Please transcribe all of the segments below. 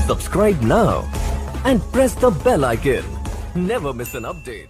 Subscribe now and press the bell icon. Never miss an update.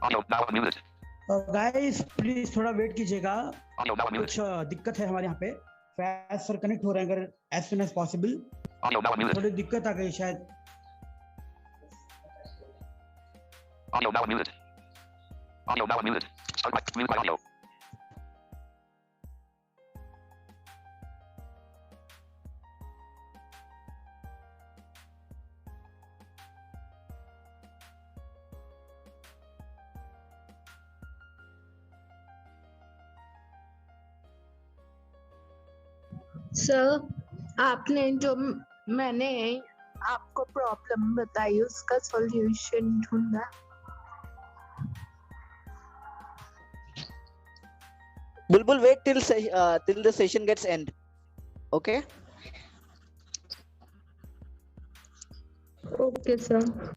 Audio now unmuted. Guys please थोड़ा wait कीजिएगा, Audio now unmuted. कुछ दिक्कत है हमारे यहाँ पे। फैज सर कनेक्ट हो रहे हैं अगर as soon as possible. Audio now unmuted. थोड़ी दिक्कत आ गई शायद। Audio now unmuted. Audio now unmuted. Start by mute by audio. Sir, आपने जो मैंने आपको प्रॉब्लम बताई उसका सॉल्यूशन ढूंढा। Bulbul, wait till the session gets end. Okay. Okay sir.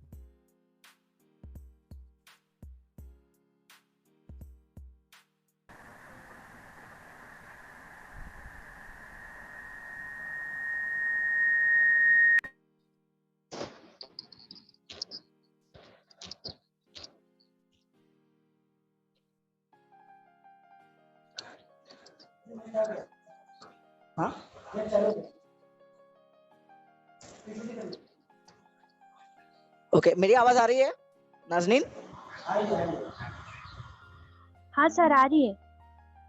हाँ ओके, मेरी आवाज आ रही है नाज़नीन? हाँ सर आ रही है।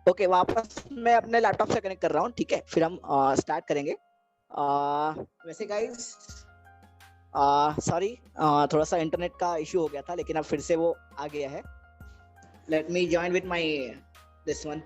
ओके, वापस मैं अपने लैपटॉप से कनेक्ट कर रहा हूँ, ठीक है? फिर हम स्टार्ट करेंगे। वैसे गाइस सॉरी, थोड़ा सा इंटरनेट का इशू हो गया था, लेकिन अब फिर से वो आ गया है। Let me join with my this one.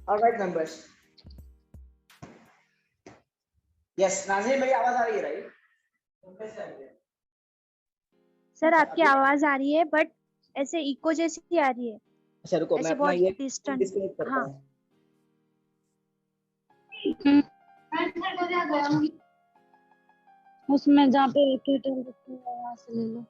Alright members, yes Nazir मेरी आवाज आ रही है राइट? सर आपकी आवाज आ रही है बट ऐसे इको जैसी आ रही है, अच्छा रुको मैं ऐसे अपना बहुत ये डिस्टेंट। डिस्कनेक्ट करता हाँ। हूँ। उसमें जहाँ पे केटल रखी है वहाँ से ले लो।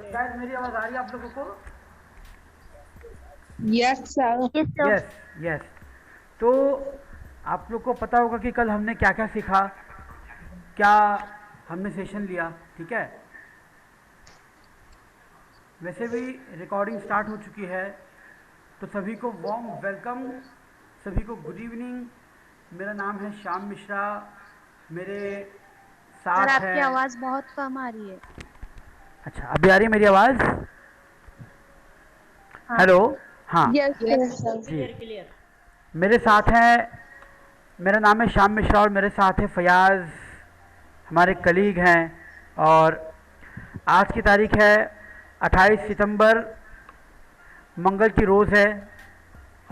शायद मेरी आवाज आ रही है आप लोगों को? Yes sir. Yes yes. तो आप लोग को पता होगा कि कल हमने क्या क्या सीखा, क्या हमने सेशन लिया, ठीक है? वैसे भी रिकॉर्डिंग स्टार्ट हो चुकी है, तो सभी को वार्म वेलकम, सभी को गुड इवनिंग। मेरा नाम है श्याम मिश्रा, मेरे साथ सर है। आपकी आवाज बहुत कम आ रही है। अच्छा अभी आ रही है मेरी आवाज? हेलो हाँ यस सर। जी। मेरे साथ है, मेरा नाम है श्याम मिश्रा और मेरे साथ है फयाज, हमारे कलीग हैं। और आज की तारीख है 28 सितंबर, मंगल की रोज़ है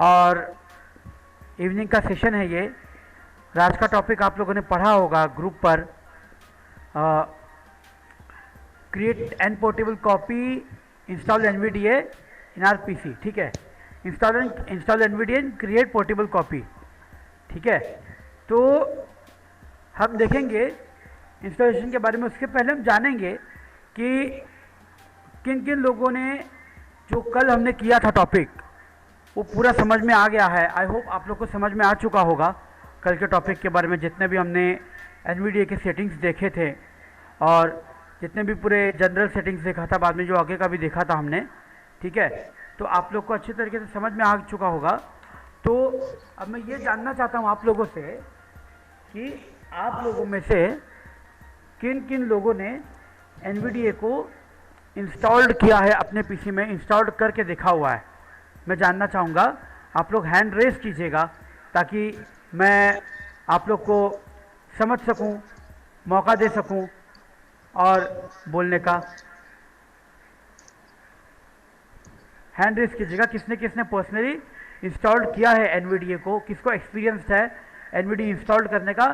और इवनिंग का सेशन है ये। आज का टॉपिक आप लोगों ने पढ़ा होगा ग्रुप पर, create and portable copy, install NVDA in are PC, ठीक है? Install NVDA and create portable copy, ठीक है? तो हम देखेंगे इंस्टॉलेशन के बारे में। उसके पहले हम जानेंगे कि किन किन लोगों ने जो कल हमने किया था टॉपिक वो पूरा समझ में आ गया है। आई होप आप लोग को समझ में आ चुका होगा कल के टॉपिक के बारे में, जितने भी हमने एनवीडीए के सेटिंग्स देखे थे और जितने भी पूरे जनरल सेटिंग्स देखा था, बाद में जो आगे का भी देखा था हमने, ठीक है? तो आप लोग को अच्छी तरीके से समझ में आ चुका होगा। तो अब मैं ये जानना चाहता हूँ आप लोगों से कि आप लोगों में से किन किन लोगों ने एनवीडीए को इंस्टॉल्ड किया है, अपने पीसी में इंस्टॉल्ड करके देखा हुआ है। मैं जानना चाहूँगा, आप लोग हैंड रेस कीजिएगा ताकि मैं आप लोग को समझ सकूँ, मौका दे सकूँ और बोलने का। हैंड रेस कीजिएगा किसने किसने पर्सनली इंस्टॉल्ड किया है एनवीडीए को, किसको एक्सपीरियंस है एनवीडीए इंस्टॉल्ड करने का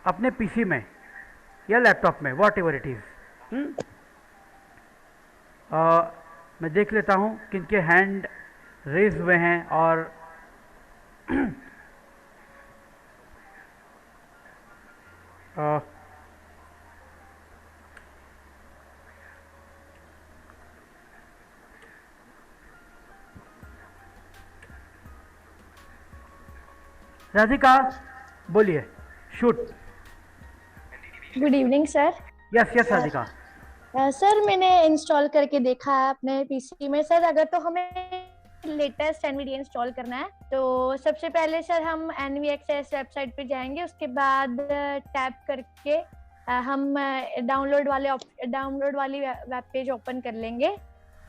अपने पीसी में या लैपटॉप में, वॉट एवर इट इज़। मैं देख लेता हूँ किनके हैंड रेज हुए हैं। और राधिका बोलिए, shoot. Good evening sir. Yes yes Radhika. Sir मैंने इंस्टॉल करके देखा है अपने पीसी में। सर अगर तो हमें लेटेस्ट एनवीडीए इंस्टॉल करना है तो सबसे पहले सर हम NVXS वेबसाइट पे जाएंगे, उसके बाद टैप करके हम डाउनलोड वाली वेब पेज ओपन कर लेंगे।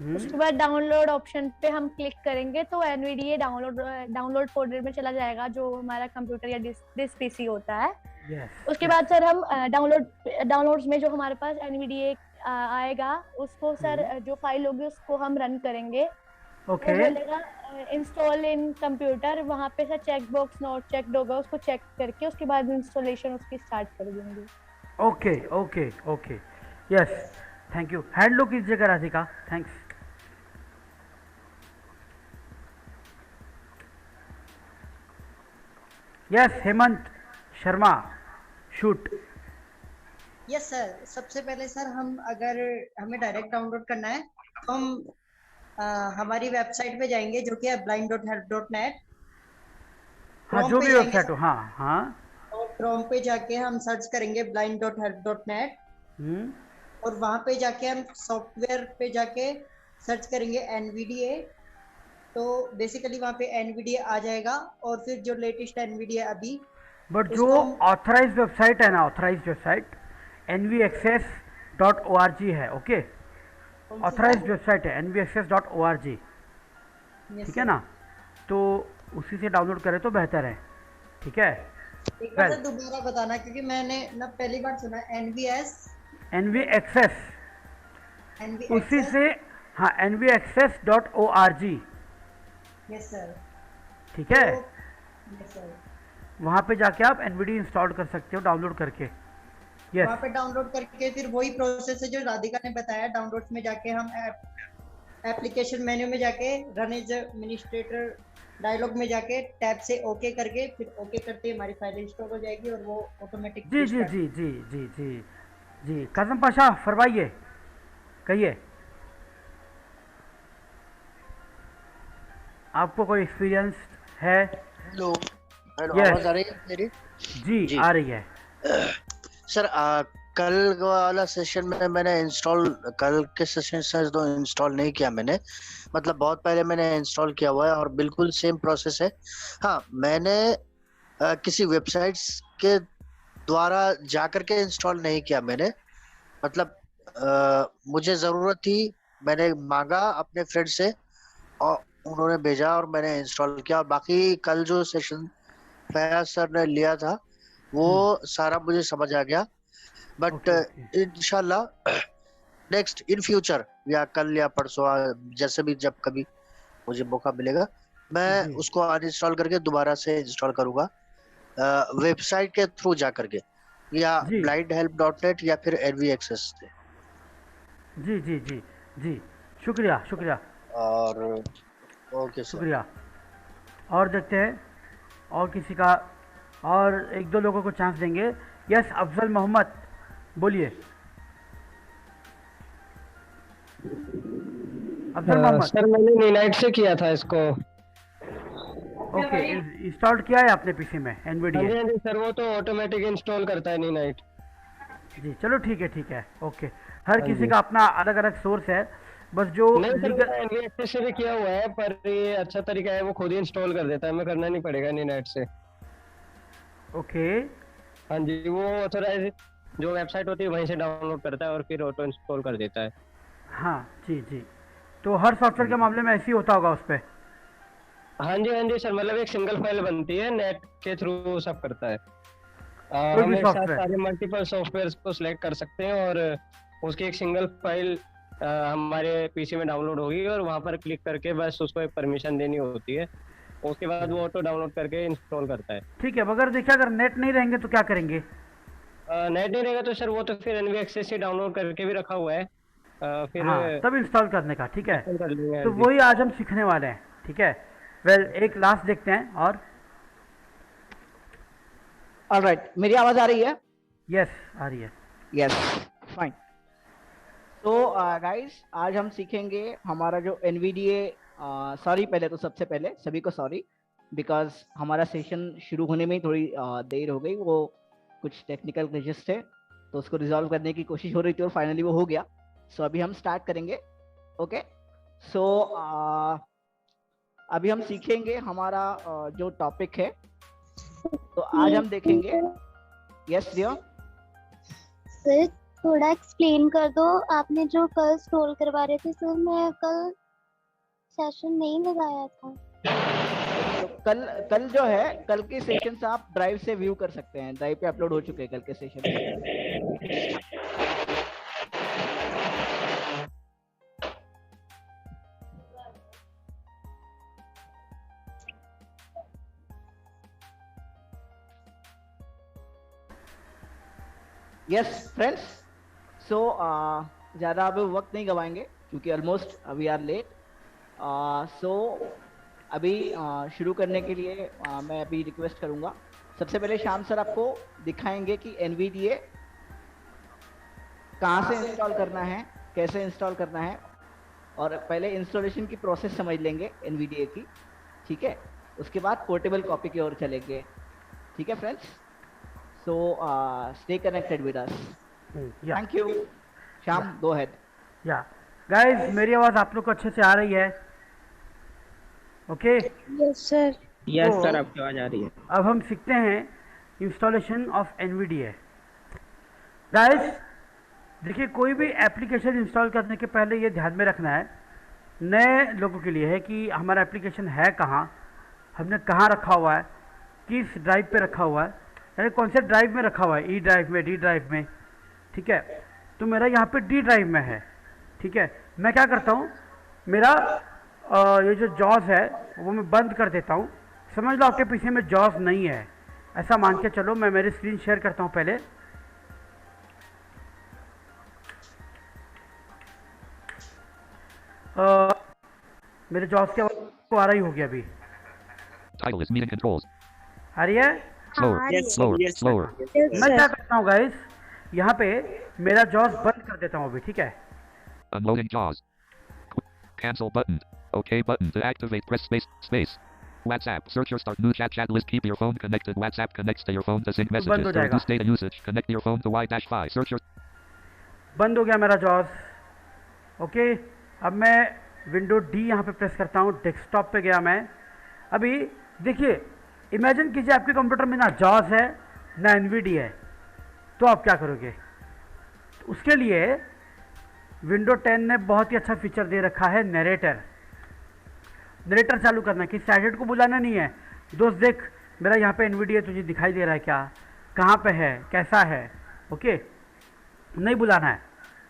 उसके बाद डाउनलोड ऑप्शन पे हम क्लिक करेंगे तो एनवीडीए डाउनलोड फोल्डर में चला जाएगा जो हमारा कंप्यूटर या डिस्क पीसी होता है। उसके बाद सर हम डाउनलोड्स में जो हमारे पास एनवीडीए आएगा उसको सर जो फाइल होगी उसको हम रन करेंगे। ओके। वो बोलेगा इंस्टॉल इन कंप्यूटर, वहाँ पे से चेक बॉक्स नॉट चेक होगा, उसको चेक करके उसके बाद इंस्टॉलेशन उसकी स्टार्ट कर देंगे। Okay okay okay, yes, thank you. Hand low कीजिएगा Radhika, thanks. Yes, Hemant Sharma, shoot. Yes sir, सबसे पहले सर हम अगर हमें डायरेक्ट डाउनलोड करना है तो हम हमारी वेबसाइट पे जाएंगे जो कि है blind.help.net। हाँ, जो भी वेबसाइट हो, हाँ हाँ। और क्रोम पे जाके हम सर्च करेंगे blind.help.net, और वहां पे जाके हम सॉफ्टवेयर पे जाके सर्च करेंगे NVDA। तो बेसिकली वहां पे NVDA आ जाएगा, और फिर जो लेटेस्ट NVDA अभी, बट जो ऑथराइज वेबसाइट है ना, ऑथराइज वेबसाइट nvaccess.org है। ओके, ऑथराइज वेबसाइट है nvaccess.org, ठीक है ना, तो उसी से डाउनलोड करें तो बेहतर है, ठीक है। एक बार दोबारा बताना, क्योंकि मैंने ना पहली बार सुना nvaccess, उसी से, हाँ, nvaccess.org। यस सर, ठीक है, यस सर, वहाँ पे जाके आप NVDA इंस्टॉल कर सकते हो डाउनलोड करके। यस, वहाँ पे डाउनलोड करके फिर वही प्रोसेस है जो राधिका ने बताया। डाउनलोड्स में जाके हम एप्लीकेशन मेन्यू में जाके रन एज एडमिनिस्ट्रेटर डायलॉग में जाके टैब से ओके करके फिर ओके करते हमारी फाइल इंस्टॉल हो जाएगी और वो ऑटोमेटिक। जी जी जी जी जी जी जी, काजम पाशा फरमाइए, कहिए, आपको कोई एक्सपीरियंस है? Hello hello, Yes. आवाज आ रही है मेरी? जी आ रही है सर, कल वाला सेशन में मैंने इंस्टॉल, कल के सेशन से तो इंस्टॉल नहीं किया मैंने, मतलब बहुत पहले मैंने इंस्टॉल किया हुआ है और बिल्कुल सेम प्रोसेस है। हाँ, मैंने किसी वेबसाइट्स के द्वारा जाकर के इंस्टॉल नहीं किया मैंने, मतलब मुझे जरूरत थी, मैंने मांगा अपने फ्रेंड से और उन्होंने भेजा और मैंने इंस्टॉल किया। और बाकी कल जो सेशन फयाज सर ने लिया था वो सारा मुझे समझ आ गया, बट इंशाल्लाह नेक्स्ट इन फ्यूचर या कल या परसों जैसे भी जब कभी मुझे मौका मिलेगा मैं उसको अनइंस्टॉल करके दोबारा से इंस्टॉल करूंगा वेबसाइट के थ्रू जा करके, या blindhelp.net या फिर NVAccess से। जी जी जी जी, शुक्रिया शुक्रिया, और ओके शुक्रिया। और देखते हैं और किसी का, और एक दो लोगों को चांस देंगे। यस, अफजल मोहम्मद, बोलिए। अफजल मोहम्मद सर, मैंने नीनाइट से किया था इसको। ओके, इंस्टॉल किया है आपने पीसी में NVDA? हाँ जी सर, वो तो ऑटोमेटिक इंस्टॉल करता है नीनाइट। जी, चलो ठीक है ओके। हर किसी का अपना अलग अलग सोर्स है, बस जो NVAccess से भी किया हुआ है, पर ये अच्छा तरीका है, वो खुद ही इंस्टॉल कर देता है, हमें करना नहीं पड़ेगा नीनाइट से। ओके, हाँ जी, वो ऑथराइज जो वेबसाइट होती है वहीं से डाउनलोड करता है और फिर ऑटो इंस्टॉल कर देता है। हाँ जी जी, तो हर सॉफ्टवेयर के मामले में ऐसे ही होता होगा उस पर? हाँ जी सर, मतलब एक सिंगल फाइल बनती है, नेट के थ्रू सब करता है। कोई हम भी एक साथ सॉफ्टवेयर, सारे मल्टीपल सॉफ्टवेयर को सिलेक्ट कर सकते हैं और उसकी एक सिंगल फाइल हमारे पीसी में डाउनलोड होगी और वहाँ पर क्लिक करके बस उसको एक परमिशन देनी होती है, उसके बाद वो ऑटो डाउनलोड करके इंस्टॉल करता है। ठीक है, मगर देखिए अगर नेट नहीं रहेंगे तो क्या करेंगे? नेट नहीं रहेगा तो सर वो तो फिर NVAccess से डाउनलोड करके भी रखा हुआ है, फिर हाँ, तब इंस्टॉल करने का, ठीक है, कर लेंगे। तो वही आज हम सीखने वाले हैं, ठीक है। वेल, एक लास्ट देखते हैं। और ऑलराइट, मेरी आवाज आ रही है? यस, आ रही है। Yes, fine. तो गाइस, आज हम सीखेंगे हमारा जो NVDA, सॉरी, पहले तो सबसे पहले सभी को सॉरी, बिकॉज हमारा सेशन शुरू होने में ही थोड़ी देर हो गई, वो कुछ टेक्निकल ग्लिचेस थे तो उसको रिजॉल्व करने की कोशिश हो रही थी और फाइनली वो हो गया। सो अभी हम स्टार्ट करेंगे। ओके, सो अभी हम सीखेंगे हमारा जो टॉपिक है, तो आज हम देखेंगे। यस रिया? सर, थोड़ा एक्सप्लेन कर दो, आपने जो कल स्क्रॉल करवा रहे थे सर, मैं कल सेशन नहीं लगाया था। तो कल जो है, कल के सेशन से आप ड्राइव से व्यू कर सकते हैं, ड्राइव पे अपलोड हो चुके हैं कल के सेशन। यस फ्रेंड्स, सो ज़्यादा अब वक्त नहीं गवाएंगे क्योंकि ऑलमोस्ट वी आर लेट। सो अभी शुरू करने के लिए मैं अभी रिक्वेस्ट करूंगा, सबसे पहले श्याम सर आपको दिखाएंगे कि NVDA कहाँ से इंस्टॉल करना है, कैसे इंस्टॉल करना है, और पहले इंस्टॉलेशन की प्रोसेस समझ लेंगे NVDA की, ठीक है। उसके बाद पोर्टेबल कॉपी की ओर चलेंगे, ठीक है friends. So stay connected with us. Thank you. Shyam, go ahead. या गाइस, मेरी आवाज़ आप लोग को अच्छे से आ रही है? Okay. Yes sir. Yes sir, आपकी आवाज आ रही है। अब हम सीखते हैं इंस्टॉलेशन ऑफ NVDA। गाइस देखिए, कोई भी एप्लीकेशन इंस्टॉल करने के पहले ये ध्यान में रखना है, नए लोगों के लिए है, कि हमारा एप्लीकेशन है कहाँ, हमने कहाँ रखा हुआ है, किस ड्राइव पे रखा हुआ है, यानी कौन से ड्राइव में रखा हुआ है, E ड्राइव में, D ड्राइव में, ठीक है। तो मेरा यहाँ पे D ड्राइव में है, ठीक है। मैं क्या करता हूँ, मेरा ये जो जॉस है वो मैं बंद कर देता हूँ। समझ लो आपके पीछे में जॉस नहीं है, ऐसा मान के चलो। मैं मेरी स्क्रीन शेयर करता हूँ पहले। मेरे जॉस के को आ रही होगी अभी। Title is meeting controls. आ रही है? Slower. Yes, Slower. yes, Slower. मैं क्या करता हूँ गाइस, यहाँ पे मेरा जॉस बंद कर देता हूँ अभी, ठीक है। Unloading JAWS. Cancel button. OK button to activate. Press space. Space. WhatsApp. Search your start new chat list. Keep your phone connected. WhatsApp connects to your phone to sync messages. To reduce data usage, connect your phone to Y-5. Search your. बंद हो गया मेरा Jos. Okay, अब मैं window D यहाँ पे press करता हूँ, डेस्कटॉप पे गया मैं। अभी देखिए, इमेजिन कीजिए आपके कंप्यूटर में ना जॉस है ना NVDA है, तो आप क्या करोगे? तो उसके लिए विंडो 10 ने बहुत ही अच्छा फीचर दे रखा है, नरेटर। नरेटर चालू करना है, कि साइडेड को बुलाना नहीं है, दोस्त देख मेरा यहाँ पे NVDA तुझे दिखाई दे रहा है क्या, कहाँ पे है, कैसा है, ओके, नहीं बुलाना है।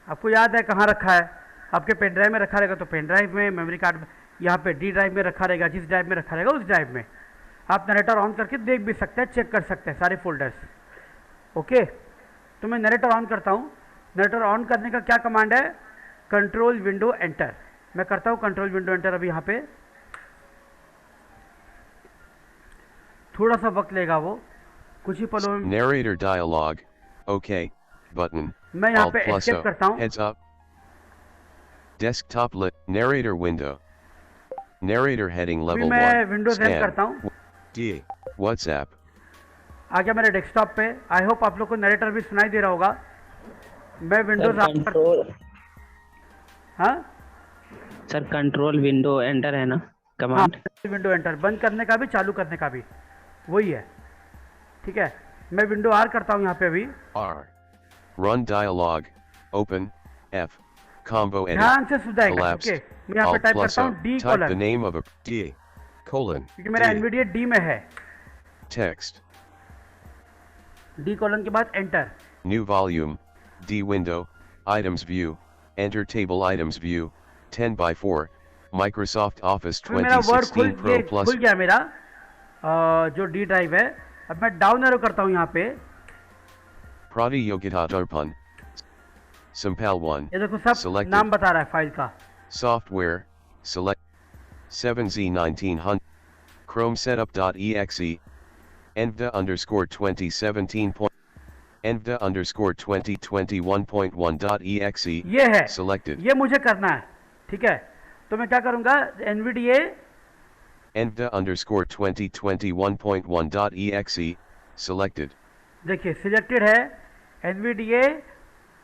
आपको याद है कहाँ रखा है, आपके पेन ड्राइव में रखा रहेगा तो पेन ड्राइव में, मेमोरी कार्ड यहाँ पे D ड्राइव में रखा रहेगा, जिस ड्राइव में रखा रहेगा उस ड्राइव में। आप नरेटर ऑन करके देख भी सकते हैं, चेक कर सकते हैं सारे फोल्डर्स, ओके। तो मैं नरेटर ऑन करता हूँ। नरेटर ऑन करने का क्या कमांड है? Control window enter. मैं करता हूँ कंट्रोल विंडो एंटर। अभी यहाँ पे थोड़ा सा वक्त लेगा, वो कुछ ही पलों में। Narrator dialog. OK button. मैं यहाँ Alt पे plus escape O. करता हूँ। Heads up. Desktop lit. Narrator window. Narrator heading अभी level मैं 1. विंडोज एंड करता हूँ। D. WhatsApp. आ गया मेरे डेस्कटॉप पे। आई होप आप लोग को नरेटर भी सुनाई दे रहा होगा। मैं विंडोज हाँ सर, कंट्रोल विंडो एंटर है ना कमांड? हाँ, विंडो एंटर, बंद करने का भी चालू करने का भी वही है, ठीक है। मैं विंडो R करता हूँ यहाँ पे अभी। R. Run dialog. Open. F. Combo edit. ध्यान से सुधाएगा, Collapsed. ओके। मैं यहाँ पे Alt टाइप plus करता O. हूँ D Type the colon, name of a D. Colon. क्योंकि मेरा D. NVDA D में है। Text. D कोलन के बाद enter. New volume. D window. Items view. Enter table items view. 10x4. Microsoft Office तो मेरा वर्ड 2016 Pro Plus. खुल गया मेरा जो D ड्राइव है। अब मैं डाउन एरो करता हूँ यहाँ पे। Prati Yogita Darpan. Sampal 1. ये देखो सब Selected. नाम बता रहा है फाइल का। Software. Select. 7Z1900. Chrome setup.exe. Envda underscore 2017. Envda underscore 2021.1.exe. ये है, Selected. ये मुझे करना है, ठीक है। तो मैं क्या करूँगा, NVDA Envda underscore 2021.1.exe. Selected. देखिए सिलेक्टेड है NVDA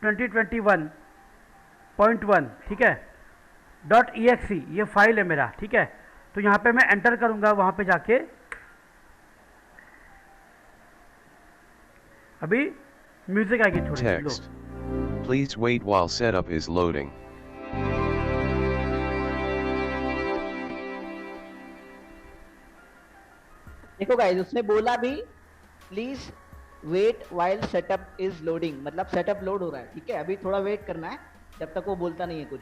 2021.1, ठीक है, .exe ये फाइल है मेरा, ठीक है। तो यहाँ पे मैं एंटर करूँगा, वहाँ पे जाके अभी म्यूजिक आएगी थोड़ी सी, लो। Text. Please wait while setup is loading. देखो गाइस, उसने बोला भी please wait while setup is loading, मतलब सेटअप लोड हो रहा है, ठीक है। अभी थोड़ा वेट करना है जब तक वो बोलता नहीं है कुछ।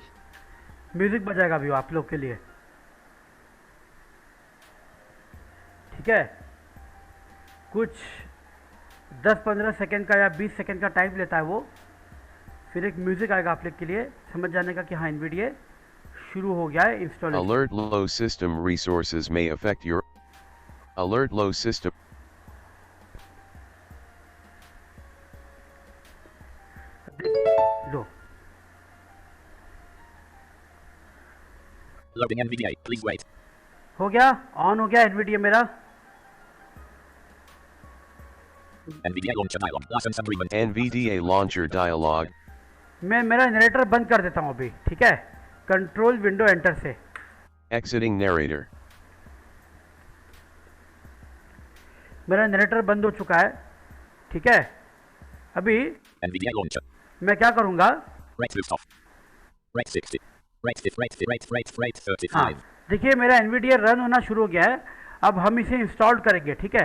म्यूजिक बजाएगा अभी आप लोग के लिए, ठीक है। कुछ 10-15 सेकंड का या 20 सेकंड का टाइम लेता है वो। फिर एक म्यूजिक आएगा आप लोग के लिए समझ जाने का कि हाँ NVIDIA शुरू हो गया है installation. Alert low system resources may affect your alert low system. Low Loading NVDA, please wait. हो गया, ऑन हो गया NVIDIA मेरा। NVDA launcher dialog, license agreement. NVDA launcher dialog. मैं मेरा जनरेटर बंद कर देता हूँ अभी, ठीक है, कंट्रोल विंडो एंटर से। Exiting narrator. मेरा जनरेटर बंद हो चुका है, ठीक है। अभी NVDA launcher. मैं क्या करूँगा, Rate boost off. Rate 60. Rate 35. हाँ देखिए मेरा NVIDIA रन होना शुरू हो गया है। अब हम इसे इंस्टॉल करेंगे, ठीक है।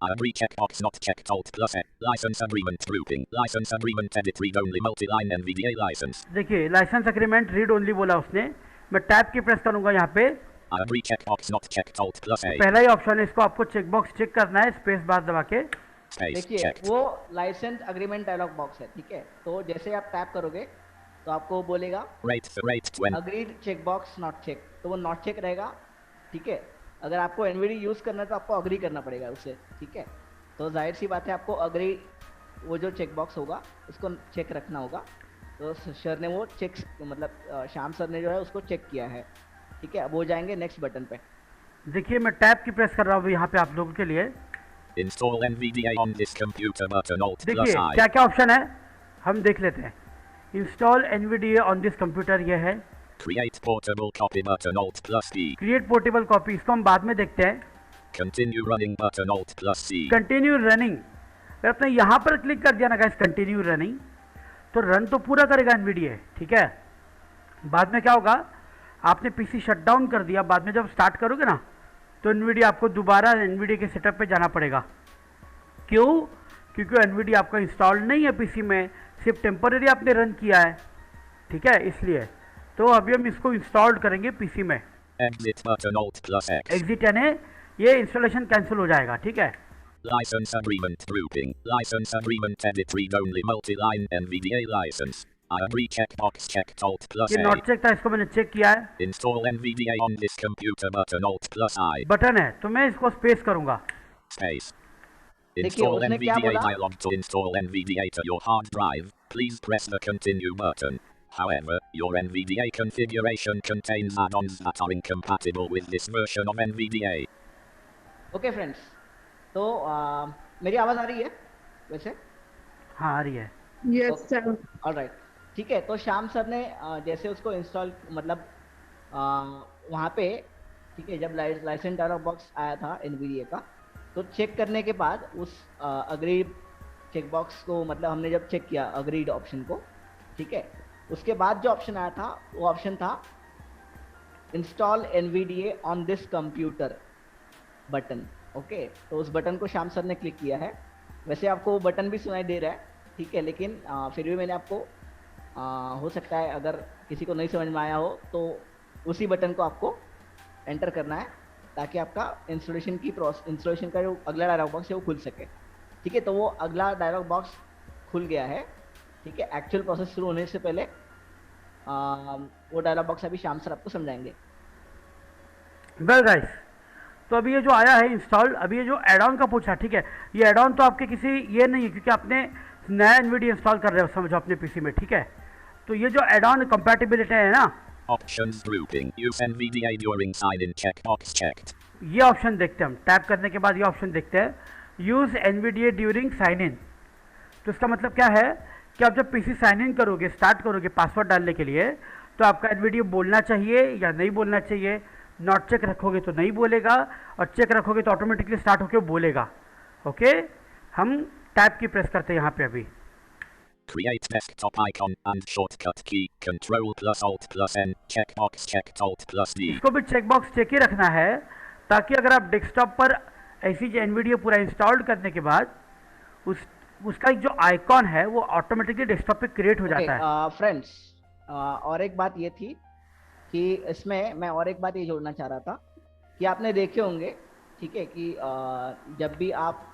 I agree checkbox not checked alt plus A. License agreement grouping. License agreement edit read only multi-line NVDA license. देखिए लाइसेंस एग्रीमेंट रीड ओनली बोला उसने। मैं टैब की प्रेस करूंगा यहाँ पे। I agree checkbox not checked alt plus A. पहला ही option है, इसको आपको चेकबॉक्स चेक करना है, स्पेस बार दबा के। देखिए वो लाइसेंस एग्रीमेंट डायलॉग बॉक्स है, ठीक है। तो जैसे आप टैप करोगे तो आपको बोलेगा अग्रीड चेकबॉक्स नॉट चेक, तो वो नॉट चेक रहेगा, ठीक है। अगर आपको NVIDIA यूज़ करना है तो आपको अग्री करना पड़ेगा उससे, ठीक है। तो जाहिर सी बात है आपको अग्री वो जो चेक बॉक्स होगा उसको चेक रखना होगा। तो सर ने वो चेक मतलब श्याम सर ने जो है उसको चेक किया है, ठीक है। अब वो जाएंगे नेक्स्ट बटन पे। देखिए मैं टैब की प्रेस कर रहा हूँ यहाँ पे आप लोगों के लिए। Install NVDA on this computer button alt plus देखिए I. क्या क्या ऑप्शन है हम देख लेते हैं। Install NVIDIA on this computer ये है। Create portable copy button alt plus C. Create portable copy, इसको हम बाद में देखते हैं। Continue running button alt plus C. Continue running, अगर आपने यहाँ पर क्लिक कर दिया ना गाइस कंटिन्यू रनिंग, तो रन तो पूरा करेगा NVIDIA, ठीक है। बाद में क्या होगा, आपने PC शट डाउन कर दिया, बाद में जब स्टार्ट करोगे ना तो NVIDIA आपको दोबारा NVIDIA के सेटअप पे जाना पड़ेगा। क्यों? क्योंकि NVIDIA आपका इंस्टॉल नहीं है PC में, सिर्फ टेम्पररी आपने रन किया है, ठीक है, इसलिए। तो अभी हम इसको इंस्टॉल करेंगे PC में। Exit button alt plus X. Exit यानी ये इंस्टॉलेशन कैंसिल हो जाएगा, ठीक है। License agreement grouping. License agreement edit read only multi-line NVDA license. I agree checkbox checked alt plus ये A. नॉट चेक था, इसको मैंने चेक किया है। Install NVDA on this computer button alt plus I. Button है तो मैं इसको स्पेस करूंगा। Space. Install NVDA dialog to install NVDA to your hard drive. Please press the continue button. However, your NVDA configuration contains add-ons that are incompatible with this version of NVDA. Okay friends, तो मेरी आवाज़ आ रही है वैसे? हाँ आ रही है। Yes sir. Alright, ठीक है। तो श्याम सर ने जैसे उसको इंस्टॉल मतलब वहाँ पे, ठीक है, जब लाइसेंस डायलॉग बॉक्स आया था NVIDIA का, तो चेक करने के बाद उस अग्री चेक बॉक्स को मतलब हमने जब चेक किया अग्रीड ऑप्शन को, ठीक है, उसके बाद जो ऑप्शन आया था वो ऑप्शन था install NVDA on this computer button. Okay, तो उस बटन को श्याम सर ने क्लिक किया है। वैसे आपको वो बटन भी सुनाई दे रहा है, ठीक है, लेकिन फिर भी मैंने आपको हो सकता है अगर किसी को नहीं समझ में आया हो तो उसी बटन को आपको एंटर करना है ताकि आपका इंस्टॉलेशन का जो अगला डायलॉग बॉक्स है वो खुल सके, ठीक है। तो वो अगला डायलॉग बॉक्स खुल गया है, ठीक है। एक्चुअल प्रोसेस शुरू होने से पहले वो डायलॉग बॉक्स अभी श्याम सर आपको समझाएंगे। वेल गाइस, तो अभी ये जो आया है इंस्टॉल, अभी ये जो एड ऑन का पूछा, ठीक है, ये एड ऑन तो आपके किसी ये नहीं है क्योंकि आपने नया NVIDIA इंस्टॉल कर रहे हो समझो अपने PC में, ठीक है। तो ये जो एड ऑन कंपैटिबिलिटी है ना, Options grouping. Use NVDA during sign-in checkbox checked. ये ऑप्शन देखते हैं हम। टैप करने के बाद ये ऑप्शन देखते हैं, use NVDA during sign in. तो इसका मतलब क्या है कि आप जब PC साइन इन करोगे, स्टार्ट करोगे पासवर्ड डालने के लिए, तो आपका NVDA बोलना चाहिए या नहीं बोलना चाहिए। नॉट चेक रखोगे तो नहीं बोलेगा, और चेक रखोगे तो ऑटोमेटिकली स्टार्ट होकर बोलेगा। ओके, हम टैप की प्रेस करते हैं यहाँ पे अभी। Create desktop icon and shortcut key Control plus Alt plus N checkbox checked Alt plus D. इसको भी चेकबॉक्स चेक ही रखना है ताकि अगर आप डेस्कटॉप पर ऐसी NVIDIA पूरा इंस्टॉल्ड करने के बाद उसका एक जो आइकॉन है वो ऑटोमेटिकली डेस्कटॉप पे क्रिएट हो जाता है। फ्रेंड्स, और एक बात ये थी कि इसमें मैं और एक बात ये जोड़ना चाह रहा था कि आपने देखे होंगे, ठीक है, कि जब भी आप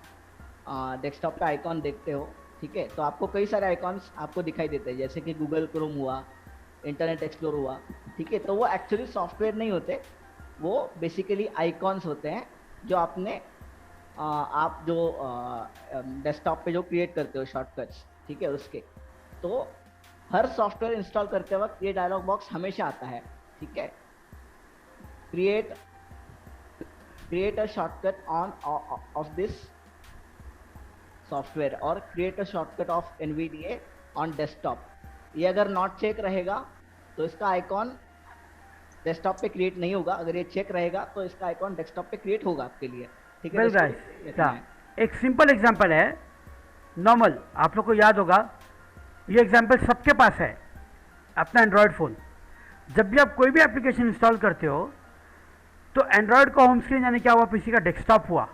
डेस्कटॉप पे आइकॉन देखते हो, ठीक है, तो आपको कई सारे आइकॉन्स आपको दिखाई देते हैं, जैसे कि गूगल क्रोम हुआ, इंटरनेट एक्सप्लोर हुआ, ठीक है, तो वो एक्चुअली सॉफ्टवेयर नहीं होते, वो बेसिकली आइकॉन्स होते हैं जो आपने आप जो डेस्कटॉप पे जो क्रिएट करते हो शॉर्टकट्स, ठीक है, उसके। तो हर सॉफ्टवेयर इंस्टॉल करते वक्त ये डायलॉग बॉक्स हमेशा आता है, ठीक है, create a shortcut on of this software और create a shortcut of NVDA on desktop. ये अगर नॉट चेक रहेगा तो इसका आइकॉन डेस्कटॉप पे क्रिएट नहीं होगा, अगर ये चेक रहेगा तो इसका आइकॉन डेस्कटॉप पे क्रिएट होगा आपके लिए, ठीक है। एक सिंपल एग्जांपल है, नॉर्मल, आप लोग को याद होगा, ये एग्जांपल सबके पास है, अपना एंड्रॉयड फ़ोन। जब भी आप कोई भी एप्लीकेशन इंस्टॉल करते हो तो एंड्रॉयड का होम स्क्रीन यानी क्या हुआ, पीसी का डेस्कटॉप हुआ,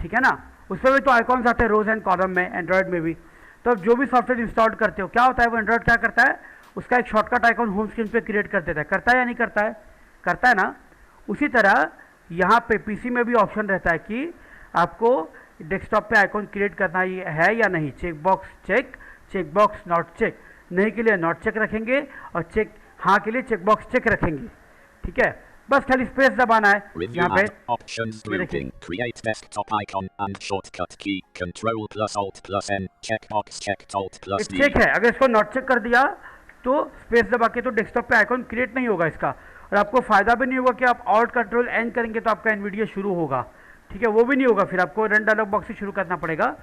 ठीक है ना, उस पर भी तो आइकॉन्स आते हैं रोज एंड कॉलम में, एंड्रॉयड में भी। तो अब जो भी सॉफ्टवेयर इंस्टॉल करते हो क्या होता है, वो एंड्रॉयड क्या करता है, उसका एक शॉर्टकट आइकॉन होम स्क्रीन पे क्रिएट कर देता है, करता है या नहीं करता है, करता है ना। उसी तरह यहाँ पे पीसी में भी ऑप्शन रहता है कि आपको डेस्कटॉप पे आइकॉन क्रिएट करना है या नहीं, check box check, check box not check, नहीं के लिए नॉट चेक रखेंगे और चेक हाँ के लिए चेक बॉक्स चेक रखेंगे, ठीक है। बस खाली स्पेस दबाना है यहाँ पे, options grouping, create desktop icon and shortcut key, Ctrl+Alt+N, checkbox checked Alt+D। Check है, अगर इसको नॉट चेक कर दिया तो स्पेस दबा के तो डेस्कटॉप पे आइकॉन क्रिएट नहीं होगा इसका, और आपको फायदा भी नहीं होगा कि आप Alt Ctrl N करेंगे तो आपका NVIDIA शुरू होगा, ठीक है, वो भी नहीं होगा, फिर आपको रन डायलॉग बॉक्स से शुरू करना पड़ेगा।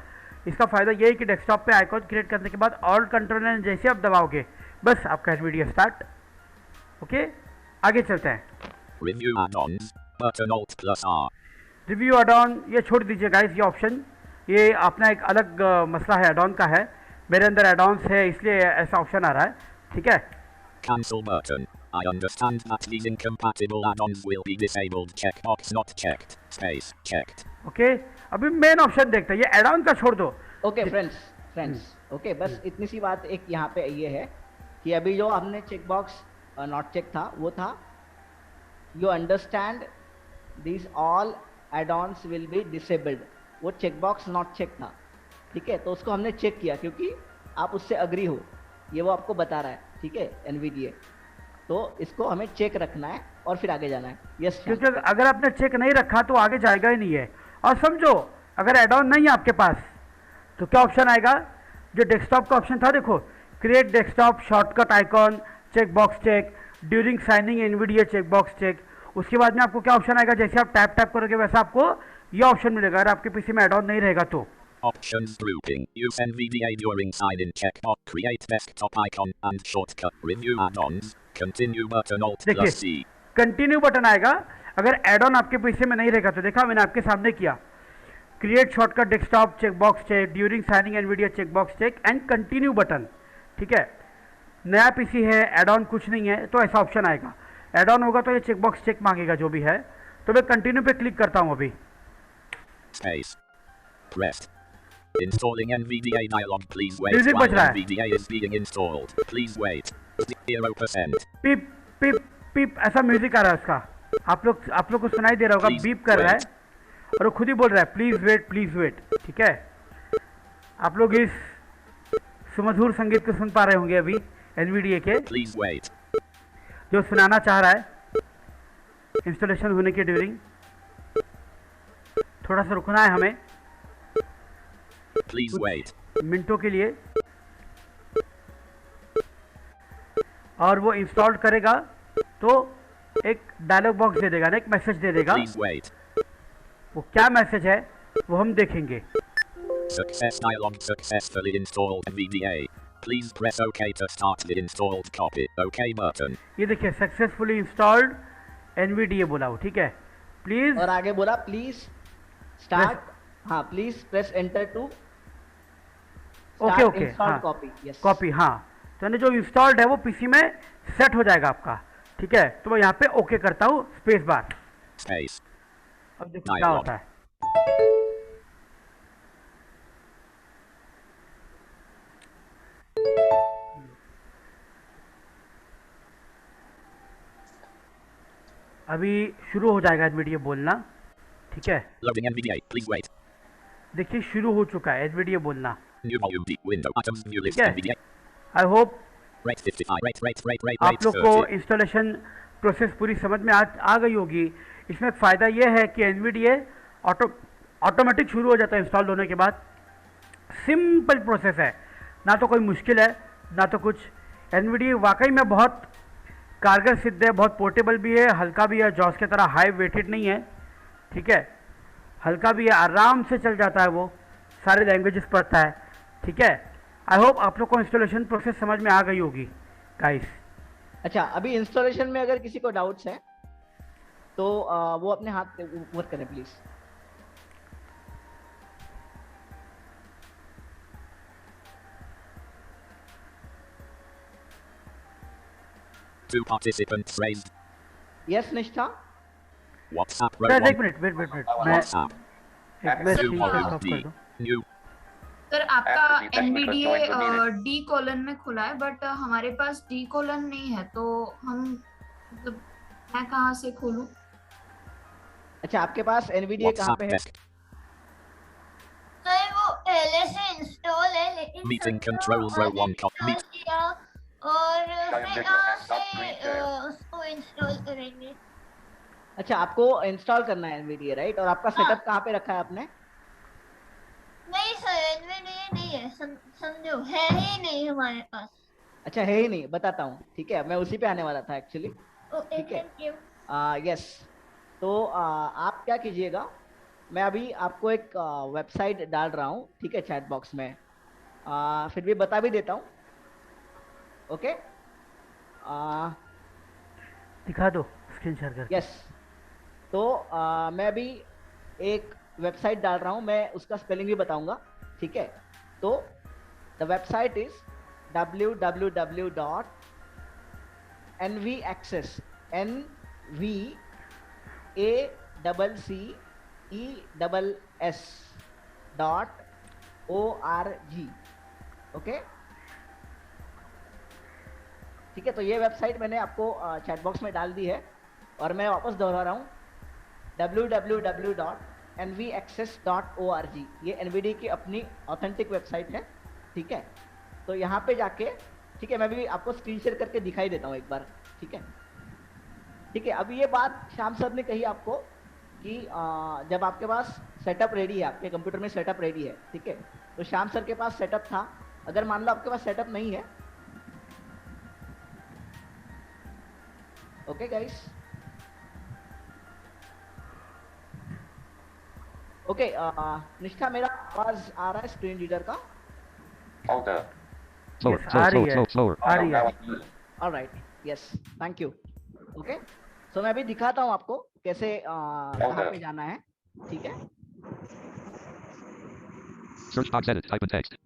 इसका फायदा ये है कि डेस्कटॉप पे आइकॉन क्रिएट करने के बाद Alt Ctrl N जैसे आप दबाओगे बस आपका NVIDIA स्टार्ट। ओके, आगे चलते हैं। Review add-ons, button Alt+R। Review add-on ये छोड़ दीजिए गाइस, ये ऑप्शन ये अपना एक अलग मसला है, एड-ऑन का है, मेरे अंदर एड-ऑन्स है इसलिए ऐसा ऑप्शन आ रहा है, ठीक है। Cancel button, I understand that these incompatible add-ons will be disabled, checkbox not checked, space checked। Okay, अभी मेन ऑप्शन देखते हैं, ये एड-ऑन का छोड़ दो। ओके फ्रेंड्स, ओके, बस इतनी सी बात एक यहाँ पे ये है कि अभी जो हमने चेकबॉक्स नॉट चेक था वो था, you understand this all add-ons will be disabled, वो चेकबॉक्स नॉट चेक था, ठीक है, तो उसको हमने चेक किया क्योंकि आप उससे अग्री हो, ये वो आपको बता रहा है, ठीक है, NVIDIA, तो इसको हमें चेक रखना है और फिर आगे जाना है। यस, क्योंकि अगर आपने चेक नहीं रखा तो आगे जाएगा ही नहीं है। और समझो अगर एड-ऑन नहीं है आपके पास तो क्या ऑप्शन आएगा, जो डेस्कटॉप का ऑप्शन था देखो, create desktop shortcut icon check box check, during signing NVIDIA check box check, उसके बाद में आपको क्या ऑप्शन आएगा, जैसे आप टैप करोगे वैसा आपको ये ऑप्शन मिलेगा, अगर आपके पीसी में एड-ऑन नहीं रहेगा तो। Options grouping, use NVDA during sign-in, checkbox, create desktop icon and shortcut, review add-ons, continue button Alt+C। Continue button आएगा अगर एड-ऑन आपके पीसी में नहीं रहेगा तो, देखा मैंने आपके सामने किया, create shortcut desktop checkbox check, during signing NVIDIA checkbox check and continue button, ठीक है। नया पीसी है, एड-ऑन कुछ नहीं है तो ऐसा ऑप्शन आएगा, एड-ऑन होगा तो ये चेकबॉक्स चेक मांगेगा जो भी है, तो मैं कंटिन्यू पे क्लिक करता हूँ अभी। Space pressed, installing NVDA dialog, please wait while NVDA is being installed, please wait 0%। पिप पिप पिप ऐसा म्यूजिक आ रहा है उसका, आप लोग को सुनाई दे रहा होगा, बीप कर रहा है और वो खुद ही बोल रहा है प्लीज वेट, ठीक है। आप लोग इस सुमधुर संगीत को सुन पा रहे होंगे अभी NVIDIA के, प्लीज वेट, जो सुनाना चाह रहा है इंस्टॉलेशन होने के ड्यूरिंग। थोड़ा सा रुकना है हमें, प्लीज वेट, मिनटों के लिए, और वो इंस्टॉल करेगा तो एक डायलॉग बॉक्स दे देगा ना, एक मैसेज दे देगा, वो क्या मैसेज है वो हम देखेंगे। Success dialog, successfully installed NVDA, please press OK to start the installed copy, OK button। ये देखिए सक्सेसफुली इंस्टॉल्ड NVDA बोला वो, ठीक है, प्लीज, और आगे बोला प्लीज स्टार्ट, हाँ please press enter to okay हाँ कॉपी, हाँ, तो जो इंस्टॉल्ड है वो पीसी में सेट हो जाएगा आपका, ठीक है। तो मैं यहाँ पे ओके करता हूँ, स्पेस बार, अब देखो क्या होता है। अभी शुरू हो जाएगा NVIDIA बोलना, ठीक है। Loading NVDA, please wait। देखिए शुरू हो चुका है NVDA बोलना। New volume D window items view list ठीक है, NVDA. I hope Rate 55 rate आप लोग को इंस्टॉलेशन प्रोसेस पूरी समझ में आ गई होगी। इसमें फ़ायदा ये है कि NVDA ऑटोमेटिक शुरू हो जाता है इंस्टॉल होने के बाद। सिंपल प्रोसेस है, ना तो कोई मुश्किल है ना तो कुछ। NVDA वाकई में बहुत कारगर सिद्ध है, बहुत पोर्टेबल भी है, हल्का भी है, जॉस के तरह हाई वेटेड नहीं है। ठीक है, हल्का भी है, आराम से चल जाता है, वो सारे लैंग्वेजेस पढ़ता है। ठीक है, आई होप आप लोग को इंस्टॉलेशन प्रोसेस समझ में आ गई होगी गाइस। अच्छा, अभी इंस्टॉलेशन में अगर किसी को डाउट्स हैं तो वो अपने हाथ ऊपर करें please. Two participants raised. Yes निष्ठा। WhatsApp एक मिनट वेट मैं WhatsApp. New volume D. New. Sir आपका NVDA D कॉलन में खुला है, बट हमारे पास D कॉलन नहीं है, तो हम मतलब मैं कहाँ से खोलूं? अच्छा, आपके पास NVDA कहाँ पे है? सर वो पहले से इंस्टॉल है, लेकिन Meeting controls row 1 copy. और फिर से उसको इंस्टॉल करेंगे। अच्छा, आपको इंस्टॉल करना है NVDA राइट? और आपका सेटअप कहाँ पे रखा है आपने? नहीं सर, NVDA नहीं है, समझो है ही नहीं हमारे पास। अच्छा, है ही नहीं, बताता हूँ। ठीक है, मैं उसी पे आने वाला था एक्चुअली। ठीक है, यस। तो आप क्या कीजिएगा, मैं अभी आपको एक वेबसाइट डाल रहा हूँ, ठीक है, चैट बॉक्स में। फिर भी बता भी देता हूँ, ओके? दिखा दो स्क्रीन शेयर करके। यस, तो मैं अभी एक वेबसाइट डाल रहा हूँ, मैं उसका स्पेलिंग भी बताऊंगा। ठीक है, तो the website is www.nvaccess NVACCESS.org। Okay, ठीक है, तो ये वेबसाइट मैंने आपको चैट बॉक्स में डाल दी है, और मैं वापस दोहरा रहा हूँ, www.nvaccess.org। ये NVDA की अपनी ऑथेंटिक वेबसाइट है। ठीक है, तो यहाँ पे जाके, ठीक है, मैं भी आपको स्क्रीन शेयर करके दिखाई देता हूँ एक बार। ठीक है, ठीक है। अभी ये बात श्याम सर ने कही आपको कि जब आपके पास सेटअप रेडी है, आपके कंप्यूटर में सेटअप रेडी है, ठीक है, तो श्याम सर के पास सेटअप था। अगर मान लो आपके पास सेटअप नहीं है, ओके गाइस, ओके, निष्ठा मेरा आवाज आ रहा है स्क्रीन रीडर का? Alright, yes, thank you. Okay, so मैं अभी दिखाता हूँ आपको कैसे कहाँ पे जाना है। ठीक है, Search box edit, type in text.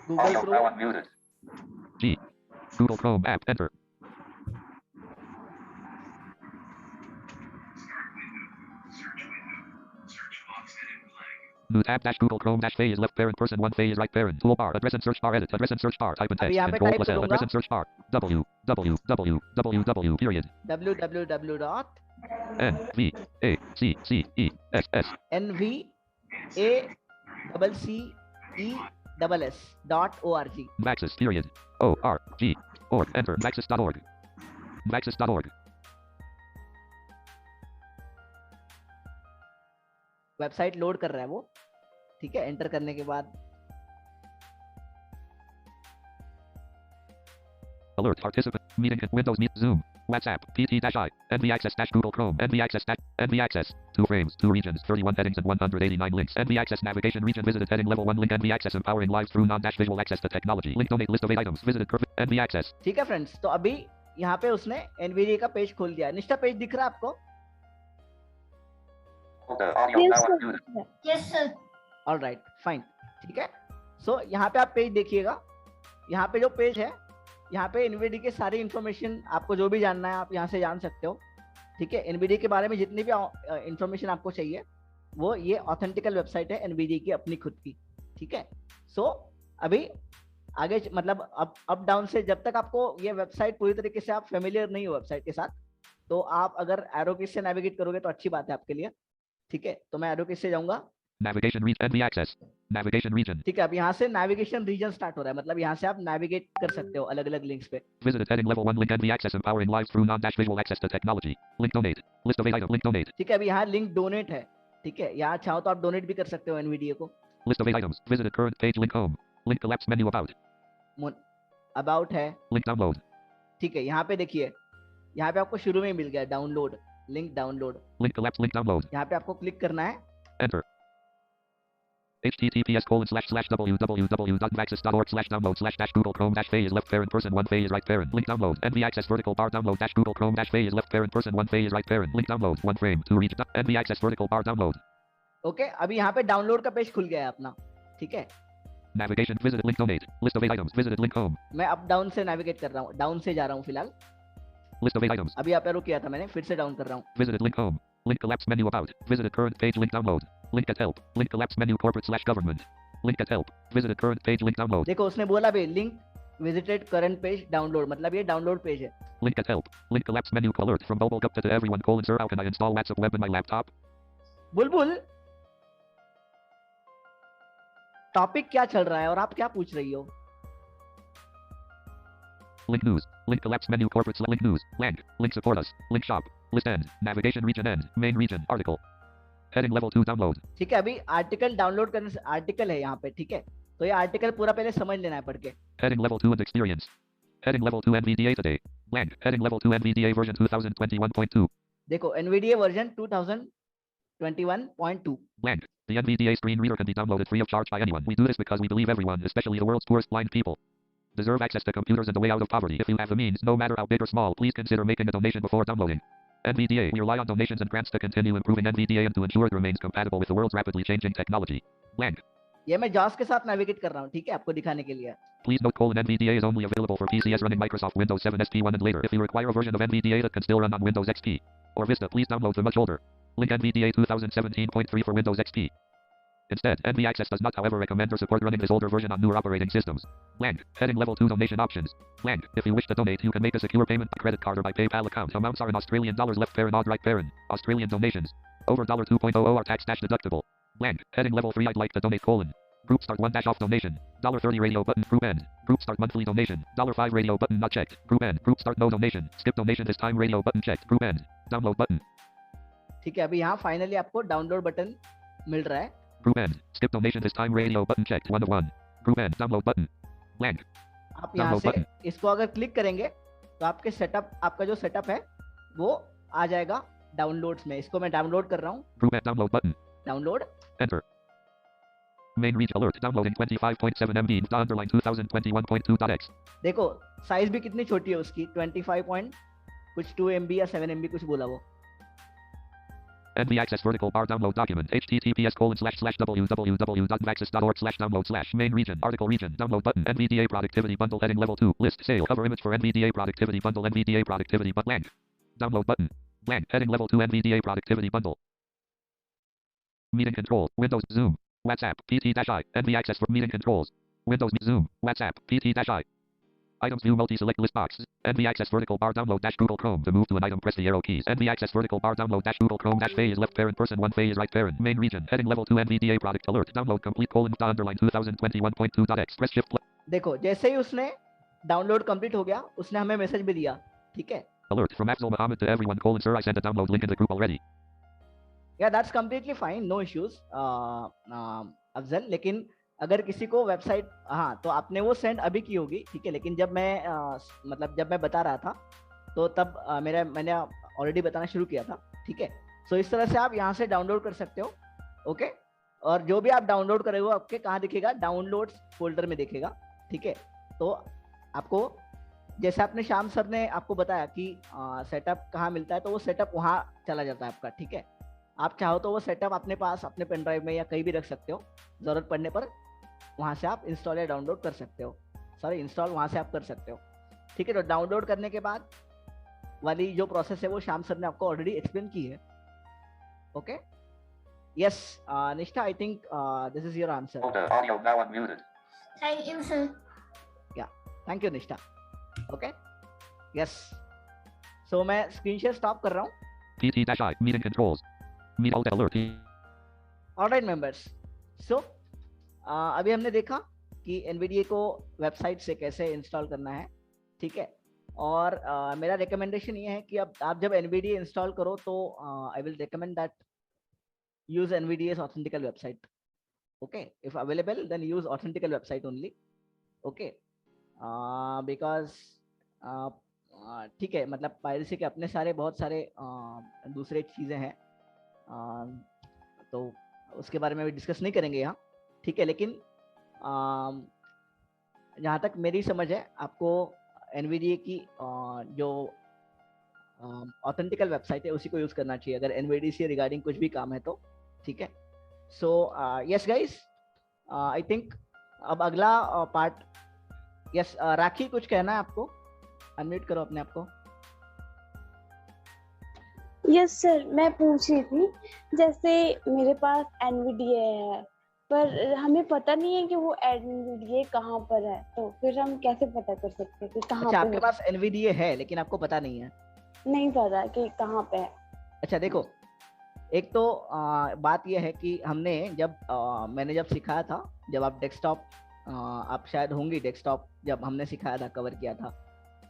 Google Chrome. G. Google Chrome app, enter. New tab dash Google Chrome dash phase left parent person 1 phase right parent toolbar address and search bar edit address and search bar type in text control plus L address and search bar www period www dot NVACCESS .org Maxis period ORG org enter maxis.org maxis.org website load कर रहा है वो। ठीक है, enter करने के बाद alert participant meeting Windows Meet Zoom WhatsApp PT-I NVAccess Google Chrome NVAccess 2 frames 2 regions 31 headings and 189 links NVAccess navigation region visited heading level 1 link NVAccess empowering lives through non-visual access to technology link donate list of 8 items visited NVAccess। ठीक है friends, तो अभी यहाँ पे उसने NVDA का page खोल दिया। निष्ठा, पेज दिख रहा है आपको? Yes sir. All right, fine. ठीक है, सो यहाँ पे आप पेज देखिएगा। यहाँ पे जो पेज है, यहाँ पे NVDA के सारी इंफॉर्मेशन, आपको जो भी जानना है आप यहाँ से जान सकते हो। ठीक है, NVDA के बारे में जितनी भी इंफॉर्मेशन आपको चाहिए, वो ये ऑथेंटिकल वेबसाइट है NVDA की अपनी खुद की। ठीक है, सो अभी आगे मतलब अप डाउन से, जब तक आपको ये वेबसाइट पूरी तरीके से आप फेमिलियर नहीं हो वेबसाइट के साथ, तो आप अगर एरो की से नेविगेट करोगे तो अच्छी बात है आपके लिए। ठीक है, तो मैं एरो की से जाऊंगा Navigation read NV access. Navigation region. ठीक है, अब यहाँ से navigation region start हो रहा है, मतलब यहाँ से आप navigate कर सकते हो अलग-अलग links पे. Visited heading level 1 link NV access empowering lives through non-visual access to technology. Link donate. List of 8 item. Link donate. ठीक है, अब यहाँ link donate है. ठीक है, यहाँ चाहो तो आप donate भी कर सकते हो NVDA को. List of 8 items. Visited current page. Link home. Link collapse menu about. About है. Link download. ठीक है, यहाँ पे देखिए, यहाँ पे आपको शुरू में ही मिल गया download, link download. Link collapse. Link download. यहाँ पे आपको क्लिक करना है. Enter. https://www.vaxis.org/download/download/Google Chrome-phase left parent person 1 phase right parent link download NV access vertical bar download-Google Chrome-phase left parent person 1 phase right parent link download 1 frame to reach NV access vertical bar download. Okay, अभी यहाँ पे download का page खुल गया है अपना. ठीक है, Navigation visited link donate list of 8 items visited link home. मैं अप डाउन से नेविगेट कर रहा हूँ, डाउन से जा रहा हूँ फिलहाल. List of 8 items. अभी आप एरो किया था मैंने, फिर से डाउन कर रहा हूँ. Visited link home. Link collapse menu about. Visited current page link download. Link at help. Link collapse menu corporate/government. Link at help. Visited current page link download. देखो उसने बोला भी link visited current page download, मतलब ये download page है. Link at help. Link collapse menu alert from mobile gupta to everyone sir how can I install WhatsApp web on my laptop? Bulbul, topic क्या चल रहा है और आप क्या पूछ रही हो? Link news. Link collapse menu corporate link news. Link. Link support us. Link shop. List end. Navigation region end. Main region. Article. Heading level 2 download. ठीक है, अभी आर्टिकल डाउनलोड करने से आर्टिकल है यहाँ पे. ठीक है, तो ये आर्टिकल पूरा पहले समझ लेना है पढ़ के. Heading level 2 and experience. Heading level 2 NVDA today. Blank. Heading level 2 NVDA version 2021.2. देखो NVDA version 2021.2. Blank. The NVDA screen reader can be downloaded free of charge by anyone. We do this because we believe everyone, especially the world's poorest blind people, deserve access to computers and a way out of poverty. If you have the means, no matter how big or small, please consider making a donation before downloading. NVDA. We rely on donations and grants to continue improving NVDA and to ensure it remains compatible with the world's rapidly changing technology. Blank. ये मैं JAWS के साथ navigate कर रहा हूँ. ठीक है, आपको दिखाने के लिए. Please note: NVDA is only available for PCs running Microsoft Windows 7 SP1 and later. If you require a version of NVDA that can still run on Windows XP or Vista, please download the much older Link NVDA 2017.3 for Windows XP. Instead, NV Access does not, however, recommend or support running this older version on newer operating systems. Blank. Heading level 2 donation options. Blank. If you wish to donate, you can make a secure payment by credit card or by PayPal account. Amounts are in Australian dollars left parent odd right parent. Australian donations over $2.00 are tax deductible. Blank. Heading level 3 I'd like to donate : Group start 1 off donation. $30 radio button. Group end. Group start monthly donation. $5 radio button not checked. Group end. Group start no donation. Skip donation this time radio button checked. Group end. Download button. ठीक है, अभी यहाँ finally आपको download button मिल रहा है. Group end. Skip donation this time radio button checked 1 of 1. Group end. Download button. Blank. आप यहाँ से इसको अगर क्लिक करेंगे तो आपके सेटअप, आपका जो सेटअप है वो आ जाएगा डाउनलोड्स में. इसको मैं डाउनलोड कर रहा हूँ. Group end. Download button. Download. Enter. Main reach alert downloading 25.7 MB underline 2021.2.x. देखो साइज भी कितनी छोटी है उसकी, 25 पॉइंट कुछ 2 MB या 7 MB कुछ बोला वो. NV access vertical bar download document https://www.vaxis.org/download/ main region article region download button NVDA productivity bundle heading level 2 list sale cover image for NVDA productivity bundle NVDA productivity but blank download button blank heading level 2 NVDA productivity bundle meeting control Windows Zoom WhatsApp PT-I NV access for meeting controls Windows Zoom WhatsApp PT-I items view multi-select list box NV access vertical bar download Google Chrome to move to an item press the arrow keys NV access vertical bar download Google Chrome phase left parent person 1 phase right parent main region heading level 2 NVDA product alert download complete : underline 2021.2.x press shift. देखो जैसे ही उसने download complete हो गया उसने हमें message भी दिया. ठीक है, alert from Afzal Muhammad to everyone : sir I sent a download link in the group already. Yeah, that's completely fine, no issues Afzal. लेकिन अगर किसी को वेबसाइट, हाँ तो आपने वो सेंड अभी की होगी. ठीक है, लेकिन जब मैं मतलब जब मैं बता रहा था तो तब मैंने ऑलरेडी बताना शुरू किया था. ठीक है, सो इस तरह से आप यहाँ से डाउनलोड कर सकते हो. ओके, और जो भी आप डाउनलोड करेंगे वो आपके कहाँ दिखेगा, डाउनलोड्स फोल्डर में दिखेगा. ठीक है, तो आपको जैसे आपने श्याम सर ने आपको बताया कि सेटअप कहाँ मिलता है, तो वो सेटअप वहाँ चला जाता है आपका. ठीक है, आप चाहो तो वो सेटअप अपने पास अपने पेन ड्राइव में या कहीं भी रख सकते हो. जरूरत पड़ने पर वहाँ से आप इंस्टॉल या डाउनलोड कर सकते हो. सॉरी, इंस्टॉल वहाँ से आप कर सकते हो. ठीक है, तो डाउनलोड करने के बाद वाली जो प्रोसेस है वो श्याम सर ने आपको ऑलरेडी एक्सप्लेन की है. ओके, यस निष्ठा, I think this is your answer. Audio now unmuted. Thank you, sir. या थैंक यू निष्ठा. ओके, यस, सो मैं स्क्रीन शेयर स्टॉप कर रहा हूँ. PT-I meeting controls meet alt alert alright members, so अभी हमने देखा कि NVDA को वेबसाइट से कैसे इंस्टॉल करना है, ठीक है। और मेरा रिकमेंडेशन ये है कि अब आप जब NVDA इंस्टॉल करो तो I will recommend that use NVDA's authentical website. Okay, if available then use authentical website only. Okay, because ठीक है, मतलब पायरेसी के अपने सारे बहुत सारे दूसरे चीज़ें हैं, तो उसके बारे में भी डिस्कस नहीं करेंगे यहाँ, ठीक है। लेकिन जहाँ तक मेरी समझ है, आपको NVDA की जो ऑथेंटिकल वेबसाइट है उसी को यूज़ करना चाहिए अगर NVDA से रिगार्डिंग कुछ भी काम है तो, ठीक है। So yes guys, I think अब अगला पार्ट, यस राखी कुछ कहना है आपको, अनम्यूट करो अपने आप को। यस सर, मैं पूछ रही थी, जैसे मेरे पास NVDA है पर हमें पता नहीं है कि वो NVDA कहाँ पर है, तो फिर हम कैसे पता कर सकते हैं कि कहाँ अच्छा, पे आपके पास NVDA है लेकिन आपको पता नहीं है? नहीं पता कि कहाँ पे है। अच्छा देखो, एक तो बात यह है कि हमने जब मैंने जब सिखाया था, जब आप डेस्कटॉप, आप शायद होंगी डेस्कटॉप, जब हमने सिखाया था, कवर किया था,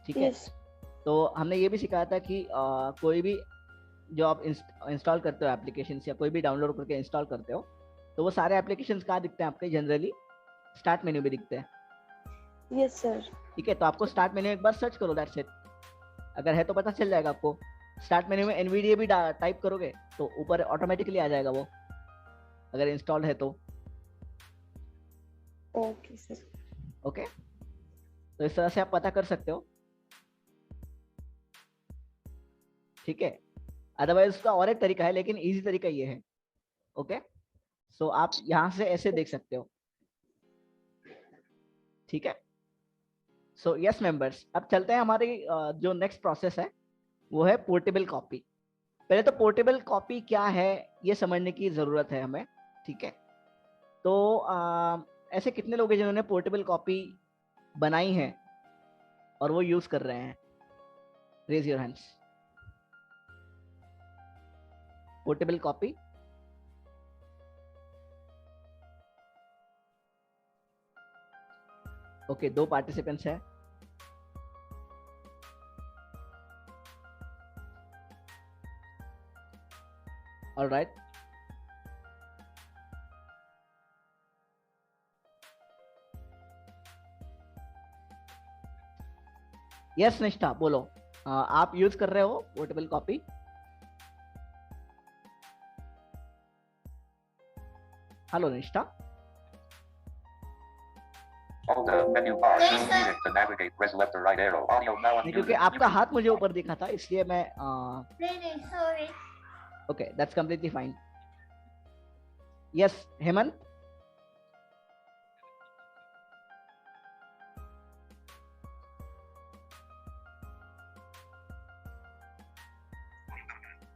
ठीक है। तो हमने ये भी सिखाया था कि कोई भी जो आप इंस्टॉल करते हो एप्लीकेशन या कोई भी डाउनलोड करके इंस्टॉल करते हो, तो वो सारे एप्लीकेशंस कहाँ दिखते हैं आपके? जनरली स्टार्ट मेन्यू में दिखते हैं। Yes sir. ठीक है, तो आपको स्टार्ट मेन्यू एक बार सर्च करो, दैट्स इट। अगर है तो पता चल जाएगा आपको। स्टार्ट मेन्यू में NVDA भी टाइप करोगे तो ऊपर ऑटोमेटिकली आ जाएगा वो, अगर इंस्टॉल है तो। Okay sir. ओके, तो इस तरह से आप पता कर सकते हो, ठीक है। अदरवाइज उसका और एक तरीका है, लेकिन इजी तरीका ये है। ओके, सो आप यहां से ऐसे देख सकते हो, ठीक है। सो यस मेंबर्स, अब चलते हैं हमारी जो नेक्स्ट प्रोसेस है वो है पोर्टेबल कॉपी। पहले तो पोर्टेबल कॉपी क्या है ये समझने की जरूरत है हमें, ठीक है। तो ऐसे कितने लोग हैं जिन्होंने पोर्टेबल कॉपी बनाई है और वो यूज कर रहे हैं? Raise your hands. Portable copy, okay, 2 participants है। ऑल राइट, यस निष्ठा बोलो, आप यूज कर रहे हो पोर्टेबल कॉपी? हेलो निष्ठा। क्योंकि आपका हाथ मुझे ऊपर दिखा था इसलिए मैं नहीं sorry. Okay, that's completely fine. Yes Hemant.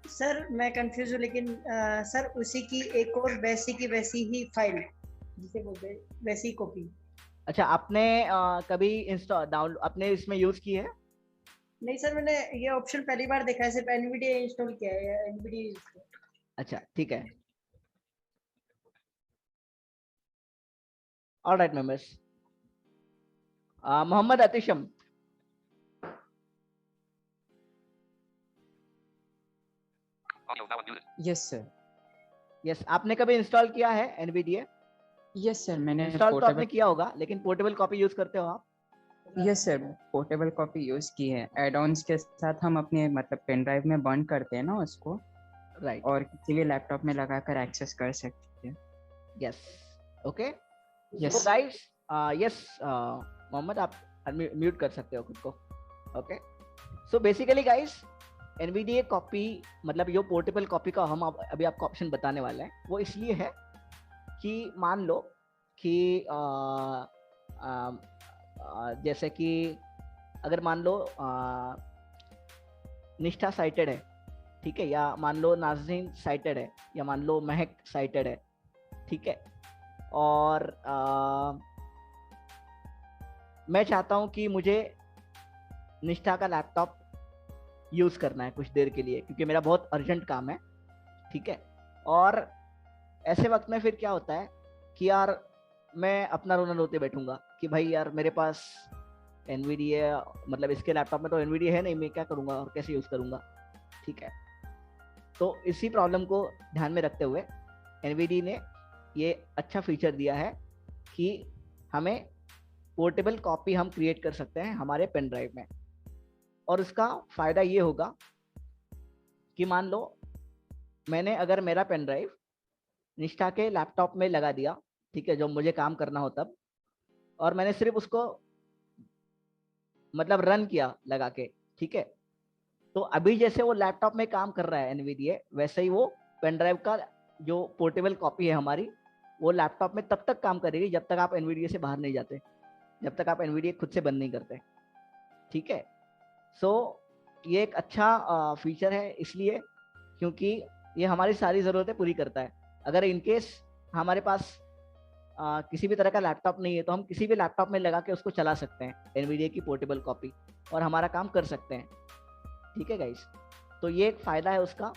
Sir मैं कंफ्यूज हूँ, लेकिन सर उसी की एक और वैसी की वैसी ही फाइल, जिसे बोलते हैं वैसी कॉपी। अच्छा, आपने कभी इंस्टॉल डाउनलोड अपने इसमें यूज की है? नहीं सर, मैंने ये ऑप्शन पहली बार देखा है, सिर्फ NVDA इंस्टॉल किया है, NVDA। अच्छा ठीक है, all right members. Mohammad Atisham. Yes sir. Yes, आपने कभी इंस्टॉल किया है NVDA? यस सर, मैंने इंस्टॉल तो आपने किया होगा, लेकिन पोर्टेबल कॉपी यूज करते हो आप? Yes sir, portable copy use की है। एड-ऑन्स के साथ हम अपने मतलब पेन ड्राइव में बर्न करते हैं ना उसको, राइट, और किसी भी लैपटॉप में लगाकर एक्सेस कर सकते हैं। Yes, okay. Yes so guys, yes Mohammed, आप म्यूट कर सकते हो खुद को। Okay, so basically guys, NVDA copy मतलब जो पोर्टेबल कॉपी का हम अभी आपको ऑप्शन बताने वाले हैं, वो इसलिए है कि मान लो कि जैसे कि अगर मान लो निष्ठा साइटेड है, ठीक है, या मान लो नाज़रीन साइटेड है, या मान लो महक साइटेड है, ठीक है, और मैं चाहता हूं कि मुझे निष्ठा का लैपटॉप यूज करना है कुछ देर के लिए, क्योंकि मेरा बहुत अर्जेंट काम है, ठीक है, और ऐसे वक्त में फिर क्या होता है कि यार मैं अपना रोना रोते बैठूंगा कि भाई यार मेरे पास एनवीडिया, मतलब इसके लैपटॉप में तो एनवीडिया है नहीं, मैं क्या करूंगा और कैसे यूज करूंगा। ठीक है, तो इसी प्रॉब्लम को ध्यान में रखते हुए एनवीडिया ने ये अच्छा फीचर दिया है कि हमें पोर्टेबल कॉपी हम क्रिएट कर सकते हैं हमारे पेन ड्राइव में। और इसका फायदा ये होगा कि मान लो मैंने अगर मेरा पेन ड्राइव निष्ठा के लैपटॉप में लगा दिया, ठीक है, जो मुझे काम करना हो तब, और मैंने सिर्फ उसको मतलब रन किया लगा के, ठीक है, तो अभी जैसे वो लैपटॉप में काम कर रहा है एनवीडिया, वैसे ही वो पेन ड्राइव का जो पोर्टेबल कॉपी है हमारी, वो लैपटॉप में तब तक काम करेगी जब तक आप एनवीडिया से बाहर नहीं जाते, जब तक आप एनवीडिया खुद से बंद नहीं करते। ठीक है, सो ये एक अच्छा फीचर है इसलिए क्योंकि ये हमारी सारी ज़रूरतें पूरी करता है। अगर इनकेस हमारे पास किसी भी तरह का लैपटॉप नहीं है तो हम किसी भी लैपटॉप में लगा के उसको चला सकते हैं एनवीडिया की पोर्टेबल कॉपी, और हमारा काम कर सकते हैं। ठीक है गाइस, तो ये एक फ़ायदा है उसका।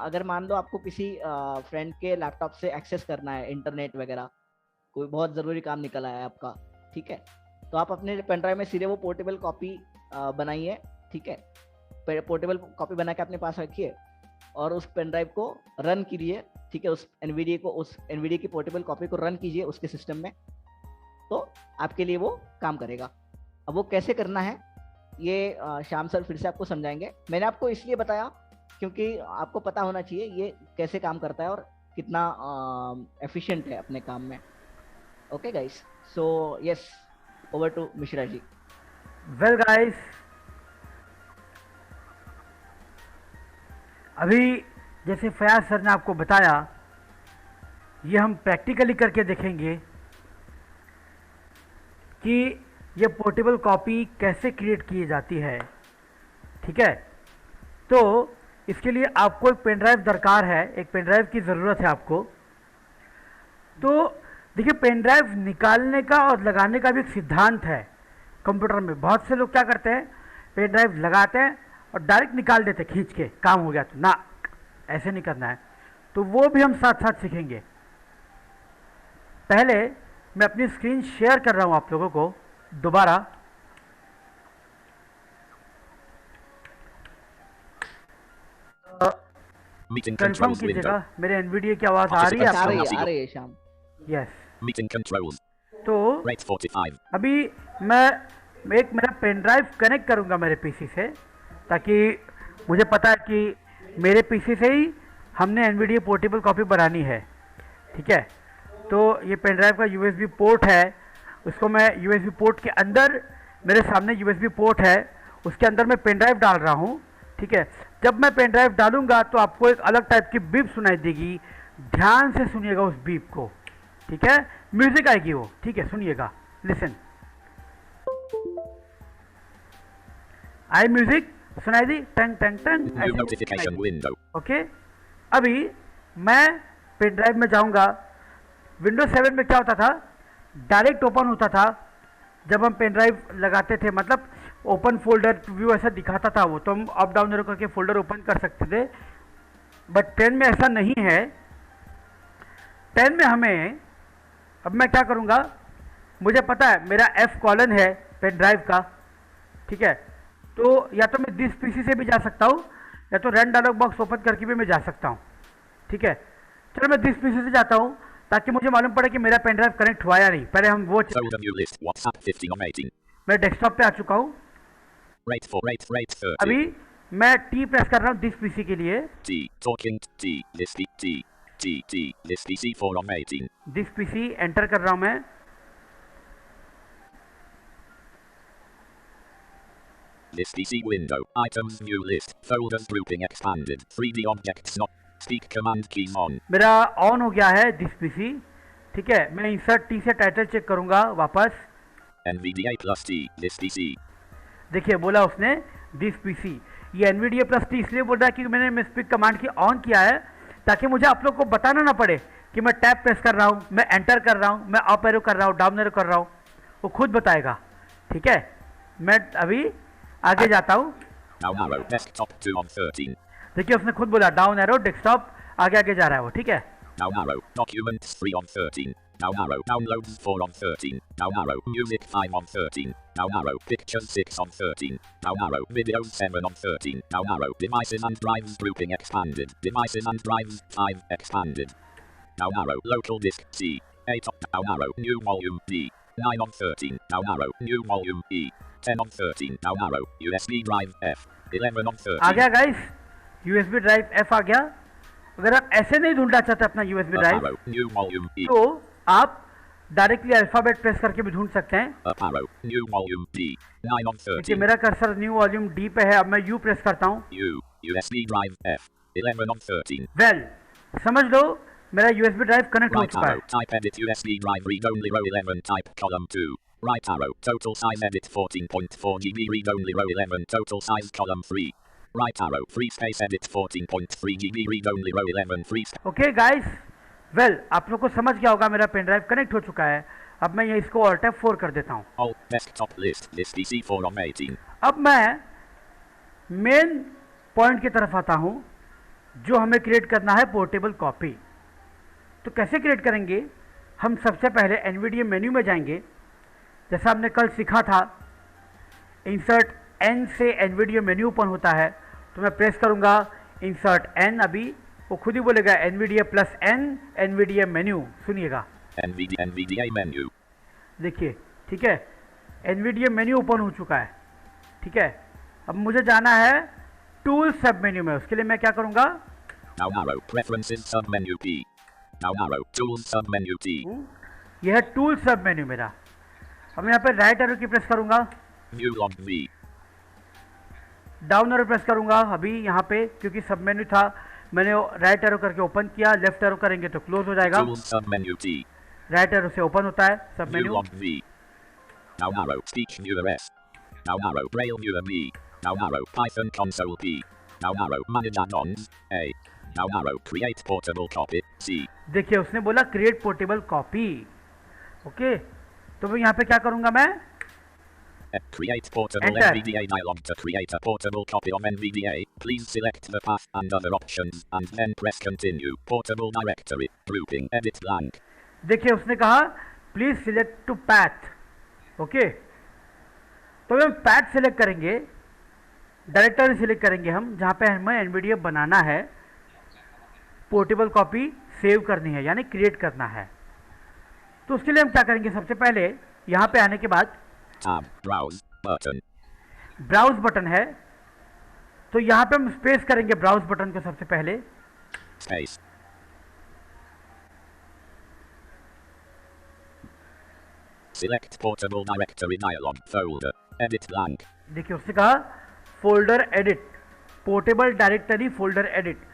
अगर मान लो आपको किसी फ्रेंड के लैपटॉप से एक्सेस करना है इंटरनेट वगैरह, कोई बहुत ज़रूरी काम निकल आया है आपका, ठीक है, तो आप अपने पेन ड्राइव में सीधे वो पोर्टेबल कॉपी बनाइए, ठीक है, पोर्टेबल कॉपी बना के अपने पास रखिए और उस पेन ड्राइव को रन कीजिए, ठीक है, उस एनवीडिया की पोर्टेबल कॉपी को रन कीजिए उसके सिस्टम में, तो आपके लिए वो काम करेगा। अब वो कैसे करना है ये श्याम सर फिर से आपको समझाएंगे। मैंने आपको इसलिए बताया क्योंकि आपको पता होना चाहिए ये कैसे काम करता है और कितना एफिशिएंट है अपने काम में। Okay guys, so yes, over to Mishra ji. Well guys, अभी जैसे फयाज सर ने आपको बताया, ये हम प्रैक्टिकली करके देखेंगे कि ये पोर्टेबल कॉपी कैसे क्रिएट की जाती है। ठीक है, तो इसके लिए आपको एक पेन ड्राइव दरकार है, एक पेन ड्राइव की ज़रूरत है आपको। तो देखिए, पेन ड्राइव निकालने का और लगाने का भी एक सिद्धांत है कंप्यूटर में। बहुत से लोग क्या करते हैं, पेन ड्राइव लगाते हैं और डायरेक्ट निकाल देते हैं खींच के, काम हो गया। तो ना, ऐसे नहीं करना है। तो वो भी हम साथ साथ सीखेंगे। पहले मैं अपनी स्क्रीन शेयर कर रहा हूं आप लोगों को दोबारा। कंफर्म कीजिएगा मेरे एनवीडिया की आवाज आ रही है आपको? आ रही है शाम। यस। Meeting controls. तो अभी मैं एक मेरा पेन ड्राइव कनेक्ट करूंगा मेरे पीसी से, ताकि मुझे पता है कि मेरे पीसी से ही हमने एनवीडिया पोर्टेबल कॉपी बनानी है। ठीक है, तो ये पेन ड्राइव का यूएसबी पोर्ट है, उसको मैं यूएसबी पोर्ट के अंदर, मेरे सामने यूएसबी पोर्ट है, उसके अंदर मैं पेन ड्राइव डाल रहा हूँ। ठीक है, जब मैं पेन ड्राइव डालूंगा तो आपको एक अलग टाइप की बीप सुनाई देगी, ध्यान से सुनिएगा उस बीप को। ठीक है, म्यूजिक आएगी वो। ठीक है, सुनिएगा, लिसन। आई म्यूजिक सुनाई दी, टंग टंग टंग। ओके, अभी मैं पेन ड्राइव में जाऊंगा। विंडोज 7 में क्या होता था, डायरेक्ट ओपन होता था जब हम पेन ड्राइव लगाते थे, मतलब ओपन फोल्डर व्यू ऐसा दिखाता था वो, तो हम अप डाउन एरो करके फोल्डर ओपन कर सकते थे। बट 10 में ऐसा नहीं है। 10 में हमें, अब मैं क्या करूँगा, मुझे पता है मेरा F कॉलन है पेन ड्राइव का। ठीक है, तो या तो मैं दिस पीसी से भी जा सकता हूँ, या तो रन डायलॉग बॉक्स ओपन करके भी मैं जा सकता हूँ। ठीक है, चलो मैं दिस पीसी से जाता हूँ ताकि मुझे मालूम पड़े कि मेरा पेन ड्राइव कनेक्ट हुआ या नहीं। पहले हम वो, मैं डेस्कटॉप पे आ चुका हूँ। अभी मैं टी प्रेस कर रहा हूँ दिस पीसी के लिए। दिस पीसी एंटर कर रहा हूँ मैं। This PC window, items view list, folders grouping expanded, 3D objects not, speak command keys on. मेरा ऑन हो गया है दिस पीसी। ठीक है, मैं इंसर्ट टी से टाइटल चेक करूंगा वापस। NVDA plus T, this PC. देखिए, बोला उसने दिस पीसी। ये NVDA plus T इसलिए बोल रहा है क्योंकि मैंने स्पीक कमांड की ऑन किया है, ताकि मुझे आप लोग को बताना ना पड़े कि मैं टैब प्रेस कर रहा हूँ, मैं एंटर कर रहा हूँ, मैं अप एरो कर रहा हूँ, डाउन एरो कर रहा हूँ, वो खुद बताएगा। ठीक है, मैं अभी आगे जाता हूँ। देखिए, उसने खुद बोला डाउन एरो डेस्कटॉप, आगे आगे जा रहा है वो। ठीक है, Down arrow. Documents 3 on 13. Down arrow. Downloads 4 on 13. Down arrow. Music 5 on 13. Down arrow. Pictures 6 on 13. Down arrow. Videos 7 on 13. Down arrow. Devices and drives grouping expanded. Devices and drives 5 expanded. Down arrow. Local disk C. 8 on down arrow. New volume D. 9 on 13. Down arrow. New volume E. 10 on 13. Down arrow. USB drive F. 11 on 13. आ गया guys, USB drive F आ गया। अगर आप ऐसे नहीं ढूंढना चाहते अपना USB drive तो आप डायरेक्टली अल्फाबेट प्रेस करके भी ढूंढ सकते हैं। देखिए मेरा कर्सर न्यू वॉल्यूम D पे है, अब मैं U प्रेस करता हूँ। USB drive F 11 on 13. Well समझ लो मेरा USB ड्राइव कनेक्ट हो चुका है। Type edit USB drive read only row 11 type column 2. Right arrow total size edit 14.4 GB read only row 11 total size column 3. Right arrow free space edit 14.3 GB read only row 11 free space. Okay guys, well आप लोग को समझ गया होगा मेरा pen drive connect हो चुका है। अब मैं ये इसको Alt F4 कर देता हूँ। Alt desktop list list PC 4 on 18. अब मैं मेन पॉइंट की तरफ आता हूँ जो हमें क्रिएट करना है पोर्टेबल कॉपी। तो कैसे क्रिएट करेंगे? हम सबसे पहले NVDA मेन्यू में जाएंगे, जैसा हमने कल सीखा था। इंसर्ट N से NVDA मेन्यू ओपन होता है, तो मैं प्रेस करूंगा इंसर्ट N, अभी वो खुद ही बोलेगा NVDA plus N NVDA menu. सुनिएगा NVDA मेन्यू, देखिए ठीक है, NVDA मेन्यू ओपन हो चुका है। ठीक है, अब मुझे जाना है टूल सब मेन्यू में। उसके लिए मैं क्या करूंगा, Down arrow preferences sub menu P. Down arrow tools sub menu T. यह है टूल सब मेन्यू मेरा। अब यहाँ पे राइट एरो की प्रेस करूंगा, View log V. Down arrow press करूंगा अभी यहाँ पे, क्योंकि सब मेन्यू था मैंने राइट एरो करके ओपन किया। लेफ्ट एरो करेंगे तो क्लोज हो जाएगा। Tools sub menu T. Right arrow से ओपन होता है सब View menu. log V. Down arrow speech viewer S. Down arrow braille viewer B. Down arrow Python console P. Down arrow manage add-ons A. Down arrow create portable copy C. देखिए उसने बोला create portable copy. Okay, तो मैं यहाँ पे क्या करूंगा, मैं Create portable Enter. NVDA dialog. To create a portable copy of NVDA, please select the path and other options and then press continue. Portable directory grouping edit blank. देखिए उसने कहा please select to path. Okay, तो हम path select करेंगे, directory select करेंगे हम जहाँ पे हमें NVDA बनाना है, पोर्टेबल कॉपी सेव करनी है यानी क्रिएट करना है। तो उसके लिए हम क्या करेंगे, सबसे पहले यहाँ पे आने के बाद Tab browse button. Browse button है, तो यहाँ पे हम स्पेस करेंगे ब्राउज बटन को सबसे पहले। Space. Select portable directory dialog folder. Edit blank. देखिए उसने कहा folder edit, portable directory folder edit.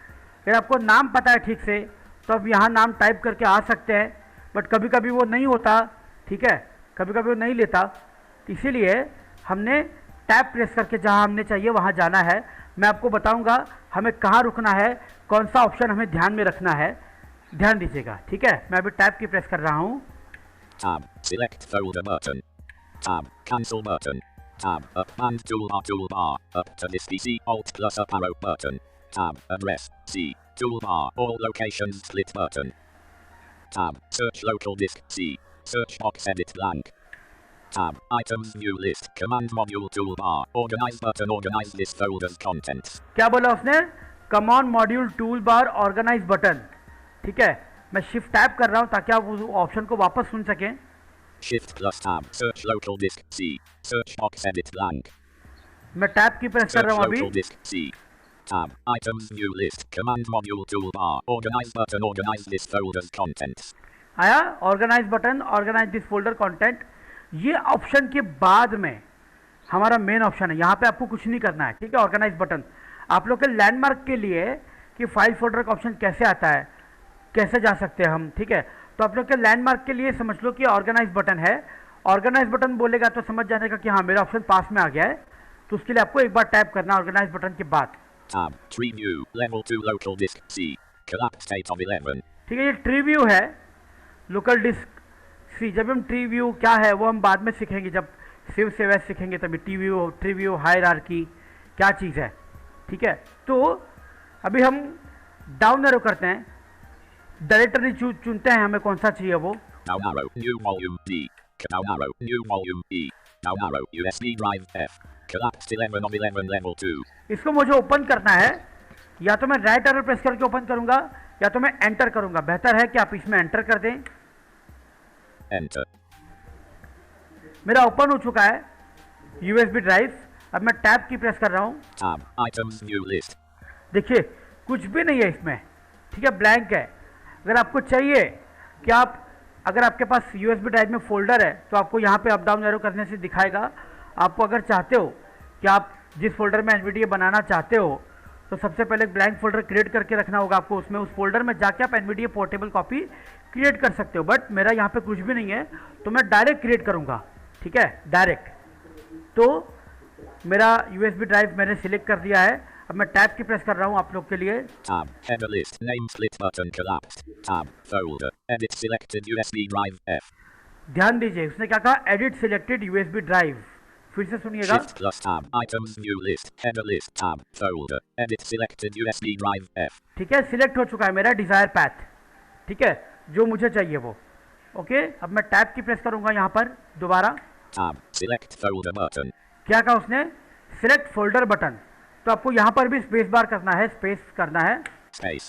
अगर आपको नाम पता है ठीक से तो आप यहाँ नाम टाइप करके आ सकते हैं, बट कभी कभी वो नहीं होता। ठीक है, कभी कभी वो नहीं लेता, इसीलिए हमने टैब प्रेस करके जहाँ हमने चाहिए वहाँ जाना है। मैं आपको बताऊंगा हमें कहाँ रुकना है, कौन सा ऑप्शन हमें ध्यान में रखना है, ध्यान दीजिएगा। ठीक है, मैं अभी टैब की प्रेस कर रहा हूँ। Tab select folder button. Tab cancel button. Tab up and toolbar up to this PC alt plus up arrow button. Tab address C toolbar all locations split button. Tab search local disk C search box edit blank. Tab items view list command module toolbar organize button organize this folder's contents. क्या बोला उसने, command module tool bar organize button. ठीक है, मैं shift tab कर रहा हूँ ताकि आप उस ऑप्शन को वापस सुन सकें। Shift plus tab search local disk C search box edit blank. मैं टैब की प्रेस कर रहा हूँ अभी। Local disk C tab items view list command module toolbar organize button organize this folder's contents. आया organize button organize this folder content. ये ऑप्शन के बाद में हमारा मेन ऑप्शन है, यहाँ पे आपको कुछ नहीं करना है। ठीक है, ऑर्गेनाइज बटन आप लोग के लैंडमार्क के लिए कि फाइल फोल्डर का ऑप्शन कैसे आता है, कैसे जा सकते हैं हम। ठीक है, तो आप लोग के लैंडमार्क के लिए समझ लो कि ऑर्गेनाइज बटन है। ऑर्गेनाइज बटन बोलेगा तो समझ जाने का कि हाँ मेरा ऑप्शन पास में आ गया है, तो उसके लिए आपको एक बार टैप करना है ऑर्गेनाइज बटन के बाद। Tab tree view level 2 local disk C collapse state of 11. ठीक है, ये ट्री व्यू है लोकल डिस्क सी। जब हम ट्री व्यू क्या है वो हम बाद में सीखेंगे, जब सेव एस सीखेंगे तभी ट्री व्यू हायरार्की क्या चीज़ है। ठीक है, तो अभी हम डाउन एरो करते हैं, डायरेक्टरी चुनते हैं हमें कौन सा चाहिए वो। Now arrow, new volume D. Now arrow, new volume E. Now arrow, USB drive F. Collapsed 11 of 11 level 2. इसको मुझे ओपन करना है, या तो मैं राइट एरो प्रेस करके ओपन करूंगा या तो मैं एंटर करूंगा। बेहतर है कि आप इसमें एंटर कर दें। Enter. मेरा ओपन हो चुका है यूएसबी ड्राइव। अब मैं टैब की प्रेस कर रहा हूँ। Tab, items view list. देखिए कुछ भी नहीं है इसमें, ठीक है, ब्लैंक है। अगर आपको चाहिए कि आप, अगर आपके पास यूएसबी ड्राइव में फोल्डर है तो आपको यहाँ पे अप डाउन एरो करने से दिखाएगा। आपको अगर चाहते हो कि आप जिस फोल्डर में एनवीडीए बनाना चाहते हो तो सबसे पहले ब्लैंक फोल्डर क्रिएट करके रखना होगा आपको। उसमें उस फोल्डर में जाके आप एनवीडीए पोर्टेबल कॉपी क्रिएट कर सकते हो। बट मेरा यहाँ पे कुछ भी नहीं है तो मैं डायरेक्ट क्रिएट करूँगा, ठीक है, डायरेक्ट। तो मेरा यूएसबी ड्राइव मैंने सिलेक्ट कर दिया है। अब मैं टैब की प्रेस कर रहा हूँ आप लोग के लिए। Tab, header list, name split button collapsed. Tab, folder, edit selected USB drive F. ध्यान दीजिए उसने क्या कहा, एडिट सिलेक्टेड यूएसबी ड्राइव। फिर से सुनिएगा। Shift plus tab, items view list, header list, tab, folder, edit selected USB drive F. ठीक है, सिलेक्ट हो चुका है मेरा डिजायर पैथ, ठीक है, जो मुझे चाहिए वो। ओके, अब मैं टैब की प्रेस करूंगा यहाँ पर दोबारा। Tab, select folder button. क्या कहा उसने, सिलेक्ट फोल्डर बटन। तो आपको यहाँ पर भी स्पेस बार करना है, स्पेस करना है। Space.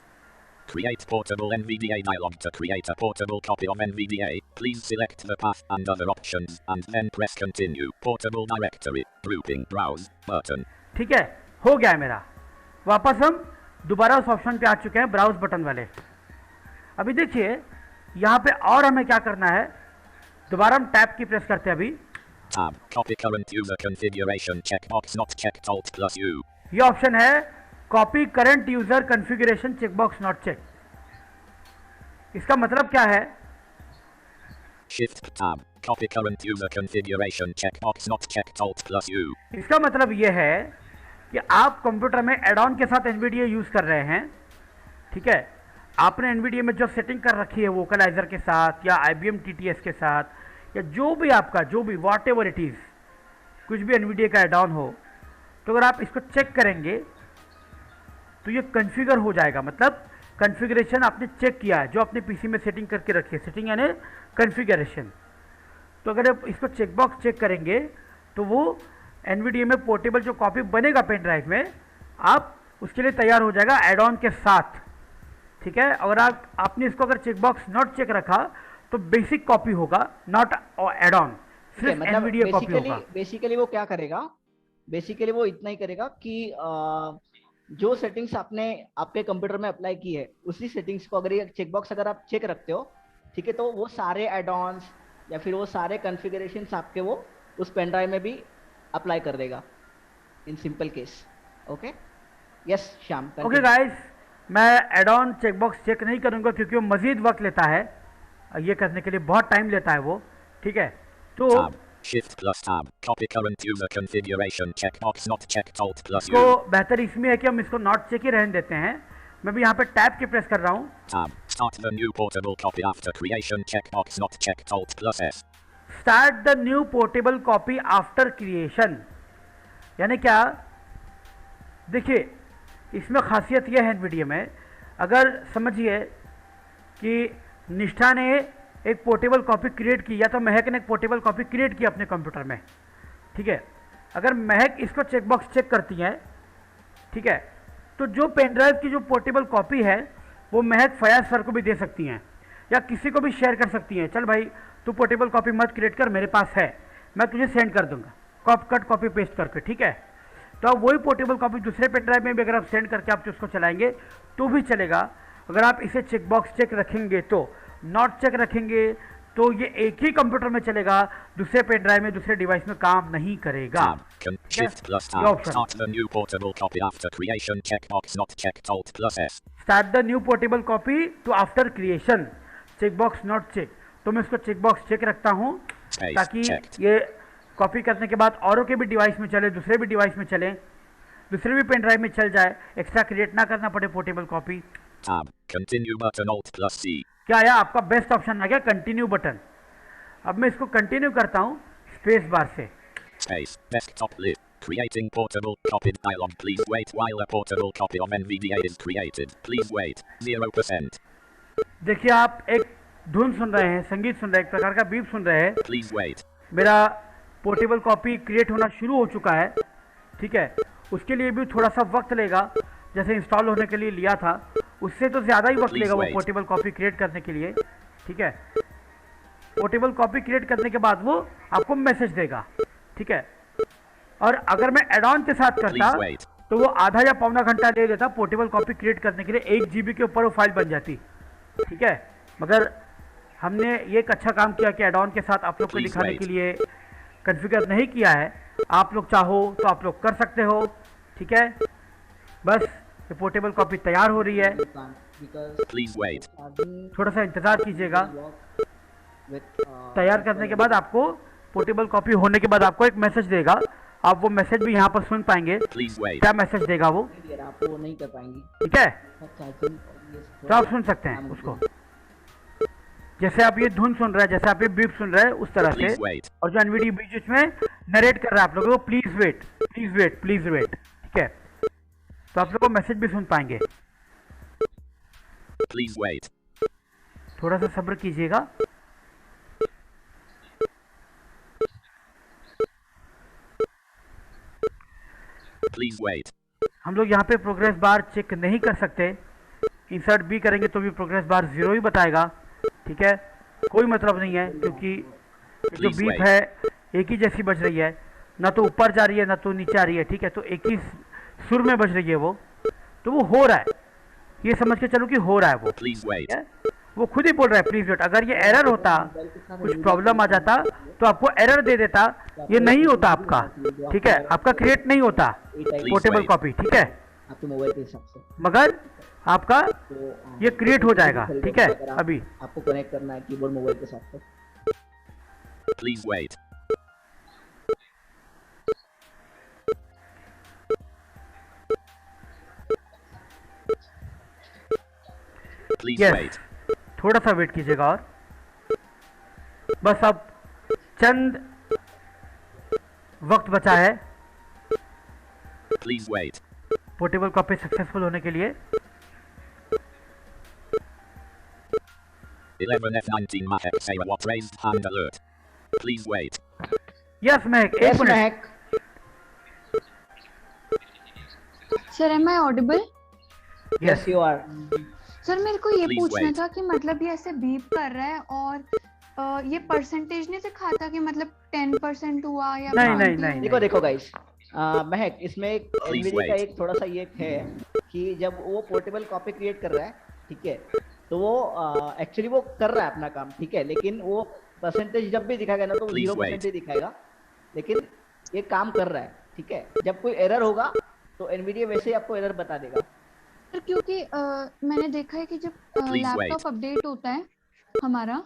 Create portable NVDA dialog. To create a portable copy of NVDA, please select the path and other options and then press continue. Portable directory, grouping, browse button. ठीक है, हो गया है मेरा। वापस हम दोबारा उस ऑप्शन पे आ चुके हैं, ब्राउज बटन वाले। अभी देखिए यहाँ पे और हमें क्या करना है, दोबारा हम टैब की प्रेस करते हैं अभी। Tab, copy current user configuration checkbox not checked alt plus U. ये ऑप्शन है copy current user configuration checkbox not check. इसका मतलब क्या है, Shift tab, copy current user configuration checkbox not checked alt plus U. इसका मतलब ये है कि आप कंप्यूटर में एड ऑन के साथ एनवीडीए यूज कर रहे हैं, ठीक है। आपने एनवीडीए में जो सेटिंग कर रखी है वोकलाइजर के साथ या IBM TTS के साथ या जो भी आपका, जो भी वॉट एवर इट इज, कुछ भी एनवीडीए का एड ऑन हो, तो अगर आप इसको चेक करेंगे तो ये कॉन्फ़िगर हो जाएगा। मतलब कॉन्फ़िगरेशन आपने चेक किया है, जो आपने पीसी में सेटिंग करके रखी है, सेटिंग यानी कॉन्फ़िगरेशन। तो अगर आप इसको चेकबॉक्स चेक करेंगे तो वो एनवीडीए में पोर्टेबल जो कॉपी बनेगा पेन ड्राइव में, आप उसके लिए तैयार हो जाएगा एड ऑन के साथ, ठीक है। अगर आपने इसको अगर चेकबॉक्स नॉट चेक रखा तो बेसिक कॉपी होगा, नॉट एड ऑन, सिर्फ एनवीडीए कॉपी होगा। बेसिकली वो क्या करेगा, बेसिकली वो इतना ही करेगा कि जो सेटिंग्स आपने आपके कंप्यूटर में अप्लाई की है उसी सेटिंग्स को अगर ये चेकबॉक्स अगर आप चेक रखते हो, ठीक है, तो वो सारे एड ऑन्स या फिर वो सारे कॉन्फ़िगरेशंस आपके वो उस पेन ड्राइव में भी अप्लाई कर देगा in simple case. Okay, yes Shyam. Okay guys, मैं एड ऑन चेकबॉक्स चेक नहीं करूंगा क्योंकि वो मजीद वक्त लेता है, ये करने के लिए बहुत टाइम लेता है वो, ठीक है। तो Shift plus tab, copy current user configuration checkbox not checked alt plus U. तो बेहतर इसमें है कि हम इसको नॉट चेक ही रहने देते हैं। मैं भी यहाँ पे टैब की प्रेस कर रहा हूँ। Tab, start the new portable copy after creation checkbox not checked alt plus S. Start the new portable copy after creation, यानी क्या, देखिए इसमें खासियत यह है एनवीडीए में, अगर समझिए कि निष्ठा ने एक पोर्टेबल कॉपी क्रिएट की या तो महक ने एक पोर्टेबल कॉपी क्रिएट की अपने कंप्यूटर में, ठीक है। अगर महक इसको चेकबॉक्स चेक करती है, ठीक है, तो जो पेन ड्राइव की जो पोर्टेबल कॉपी है वो महक फयाज सर को भी दे सकती हैं या किसी को भी शेयर कर सकती हैं। चल भाई तू पोर्टेबल कॉपी मत क्रिएट कर, मेरे पास है, मैं तुझे सेंड कर दूंगा कट कॉपी पेस्ट करके, ठीक है। तो आप वही पोर्टेबल कॉपी दूसरे पेन ड्राइव में भी अगर आप सेंड करके आप उसको चलाएंगे तो भी चलेगा। अगर आप इसे चेकबॉक्स चेक रखेंगे तो, नॉट चेक रखेंगे तो ये एक ही कंप्यूटर में चलेगा, दूसरे पेन ड्राइव में दूसरे डिवाइस में काम नहीं करेगा। Shift plus tab, start the new portable copy after creation checkbox not checked alt plus S. Start the new portable copy to after creation checkbox not check। तो मैं इसको चेकबॉक्स चेक रखता हूँ ताकि ये कॉपी करने के बाद औरों के भी डिवाइस में चले, दूसरे भी डिवाइस में चले, दूसरे भी पेन ड्राइव में चल जाए, एक्स्ट्रा क्रिएट ना करना पड़े portable copy. Tab, continue button alt plus C. क्या आया, आपका बेस्ट ऑप्शन आ गया कंटिन्यू बटन। अब मैं इसको कंटिन्यू करता हूँ स्पेस बार से। Space, desktop list, creating portable copy dialog. Please wait while a portable copy of NVDA is created. Please wait, 0%. देखिए आप एक धुन सुन रहे हैं, संगीत सुन रहे हैं, एक प्रकार का बीप सुन रहे हैं। मेरा पोर्टेबल कॉपी क्रिएट होना शुरू हो चुका है, ठीक है। उसके लिए भी थोड़ा सा वक्त लेगा, जैसे इंस्टॉल होने के लिए लिया था उससे तो ज़्यादा ही वक्त लेगा वो पोर्टेबल कॉपी क्रिएट करने के लिए, ठीक है। पोर्टेबल कॉपी क्रिएट करने के बाद वो आपको मैसेज देगा, ठीक है। और अगर मैं एड ऑन के साथ करता तो वो आधा या पौना घंटा ले लेता पोर्टेबल कॉपी क्रिएट करने के लिए, 1 GB के ऊपर वो फाइल बन जाती, ठीक है। मगर हमने ये एक अच्छा काम किया कि एड ऑन के साथ आप लोग को दिखाने के लिए कॉन्फ़िगर नहीं किया है। आप लोग चाहो तो आप लोग कर सकते हो, ठीक है। बस ये पोर्टेबल कॉपी तैयार हो रही है, थोड़ा सा इंतज़ार कीजिएगा। तैयार करने के बाद आपको पोर्टेबल कॉपी होने के बाद आपको एक मैसेज देगा, आप वो मैसेज भी यहाँ पर सुन पाएंगे। क्या मैसेज देगा वो, आप वो नहीं कर पाएंगे, ठीक है, तो आप सुन सकते हैं उसको। जैसे आप ये धुन सुन रहे हैं, जैसे आप ये बीप सुन रहे हैं उस तरह से, और जो एनवीडी बीच में नरेट कर रहा है आप लोगों को, please wait please wait please wait, ठीक है। तो आप लोग को मैसेज भी सुन पाएंगे। थोड़ा सा सब्र कीजिएगा। हम लोग यहाँ पे प्रोग्रेस बार चेक नहीं कर सकते, इंसर्ट भी करेंगे तो भी प्रोग्रेस बार 0 ही बताएगा, ठीक है। कोई मतलब नहीं है, क्योंकि जो बीप है एक ही जैसी बज रही है, ना तो ऊपर जा रही है ना तो नीचे आ रही है, ठीक है। तो एक ही सुर में बज रही है वो, तो वो हो रहा है, ये समझ के चलो कि हो रहा है वो, ठीक है? वो खुद ही बोल रहा है प्लीज वेट। अगर ये एरर होता, कुछ प्रॉब्लम आ जाता तो आपको एरर दे देता, ये नहीं होता आपका, ठीक है। आपका क्रिएट नहीं होता पोर्टेबल कॉपी, ठीक है, आपके मोबाइल के हिसाब से, मगर आपका ये क्रिएट हो जाएगा, ठीक है। अभी आपको कनेक्ट करना है कीबोर्ड मोबाइल के साथ। Please wait. Yes. थोड़ा सा वेट कीजिएगा और बस अब चंद वक्त बचा है Please wait. Portable copy successful होने के लिए। 11F19 Mahek say what raised hand alert. Please wait. Yes Mahak, एक minute. Sir am I audible? Yes you are. Sir मेरे को ये Please पूछना wait. था कि मतलब ये ऐसे बीप कर रहा है और ये परसेंटेज नहीं दिखाता कि मतलब 10% हुआ या नहीं। देखो देखो गाइस, महक इसमें एक Please एनवीडी का wait. एक थोड़ा सा ये है कि जब वो पोर्टेबल कॉपी क्रिएट कर रहा है, ठीक है, तो वो एक्चुअली वो कर रहा है अपना काम, ठीक है, लेकिन वो परसेंटेज जब भी दिखाएगा ना तो Please 0% ही दिखाएगा, लेकिन ये काम कर रहा है, ठीक है। जब कोई एरर होगा तो एनवीडी वैसे ही आपको एरर बता देगा। सर क्योंकि मैंने देखा है कि जब Please wait. लैपटॉप अपडेट होता है हमारा,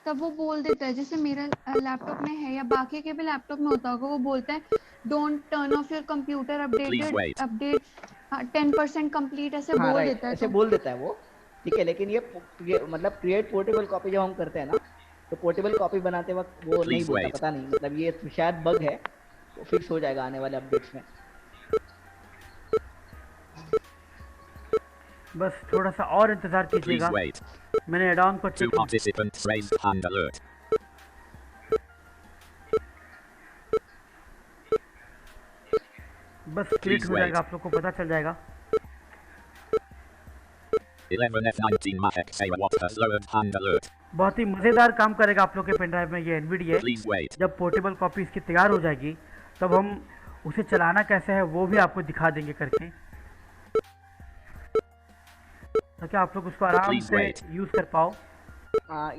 तब वो बोल देता है, जैसे मेरा लैपटॉप में है या बाकी के भी लैपटॉप में होता होगा, वो बोलता है don't turn off your computer Please wait. Update 10% complete, ऐसे हाँ, बोल right, देता है। ऐसे बोल देता है वो, ठीक है। लेकिन ये मतलब क्रिएट पोर्टेबल कॉपी जब हम करते हैं ना, तो पोर्टेबल कॉपी बनाते वक्त वो नहीं Please बोलता, wait. पता नहीं, मतलब ये शायद बग है, तो फिक्स हो जाएगा आने वाले अपडेट्स में। बस थोड़ा सा और इंतजार Please कीजिएगा। wait. मैंने एड ऑन को Two check participants raised hand alert. बस क्लिक हो wait. जाएगा, आप लोग को पता चल जाएगा। 11F19 Mahek say what has lowered hand alert. बहुत ही मजेदार काम करेगा आप लोग के पेन ड्राइव में ये एनवीडी है। Please wait. जब पोर्टेबल कॉपी इसकी तैयार हो जाएगी तब हम उसे चलाना कैसे है वो भी आपको दिखा देंगे करके, ताकि आप लोग उसको आराम Please से wait. यूज कर पाओ।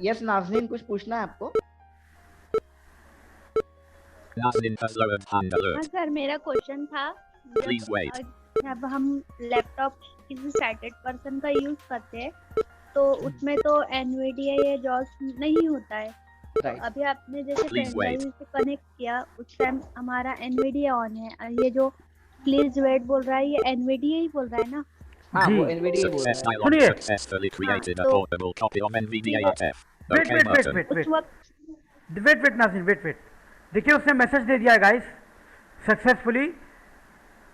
यस नाज़नीन, कुछ पूछना है आपको? Naslin has lowered hand हाँ alert. सर, मेरा क्वेश्चन था, Please wait. जब हम लैपटॉप किसी सैटेड पर्सन का यूज करते हैं तो उसमें तो एनवीडिया या जॉस नहीं होता है। तो अभी आपने जैसे Please पेन ड्राइव wait. से कनेक्ट किया, उस टाइम हमारा एनवीडिया ऑन है। ये जो प्लीज वेट बोल रहा है, ये एनवीडिया ही बोल रहा है ना? हाँ, वो एनवीडिया बोल रहा Success है। dialog successfully created a portable copy of NVDA FF. Okay, Martin. Wait Nazreen, wait. देखिए उसने मैसेज दे दिया है गाइस, सक्सेसफुली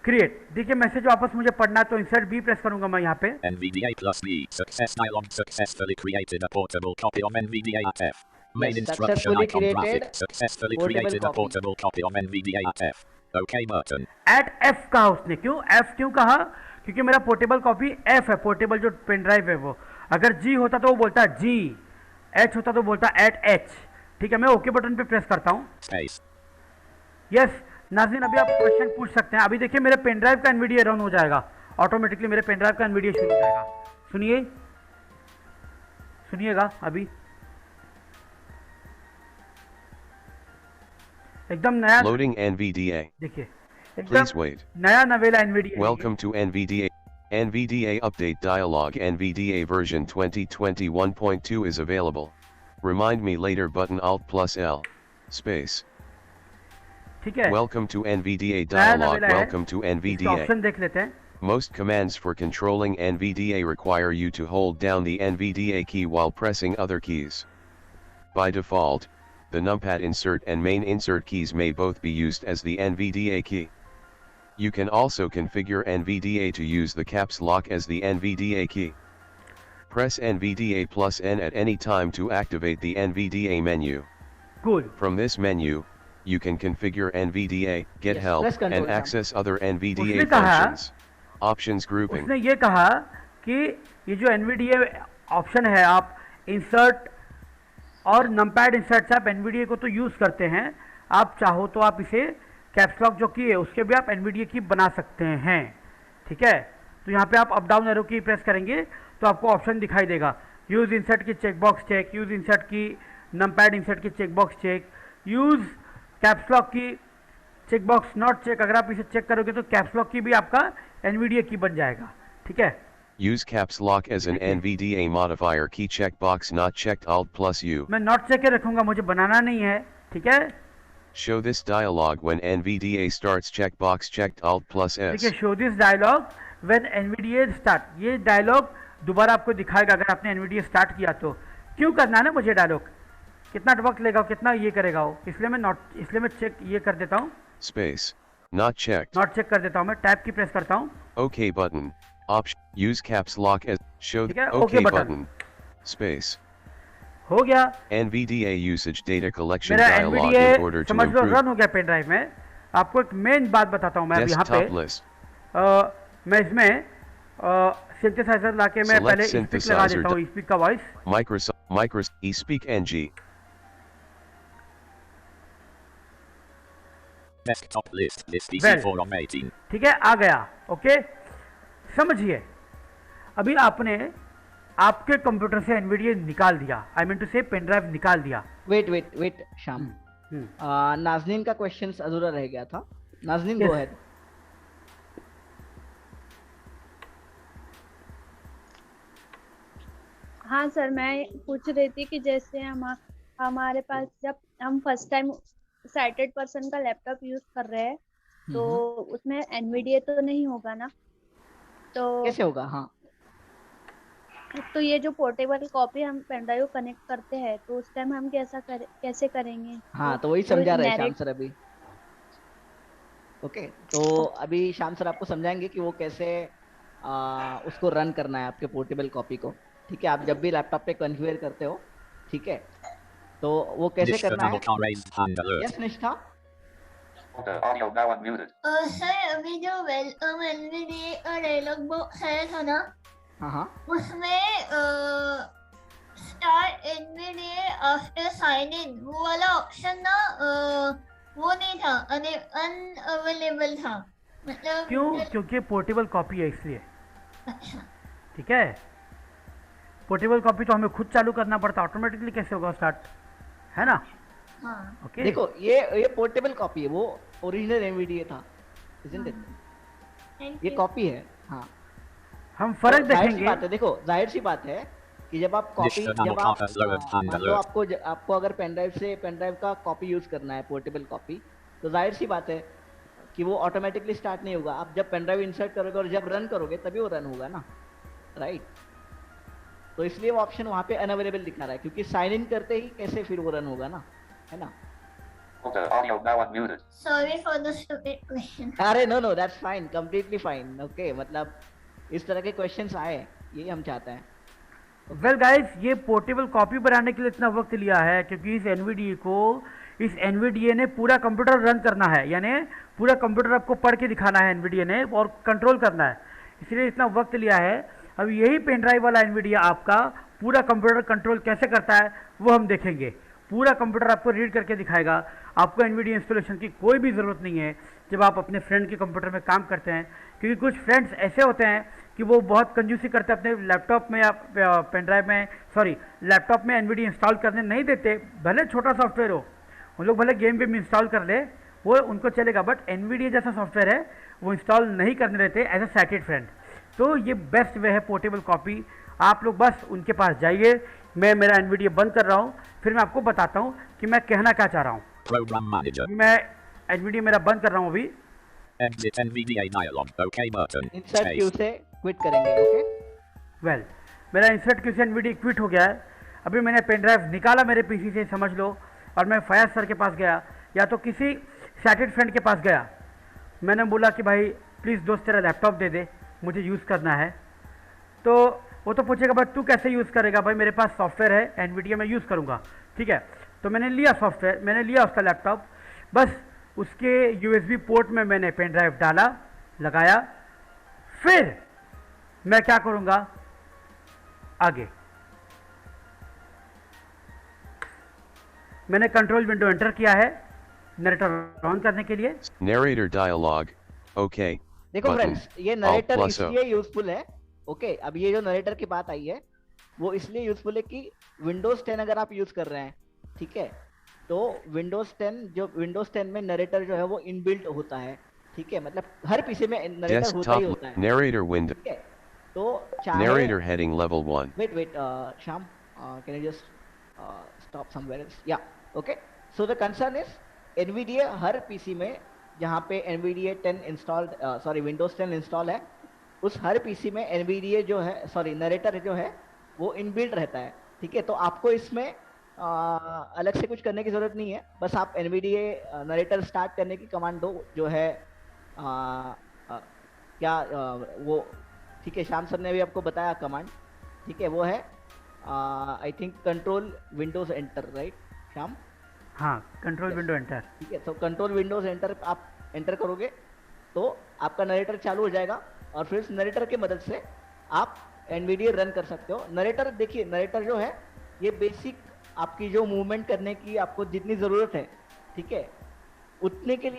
क्रिएट, देखिए मैसेज वापस मुझे पढ़ना है तो इंसर्ट बी प्रेस करूंगा मैं यहाँ पे। NVDA plus B success dialog successfully created a portable copy of NVDA at F. Main instruction icon graphic successfully created a portable copy of NVDA at F. OK button. At F कहा उसने, क्यों F क्यों कहा? क्योंकि मेरा portable copy F है, portable जो pen drive है वो। अगर G होता तो वो बोलता G, H होता तो बोलता एट H। ठीक है, मैं ओके बटन पे प्रेस करता हूँ। यस नाज़रीन, अभी आप क्वेश्चन पूछ सकते हैं। अभी देखिए मेरे पेन ड्राइव का एनवीडीए रन हो जाएगा ऑटोमेटिकली, मेरे पेन ड्राइव का एनवीडीए शुरू हो जाएगा। सुनिए, सुनिएगा अभी एकदम नया Loading NVDA. देखिए Please wait. नया नवेला NVDA. Welcome to NVDA. NVDA update dialog. NVDA version 2021.2 is available. Remind me later button Alt plus L. Space. ठीक है, Welcome to NVDA dialog. Welcome to NVDA. Option देख लेते हैं। Most commands for controlling NVDA require you to hold down the NVDA key while pressing other keys. By default, the numpad insert and main insert keys may both be used as the NVDA key. You can also configure NVDA to use the caps lock as the NVDA key. Press NVDA plus N at any time to activate the NVDA menu. Good. From this menu, you can configure NVDA, get help, and access other NVDA functions. Options grouping. उसने ये कहा कि ये जो NVDA option है, आप insert और numpad insert से आप NVDA को तो यूज़ करते हैं, आप चाहो तो आप इसे कैप्स लॉक जो की है उसके भी आप NVDA की बना सकते हैं। ठीक है, तो यहाँ पे आप up down arrow key press करेंगे तो आपको ऑप्शन दिखाई देगा। Use insert key checkbox check, use insert key numpad insert key checkbox check, use caps lock key checkbox not check. अगर आप इसे चेक करोगे तो कैप्स लॉक की भी आपका NVDA की बन जाएगा। ठीक है, Use caps lock as an NVDA modifier key checkbox not checked Alt plus U. मैं नॉट चेक के रखूंगा, मुझे बनाना नहीं है। ठीक है, Show this dialog when NVDA starts checkbox checked Alt plus S. देखिए show this dialog when NVDA start, ये डायलॉग दोबारा आपको दिखाएगा अगर आपने NVDA स्टार्ट किया तो। क्यों करना है ना मुझे डायलॉग, कितना वक्त लेगा, कितना ये करेगा वो, इसलिए मैं चेक ये कर देता हूँ। Space. Not checked. Not check कर देता हूँ, मैं टैब की प्रेस करता हूँ। OK button. Option. Use caps lock as. Show ठीक है, OK OK button. Space. हो गया। NVDA usage data collection मेरा dialog NVDA in order to समझ लो improve. रन हो गया पेन ड्राइव में। आपको एक मेन बात बताता हूँ मैं अब यहाँ पे। Desktop list. मैं इसमें सिंथेसाइजर लाके मैं Select पहले स्पीक लगा देता हूँ, स्पीक का voice. Microsoft eSpeak NG. Desktop list. List DC4 on 18. ठीक है, आ गया। ओके, समझिए अभी आपने आपके कंप्यूटर से NVDA निकाल दिया, आई मीन टू से पेन ड्राइव निकाल दिया। वेट शाम, नाज़नीन का क्वेश्चन अधूरा रह गया था। Nazneen go ahead. हाँ सर, मैं पूछ रही थी कि जैसे हमारे पास जब हम फर्स्ट टाइम साइटेड पर्सन का लैपटॉप यूज कर रहे हैं तो उसमें NVDA तो नहीं होगा ना, तो कैसे होगा? हाँ, तो ये जो पोर्टेबल कॉपी हम पेन ड्राइव कनेक्ट करते हैं तो उस टाइम हम कैसे करेंगे? हाँ, तो वही समझा रहे हैं श्याम सर अभी। ओके, तो अभी श्याम सर आपको समझाएंगे कि वो कैसे उसको रन करना है आपके पोर्टेबल कॉपी को। ठीक है, आप जब भी लैपटॉप पे कॉन्फ़िगर करते हो, ठीक है, तो वो कैसे करना है? यस निष्ठा। Audio now unmuted. सर अभी जो वेलकम NVDA का डायलॉग बॉक्स है था ना, हाँ, उसमें start NVDA after sign in वो वाला ऑप्शन ना वो नहीं था, अनअवेलेबल था। मतलब क्यों? क्योंकि पोर्टेबल कॉपी है इसलिए। अच्छा, ठीक है, पोर्टेबल कॉपी तो हमें खुद चालू करना पड़ता, ऑटोमेटिकली कैसे होगा स्टार्ट, है ना? हाँ। ओके, देखो ये पोर्टेबल कॉपी है, वो ओरिजिनल NVDA था, isn't it? ये कॉपी है। हाँ, हम फर्क देखेंगे। बात है, देखो जाहिर सी बात है कि जब आप कॉपी आपको अगर पेन ड्राइव का कॉपी यूज करना है, पोर्टेबल कॉपी, तो जाहिर सी बात है कि वो ऑटोमेटिकली स्टार्ट नहीं होगा। आप जब पेन ड्राइव इंसर्ट करोगे और जब रन करोगे तभी वो रन होगा ना, राइट? तो इसलिए वो ऑप्शन वहाँ पे अनअवेलेबल दिखा रहा है, क्योंकि साइन इन करते ही कैसे फिर वो रन होगा ना, है ना? Audio now unmuted. Sorry for the stupid question. अरे no, that's fine, completely fine. Okay, मतलब इस तरह के क्वेश्चंस आए, यही हम चाहते हैं। वेल गाइस, ये पोर्टेबल कॉपी बनाने के लिए इतना वक्त लिया है क्योंकि इस एनवीडीए ने पूरा कंप्यूटर रन करना है, यानी पूरा कंप्यूटर आपको पढ़ के दिखाना है एनवीडीए ने और कंट्रोल करना है, इसलिए इतना वक्त लिया है। अब यही पेन ड्राइव वाला एनवीडीए आपका पूरा कंप्यूटर कंट्रोल कैसे करता है वो हम देखेंगे। पूरा कंप्यूटर आपको रीड करके दिखाएगा। आपको एनवीडीए इंस्टॉलेशन की कोई भी ज़रूरत नहीं है जब आप अपने फ्रेंड के कंप्यूटर में काम करते हैं, क्योंकि कुछ फ्रेंड्स ऐसे होते हैं कि वो बहुत कंजूसी करते हैं, अपने लैपटॉप में या पेन ड्राइव में लैपटॉप में एनवीडीए इंस्टॉल करने नहीं देते। भले छोटा सॉफ्टवेयर हो, उन लोग भले गेम वेम इंस्टॉल कर ले, वो उनको चलेगा, बट एनवीडीए जैसा सॉफ्टवेयर है वो इंस्टॉल नहीं करने देते एज अ साइटेड फ्रेंड। तो ये बेस्ट वे है पोर्टेबल कॉपी। आप लोग बस उनके पास जाइए। मैं मेरा एनवीडीए बंद कर रहा हूँ, फिर मैं आपको बताता हूँ कि मैं कहना क्या चाह रहा हूँ। Program Manager. मैं एनवीडीए मेरा बंद कर रहा हूँ अभी। Exit NVDA dialog. OK button. Insert Q से क्विट करेंगे। ओके वेल, मेरा इंसर्ट क्यू से एनवीडीए क्विट हो गया है। अभी मैंने पेन ड्राइव निकाला मेरे पीसी से, समझ लो, और मैं फयाज सर के पास गया या तो किसी सैटेड फ्रेंड के पास गया। मैंने बोला कि भाई प्लीज़ दोस्त तेरा लैपटॉप दे दे, मुझे यूज़ करना है। तो वो तो पूछेगा भाई तू कैसे यूज़ करेगा, भाई मेरे पास सॉफ्टवेयर है एनवीडीए में यूज़ करूँगा, ठीक है। तो मैंने लिया सॉफ्टवेयर, मैंने लिया उसका लैपटॉप, बस उसके यूएसबी पोर्ट में मैंने पेन ड्राइव डाला, लगाया, फिर मैं क्या करूँगा आगे। मैंने कंट्रोल विंडो एंटर किया है नरेटर ऑन करने के लिए। Narrator dialog. Okay. देखो Button. फ्रेंड्स, ये Alt नरेटर plus O. इसलिए यूजफुल है। ओके, अब ये जो नरेटर की बात आई है वो इसलिए यूजफुल है कि विंडोज 10 अगर आप यूज कर रहे हैं, ठीक है, तो विंडोज 10 में नरेटर जो है वो इनबिल्ट होता है, ठीक है, मतलब हर पीसी में नरेटर होता ही Desktop होता है। narrator window. ठीक है, तो चाहे Narrator heading level 1. wait Sham, can you just stop somewhere else? Yeah, okay, so the concern is NVDA her PC में जहाँ पे NVDA 10 इंस्टॉल्ड विंडोज 10 इंस्टॉल है, उस हर पीसी में NVDA जो है नरेटर जो है वो इनबिल्ट रहता है, ठीक है। तो आपको इसमें अलग से कुछ करने की जरूरत नहीं है, बस आप NVDA नरेटर स्टार्ट करने की कमांड दो, जो है वो, ठीक है, श्याम सर ने भी आपको बताया कमांड, ठीक है, वो है I think control Windows enter, right Shyam? हाँ, कंट्रोल विंडो एंटर, ठीक है। तो कंट्रोल विंडोज एंटर आप एंटर करोगे तो आपका नरेटर चालू हो जाएगा, और फिर इस नरेटर की मदद से आप NVDA रन कर सकते हो। नरेटर देखिए, नरेटर जो है ये बेसिक आपकी जो मूवमेंट करने की आपको जितनी ज़रूरत है, ठीक है, उतने के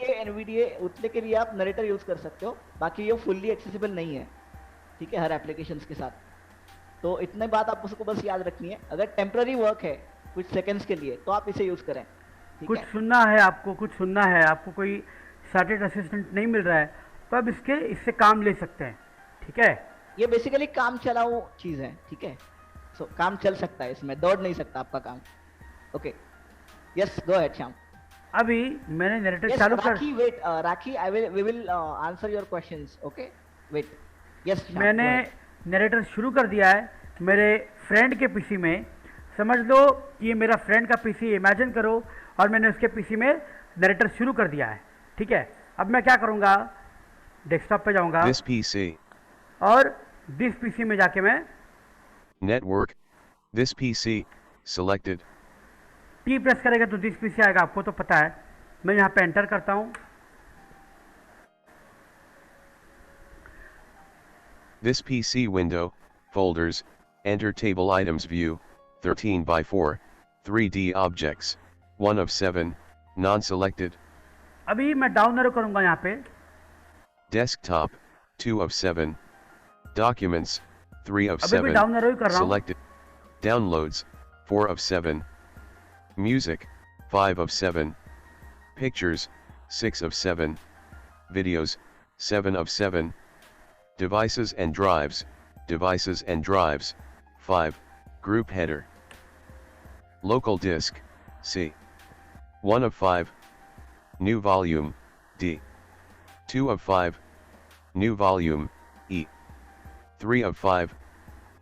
लिए आप नरेटर यूज़ कर सकते हो। बाकी ये फुल्ली एक्सेसिबल नहीं है, ठीक है, हर एप्लीकेशंस के साथ। तो इतने बात आप उसको बस याद रखनी है। अगर टेम्पररी वर्क है कुछ सेकंड्स के लिए तो आप इसे यूज़ करें। कुछ सुनना है आपको कोई सैटेड असिस्टेंट नहीं मिल रहा है तो आप इससे काम ले सकते हैं, ठीक है। ये बेसिकली काम चलाऊ चीज़ है, ठीक है, सो काम चल सकता है, इसमें दौड़ नहीं सकता आपका काम। Okay, yes, go ahead Shyam. अभी मैंने नरेटर चालू कर राखी, वेट राखी, we will answer your questions, okay, wait, yes. मैंने नरेटर शुरू कर दिया है मेरे फ्रेंड के पीसी में। समझ लो कि ये मेरा फ्रेंड का पीसी, इमेजिन करो, और मैंने उसके पीसी में नरेटर शुरू कर दिया है, ठीक है। अब मैं क्या करूँगा, डेस्कटॉप पे जाऊँगा This PC. और दिस पीसी में जाके मैं Network. This PC. Selected. T press करेगा तो दिस पीसी आएगा, आपको तो पता है। मैं यहाँ पे एंटर करता हूँ। This PC window. Folders. Enter table items view. 13x4. 3D objects. 1 of 7. Non-selected. अभी मैं डाउन एरो करूँगा यहाँ पे। Desktop. 2 of 7. Documents. 3 of अभी 7. भी डाउन एरो ही कर रहा हूँ। Selected. Downloads. 4 of 7. Music. 5 of 7. Pictures. 6 of 7. Videos. 7 of 7. Devices and drives. Devices and drives. 5. Group header. Local disk. C. 1 of 5. New volume. D. 2 of 5. New volume. E. 3 of 5.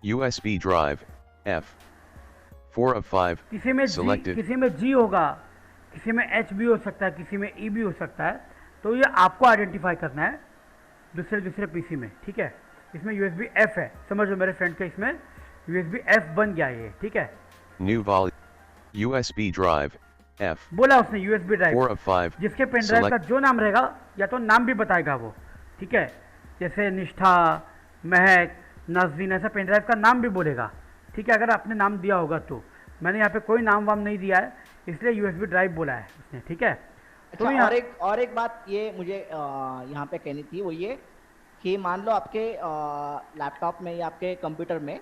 USB drive. F. 4 of 5. किसी में Selected. किसी में G होगा, किसी में H भी हो सकता है, किसी में E भी हो सकता है। तो ये आपको आइडेंटिफाई करना है दूसरे पीसी में, ठीक है। इसमें USB F है, समझो मेरे फ्रेंड के इसमें USB F बन गया ये, ठीक है। New vol USB drive F बोला उसने USB ड्राइव 4 of 5 जिसके पेन ड्राइव का जो नाम रहेगा या तो नाम भी बताएगा वो, ठीक है। जैसे निष्ठा, महक, नाज़रीन, ऐसा पेन ड्राइव का नाम भी बोलेगा, ठीक है। अगर आपने नाम दिया होगा तो मैंने यहाँ पे कोई नाम वाम नहीं दिया है, इसलिए USB ड्राइव बोला है उसने, ठीक है। अच्छा, और एक बात ये मुझे यहाँ पे कहनी थी, वो ये कि मान लो आपके लैपटॉप में या आपके कंप्यूटर में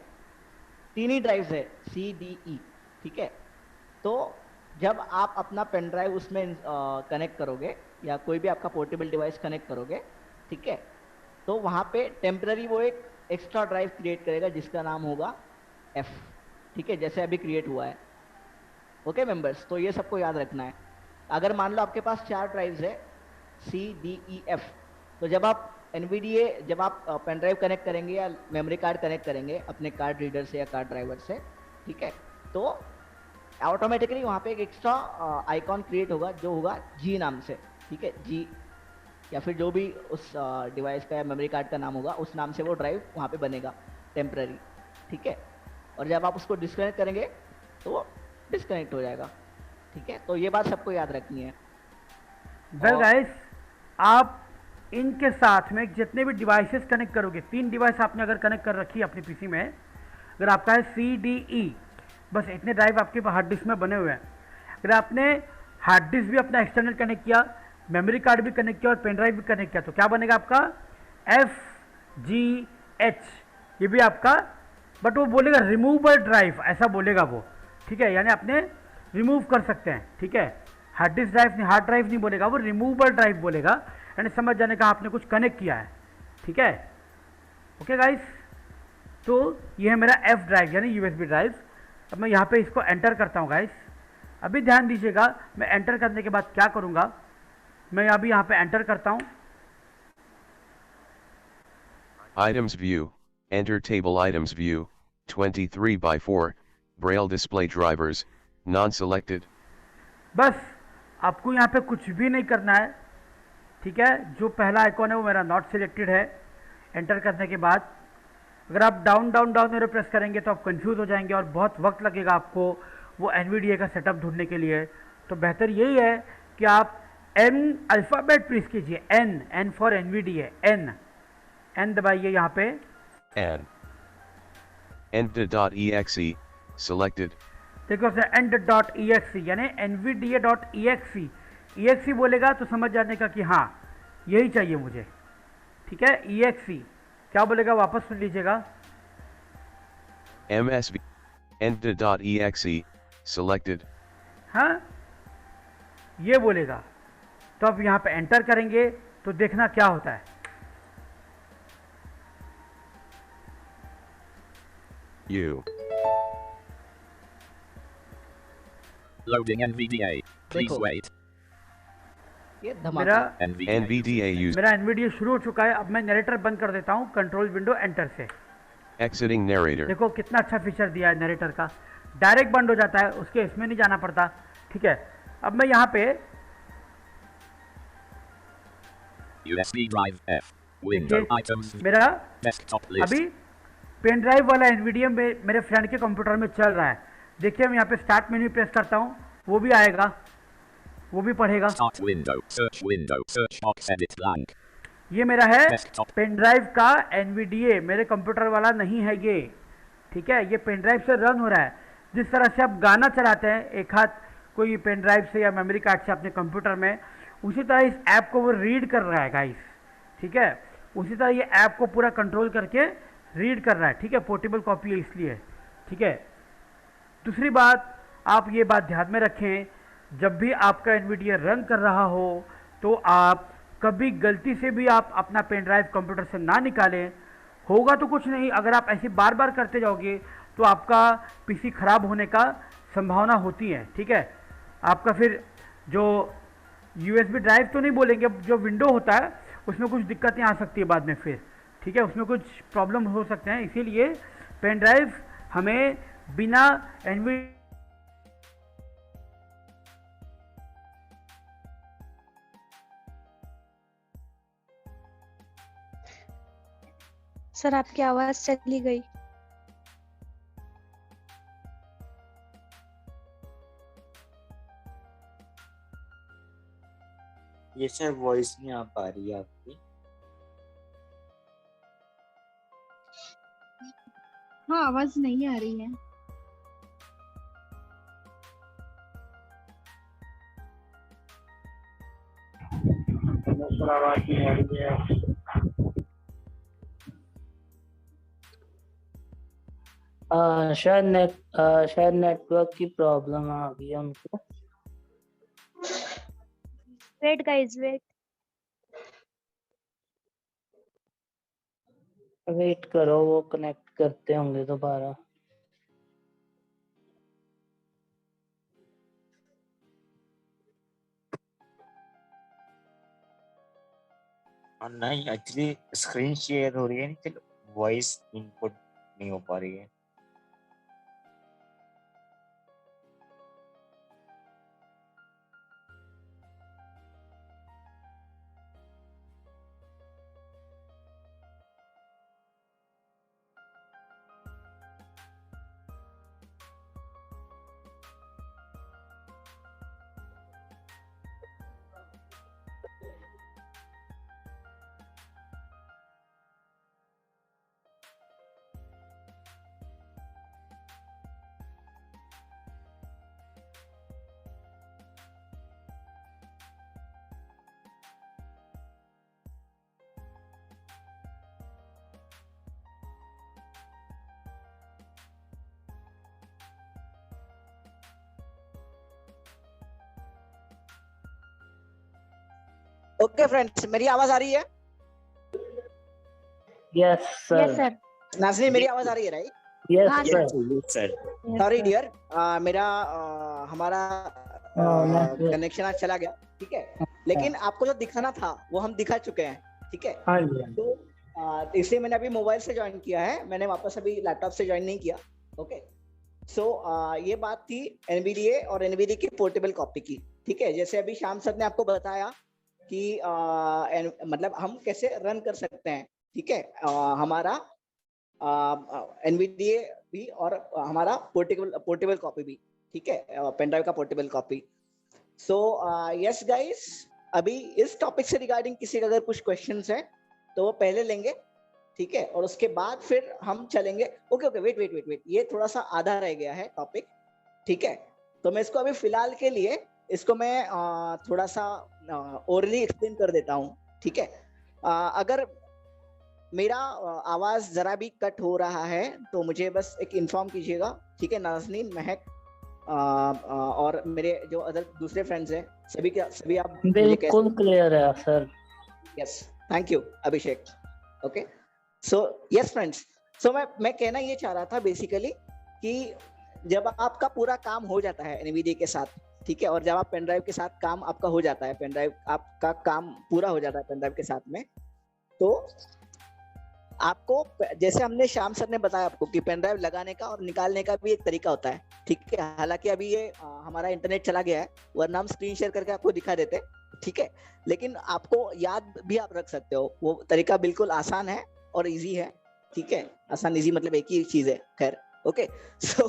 3 ही ड्राइव्स है, CDE, ठीक है। तो जब आप अपना पेन ड्राइव उसमें कनेक्ट करोगे या कोई भी आपका पोर्टेबल डिवाइस कनेक्ट करोगे, ठीक है, तो वहाँ पे टेम्पररी वो एक एक्स्ट्रा ड्राइव क्रिएट करेगा जिसका नाम होगा F, ठीक है, जैसे अभी क्रिएट हुआ है। ओके मेंबर्स, तो ये सबको याद रखना है। अगर मान लो आपके पास 4 ड्राइव्स है CDEF, तो जब आप NVDA जब आप पेन ड्राइव कनेक्ट करेंगे या मेमोरी कार्ड कनेक्ट करेंगे अपने कार्ड रीडर से या कार्ड ड्राइवर से, ठीक है, तो ऑटोमेटिकली वहाँ पे एक एक्स्ट्रा आइकॉन क्रिएट होगा जो होगा G नाम से, ठीक है, G या फिर जो भी उस डिवाइस का या मेमोरी कार्ड का नाम होगा उस नाम से वो ड्राइव वहाँ पे बनेगा टेम्पररी, ठीक है। और जब आप उसको डिस्कनेक्ट करेंगे तो वो डिस्कनेक्ट हो जाएगा, ठीक है। तो ये बात सबको याद रखनी है। वेल गाइस, आप इनके साथ में जितने भी डिवाइसेस कनेक्ट करोगे, 3 डिवाइस आपने अगर कनेक्ट कर रखी है अपने पीसी में, अगर आपका है CDE, बस इतने ड्राइव आपके हार्ड डिस्क में बने हुए हैं। अगर आपने हार्ड डिस्क भी अपना एक्सटर्नल कनेक्ट किया, मेमोरी कार्ड भी कनेक्ट किया और पेन ड्राइव भी कनेक्ट किया, तो क्या बनेगा आपका FGH, ये भी आपका, बट वो बोलेगा रिमूवेबल ड्राइव, ऐसा बोलेगा वो, ठीक है, यानी आपने रिमूव कर सकते हैं, ठीक है। हार्ड डिस्क ड्राइव नहीं, हार्ड ड्राइव नहीं बोलेगा वो, रिमूवेबल ड्राइव बोलेगा, यानी समझ जाने का आपने कुछ कनेक्ट किया है, ठीक है। ओके गाइस, तो ये है मेरा F ड्राइव यानी USB ड्राइव। अब मैं यहाँ पे इसको एंटर करता हूँ गाइस। अभी ध्यान दीजिएगा, मैं एंटर करने के बाद क्या करूँगा, मैं अभी यहाँ पे एंटर करता हूँ। Items view, enter table items view, 23/4, braille display drivers, non-selected. बस आपको यहाँ पे कुछ भी नहीं करना है, ठीक है। जो पहला आइकॉन है वो मेरा नॉट सिलेक्टेड है। एंटर करने के बाद अगर आप down down down arrow press करेंगे तो आप कंफ्यूज हो जाएंगे और बहुत वक्त लगेगा आपको वो NVDA का सेटअप ढूंढने के लिए। तो बेहतर यही है कि आप N अल्फ़ाबेट प्रेस कीजिए, N फॉर NVDA, N दबाइए यहाँ पे, End.exe selected. देखो end.exe यानी NVDA.exe, exe बोलेगा तो समझ जाने का कि हाँ यही चाहिए मुझे, ठीक है। exe क्या बोलेगा वापस सुन लीजिएगा, MSV End.exe selected. हाँ ये बोलेगा। तो अब यहाँ पे एंटर करेंगे तो देखना क्या होता है। Loading NVDA. Please wait. मेरा NVDA used. मेरा NVDA शुरू हो चुका है। अब मैं नरेटर बंद कर देता हूँ कंट्रोल विंडो एंटर से। Exiting narrator. देखो कितना अच्छा फीचर दिया है नरेटर का, डायरेक्ट बंद हो जाता है, उसके इसमें नहीं जाना पड़ता, ठीक है। अब मैं यहाँ पे USB drive F. Window items. मेरा Desktop list. अभी पेन ड्राइव वाला NVDA में मेरे फ्रेंड के कंप्यूटर में चल रहा है। देखिए मैं यहाँ पे स्टार्ट मेन्यू प्रेस करता हूँ, वो भी आएगा, वो भी पढ़ेगा। Start window, search box, edit blank. ये मेरा है पेन ड्राइव का NVDA, मेरे कंप्यूटर वाला नहीं है ये, ठीक है। ये पेन ड्राइव से रन हो रहा है। जिस तरह से आप गाना चलाते हैं एक हाथ कोई पेन ड्राइव से या मेमोरी कार्ड से अपने कंप्यूटर में, उसी तरह इस ऐप को वो रीड कर रहा है गाइस, ठीक है। उसी तरह ये ऐप को पूरा कंट्रोल करके रीड कर रहा है, ठीक है। पोर्टेबल कॉपी है इसलिए, ठीक है। दूसरी बात, आप ये बात ध्यान में रखें, जब भी आपका NVDA रन कर रहा हो तो आप कभी गलती से भी आप अपना पेन ड्राइव कंप्यूटर से ना निकालें। होगा तो कुछ नहीं, अगर आप ऐसे बार बार करते जाओगे तो आपका PC खराब होने का संभावना होती है, ठीक है। आपका फिर जो USB ड्राइव तो नहीं बोलेंगे, जो विंडो होता है उसमें कुछ दिक्कतें आ सकती है बाद में फिर, ठीक है, उसमें कुछ प्रॉब्लम हो सकते हैं। इसीलिए पेन ड्राइव हमें बिना NVDA सर आपकी आवाज चली गई। ये सर वॉइस नहीं आ पा रही है आपकी। हाँ आवाज नहीं आ रही है। आवाज नहीं आ रही है। शायद नेटवर्क की प्रॉब्लम आ गई है उनको। वेट गाइस वेट करो, वो कनेक्ट करते होंगे दोबारा। और नहीं एक्चुअली स्क्रीन शेयर हो रही है, नहीं वॉइस इनपुट नहीं हो पा रही है। ओके फ्रेंड्स, मेरी आवाज आ रही है? Yes sir. नाज़नीन मेरी आवाज आ रही है right? Yes sir. Sorry dear, मेरा हमारा कनेक्शन आज चला गया, ठीक है, लेकिन आपको जो दिखाना था वो हम दिखा चुके हैं, ठीक है। हाँ जी। तो इसलिए मैंने अभी मोबाइल से ज्वाइन किया है, मैंने वापस अभी लैपटॉप से ज्वाइन नहीं किया। ओके सो ये बात थी एनवीडीए और एनवीडीए की पोर्टेबल कॉपी की, ठीक है। जैसे अभी श्याम सर ने आपको बताया कि मतलब हम कैसे रन कर सकते हैं, ठीक है, हमारा एनवीडीए भी और हमारा पोर्टेबल कॉपी भी, ठीक है, पेन ड्राइव का portable copy. So yes guys, अभी इस टॉपिक से रिगार्डिंग किसी का अगर कुछ क्वेश्चंस हैं तो वो पहले लेंगे, ठीक है, और उसके बाद फिर हम चलेंगे। ओके वेट, ये थोड़ा सा आधा रह गया है टॉपिक, ठीक है, तो मैं इसको अभी फिलहाल के लिए इसको मैं थोड़ा सा ओरली एक्सप्लेन कर देता हूँ, ठीक है। अगर मेरा आवाज जरा भी कट हो रहा है तो मुझे बस एक इन्फॉर्म कीजिएगा, ठीक है। नाज़नीन, महक और मेरे जो अदर दूसरे फ्रेंड्स हैं, सभी आप बिल्कुल क्लियर है sir. Yes, thank you Abhishek. Okay so yes friends, so मैं कहना ये चाह रहा था बेसिकली कि जब आपका पूरा काम हो जाता है एनवीडीए के साथ, ठीक है, और जब आप पेन ड्राइव के साथ काम आपका हो जाता है, पेन ड्राइव आपका काम पूरा हो जाता है पेन ड्राइव के साथ में, तो आपको जैसे हमने श्याम सर ने बताया आपको कि पेन ड्राइव लगाने का और निकालने का भी एक तरीका होता है, ठीक है। हालांकि अभी ये हमारा इंटरनेट चला गया है, वरना हम स्क्रीन शेयर करके आपको दिखा देते, ठीक है, लेकिन आपको याद भी आप रख सकते हो। वो तरीका बिल्कुल आसान है और इजी है, ठीक है। आसान इजी मतलब एक ही चीज है, खैर। ओके सो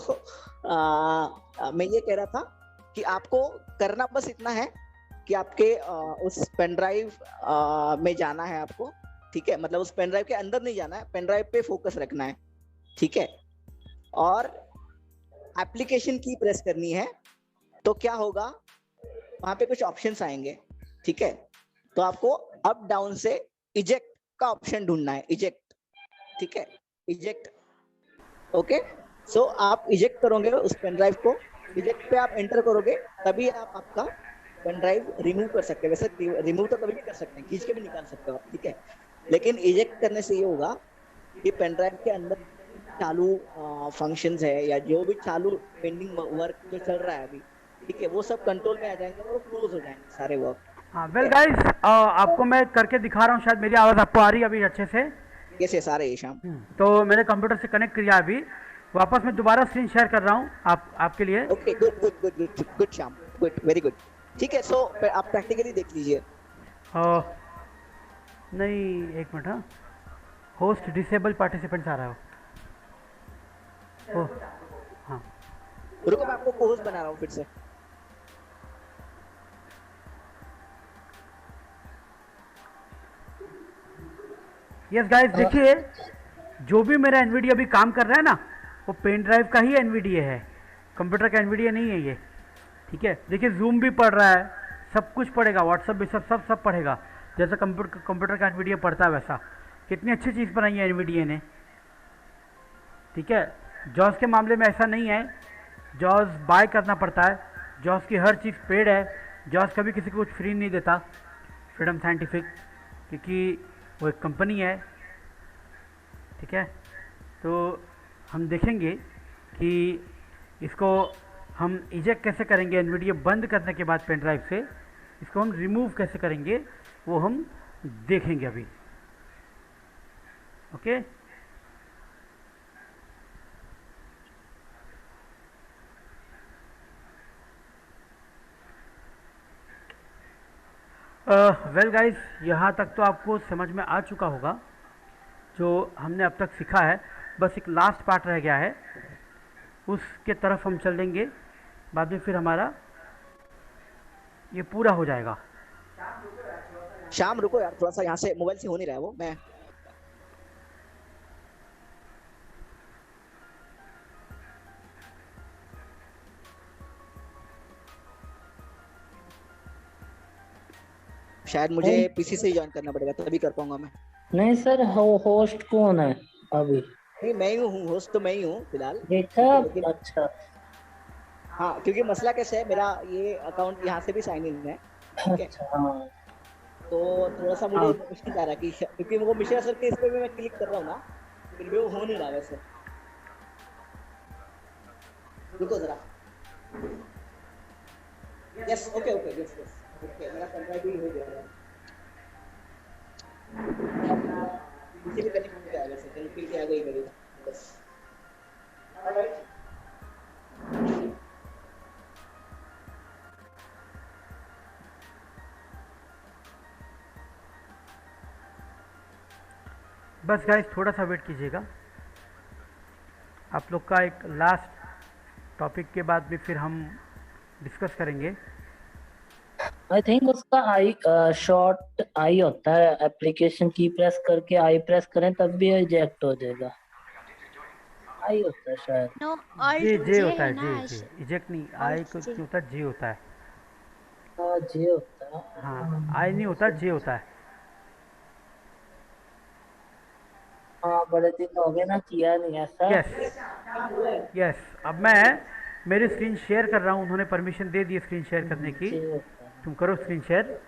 मैं ये कह रहा था कि आपको करना बस इतना है कि आपके उस पेन ड्राइव में जाना है आपको, ठीक है, मतलब उस पेन ड्राइव के अंदर नहीं जाना है, पेन ड्राइव पे फोकस रखना है, ठीक है, और एप्लीकेशन की प्रेस करनी है। तो क्या होगा, वहां पे कुछ ऑप्शंस आएंगे, ठीक है, तो आपको अप डाउन से इजेक्ट का ऑप्शन ढूंढना है, इजेक्ट, ठीक है, इजेक्ट। ओके सो आप इजेक्ट करोगे उस पेन ड्राइव को, इजेक्ट पे आप एंटर करोगे तभी आप आपका पेन ड्राइव रिमूव कर सकते हैं। वैसे रिमूव तो कभी भी कर सकते हैं, खींच के भी निकाल सकते हो आप, ठीक है, लेकिन इजेक्ट करने से ये होगा कि पेन ड्राइव के अंदर चालू फंक्शंस है या जो भी चालू पेंडिंग वर्क जो चल रहा है अभी, ठीक है, वो सब कंट्रोल में आ जाएंगे और क्लोज हो जाएंगे सारे वर्क। हाँ वेल गाइस, आपको मैं करके दिखा रहा हूँ, शायद मेरी आवाज आपको आ रही है अभी अच्छे से? यस आ रही है शाम। तो मैंने कंप्यूटर से कनेक्ट किया अभी, वापस मैं दोबारा स्क्रीन शेयर कर रहा हूँ आपके लिए। ओके गुड शाम, गुड, वेरी गुड, ठीक है। सो आप प्रैक्टिकली देख लीजिए। नहीं एक मिनट, हाँ होस्ट डिसेबल पार्टिसिपेंट्स आ रहा हो। हाँ रुको, मैं आपको को-होस्ट बना रहा हूँ फिर से। यस गाइस, देखिए जो भी मेरा एनवीडिया अभी काम कर रहा है ना, वो पेन ड्राइव का ही एनवीडिया है, कंप्यूटर का एनवीडिया नहीं है ये, ठीक है। देखिए जूम भी पढ़ रहा है, सब कुछ पढ़ेगा, व्हाट्सअप भी सब पढ़ेगा, जैसा कंप्यूटर का एनवीडिया पढ़ता है वैसा। कितनी अच्छी चीज़ बनाई है एनवीडिया ने, ठीक है। जॉस के मामले में ऐसा नहीं है, जॉस बाय करना पड़ता है, जॉस की हर चीज़ पेड है, जॉस कभी किसी को कुछ फ्री नहीं देता, फ्रीडम साइंटिफिक, क्योंकि वो एक कंपनी है, ठीक है। तो हम देखेंगे कि इसको हम इजेक्ट कैसे करेंगे, एनवीडिया बंद करने के बाद पेन ड्राइव से इसको हम रिमूव कैसे करेंगे वो हम देखेंगे अभी, ओके। वेल गाइस, यहाँ तक तो आपको समझ में आ चुका होगा जो हमने अब तक सीखा है। बस एक लास्ट पार्ट रह गया है, उसके तरफ हम चल देंगे, बाद में फिर हमारा ये पूरा हो जाएगा। शाम रुको यार, थोड़ा सा यहाँ से मोबाइल से हो नहीं रहा है वो, मैं शायद मुझे पीसी से ही ज्वाइन करना पड़ेगा, तभी कर पाऊंगा मैं। नहीं सर, होस्ट कौन है अभी? नहीं मैं ही हूँ, होस्ट तो मैं ही हूँ फिलहाल। अच्छा हाँ, क्योंकि मसला कैसे है, मेरा ये अकाउंट यहाँ से भी साइन इन है, ठीक है। तो थोड़ा सा मुझे मुश्किल आ रहा है कि क्योंकि वो मिश्रा सर के इस पे भी मैं क्लिक कर रहा हूँ ना, फिर भी वो हो नहीं रहा वैसे। रुको जरा, yes okay okay, yes yes okay, मेरा कंट्रैक्ट भी हो गया है, इसी भी कनेक्ट हो गया वैसे, कनेक्टिविटी आ गई मेरी बस। ऑलराइट, बस गाइस थोड़ा सा वेट कीजिएगा, आप लोग का एक लास्ट टॉपिक के बाद भी फिर हम डिस्कस करेंगे। आई थिंक उसका आई शॉर्ट आई होता है, एप्लीकेशन की प्रेस करके आई प्रेस करें तब भी रिजेक्ट हो जाएगा, आई होता है शायद। नो, जे होता है, जे इजेक्ट नहीं, आई को क्यों होता है, जे होता है। जे होता है, हाँ आई नहीं होता, जे होता है। हाँ बड़े दिन हो गए ना, किया नहीं ऐसा। यस अब मैं मेरी स्क्रीन शेयर कर रहा हूँ, उन्होंने परमिशन दे दी स्क्रीन शेयर करने की, तुम करो स्क्रीन शेयर।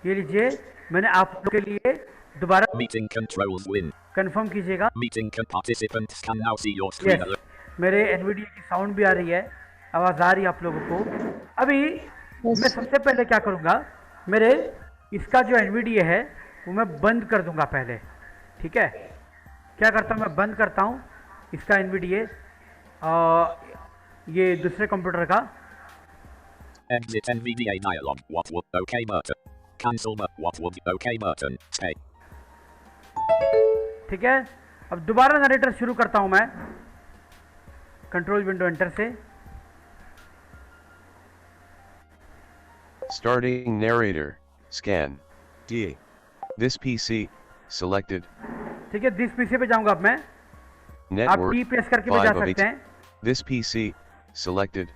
ये लीजिए, मैंने आप लोग के लिए दोबारा मीटिंग कंट्रोल्स विन कंफर्म कीजिएगा। Meeting participants can now see your screen. मेरे एनवीडिया की साउंड भी आ रही है, आवाज आ रही है आप लोगों को। अभी मैं सबसे पहले क्या करूँगा, मेरे इसका जो एनवीडिया है वो मैं बंद कर दूंगा पहले, ठीक है। क्या करता हूँ, मैं बंद करता हूँ इसका एनवीडिया, ये दूसरे कंप्यूटर का। Exit NVDA dialog. What would OK button? Cancel but what would OK button? Stay. ठीक है, अब दोबारा नरेटर शुरू करता हूँ मैं कंट्रोल विंडो एंटर से। Starting narrator. Scan. D. This PC. Selected. ठीक है, दिस पीसी पे जाऊंगा अब मैं। आप Network. टी प्रेस करके भी जा 5 of सकते 8. हैं। This PC. Selected.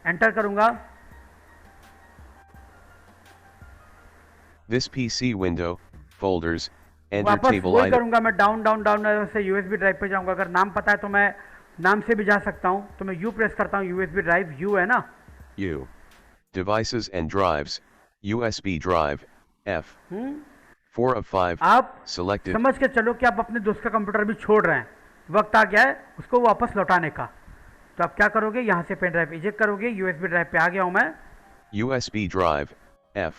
एंटर करूंगा। This PC window. Folders. Enter वापस table वही item. करूंगा मैं, डाउन डाउन डाउन से यूएसबी ड्राइव पे जाऊंगा। अगर नाम पता है तो मैं नाम से भी जा सकता हूँ, तो मैं यू प्रेस करता हूँ, यूएसबी ड्राइव यू है ना। U. Devices and drives. USB drive. F. 4 of 5. आप Selected. समझ के चलो कि आप अपने दोस्त का कंप्यूटर भी छोड़ रहे हैं, वक्त आ गया है उसको वापस लौटाने का। तो आप क्या करोगे, यहाँ से पेन ड्राइव इजेक्ट करोगे, यूएसबी ड्राइव पे आ गया हूँ मैं। USB drive. F.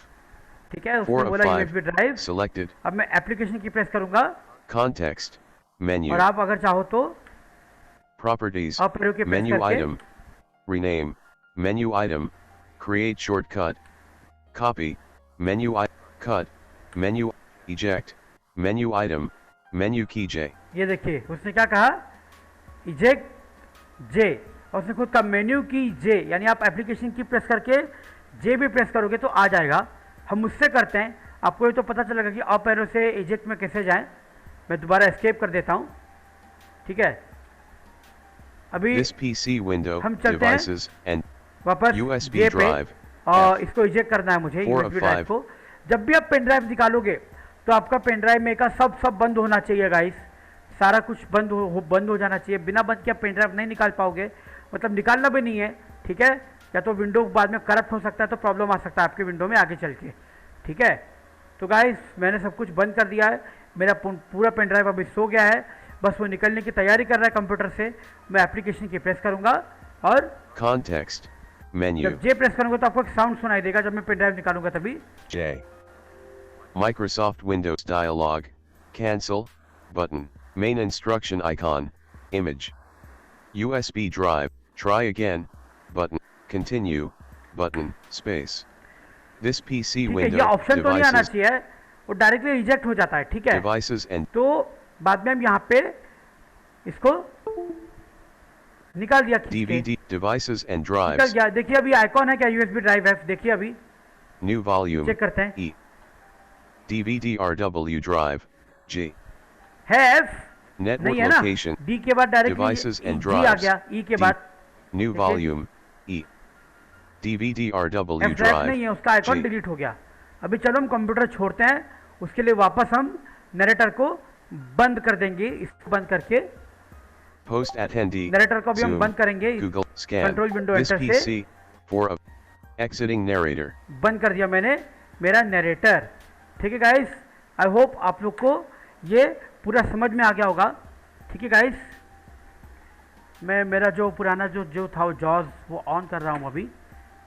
ठीक है, उसने 4 of बोला 5. USB drive. Selected. अब मैं एप्लीकेशन की प्रेस करूंगा, Context. Menu. और आप अगर चाहो तो Properties. आप एरो के प्रेस Menu करके item. Rename. Menu item. Create shortcut. Copy. menu cut, menu eject, menu item, menu key J. ये देखिए उसने क्या कहा, इजेक्ट जे, और उसने खुद का मेन्यू की जे, यानी आप एप्लीकेशन की प्रेस करके जे भी प्रेस करोगे तो आ जाएगा। हम उससे करते हैं, आपको ये तो पता चलेगा कि अप एरो से इजेक्ट में कैसे जाएं। मैं दोबारा एस्केप कर देता हूं, ठीक है। अभी This PC window, हम चलते devices, हैं and वापस USB जे पे, drive, और इसको इजेक्ट करना है मुझे 4 of यूएसबी ड्राइव 5. को। जब भी आप पेन ड्राइव निकालोगे तो आपका पेन ड्राइव में का सब बंद होना चाहिए गाइस, सारा कुछ बंद हो जाना चाहिए। बिना बंद के आप पेन ड्राइव नहीं निकाल पाओगे, मतलब निकालना भी नहीं है, ठीक है। या तो विंडो बाद में करप्ट हो सकता है, तो प्रॉब्लम आ सकता है आपके विंडो में आगे चल के, ठीक है। तो गाइस मैंने सब कुछ बंद कर दिया है, मेरा पूरा पेन ड्राइव अभी सो गया है, बस वो निकलने की तैयारी कर रहा है कंप्यूटर से। मैं एप्लीकेशन की प्रेस करूंगा और context, menu, जब जे प्रेस करूंगा तो आपको एक साउंड सुनाई देगा, जब मैं पेन ड्राइव निकालूंगा तभी। J. Microsoft Windows dialog, cancel, button, main instruction icon, image, USB drive, try again, button, continue, button, space. This PC ठीक है, window, ये ऑप्शन तो नहीं आना devices, चाहिए, वो डायरेक्टली रिजेक्ट हो जाता है, ठीक है। devices and तो बाद में हम यहाँ पे इसको निकाल दिया खींच के। DVD, devices and निकल drives, गया, देखिए अभी आइकॉन है क्या यूएसबी ड्राइव है, देखिए अभी new volume, चेक करते हैं। E. DVD RW drive, G. Have Network नहीं है ना, location, डी के बाद devices and डायरेक्टली जी आ drives, गया, ई के D. बाद New देखिए। volume, E. DVD RW F drive नहीं है, drive, उसका आइकॉन G. डिलीट हो गया। अभी चलो हम कंप्यूटर छोड़ते हैं, उसके लिए वापस हम नरेटर को बंद कर देंगे, इसको बंद करके Post attendee, नरेटर को भी हम Zoom, बंद करेंगे, Google, scan, control window this enter PC, से for a exiting narrator, बंद कर दिया मैंने मेरा नरेटर, ठीक है गाइस। आई होप आप लोग को ये पूरा समझ में आ गया होगा, ठीक है गाइस। मैं मेरा जो पुराना जो था वो जॉज वो ऑन कर रहा हूँ अभी,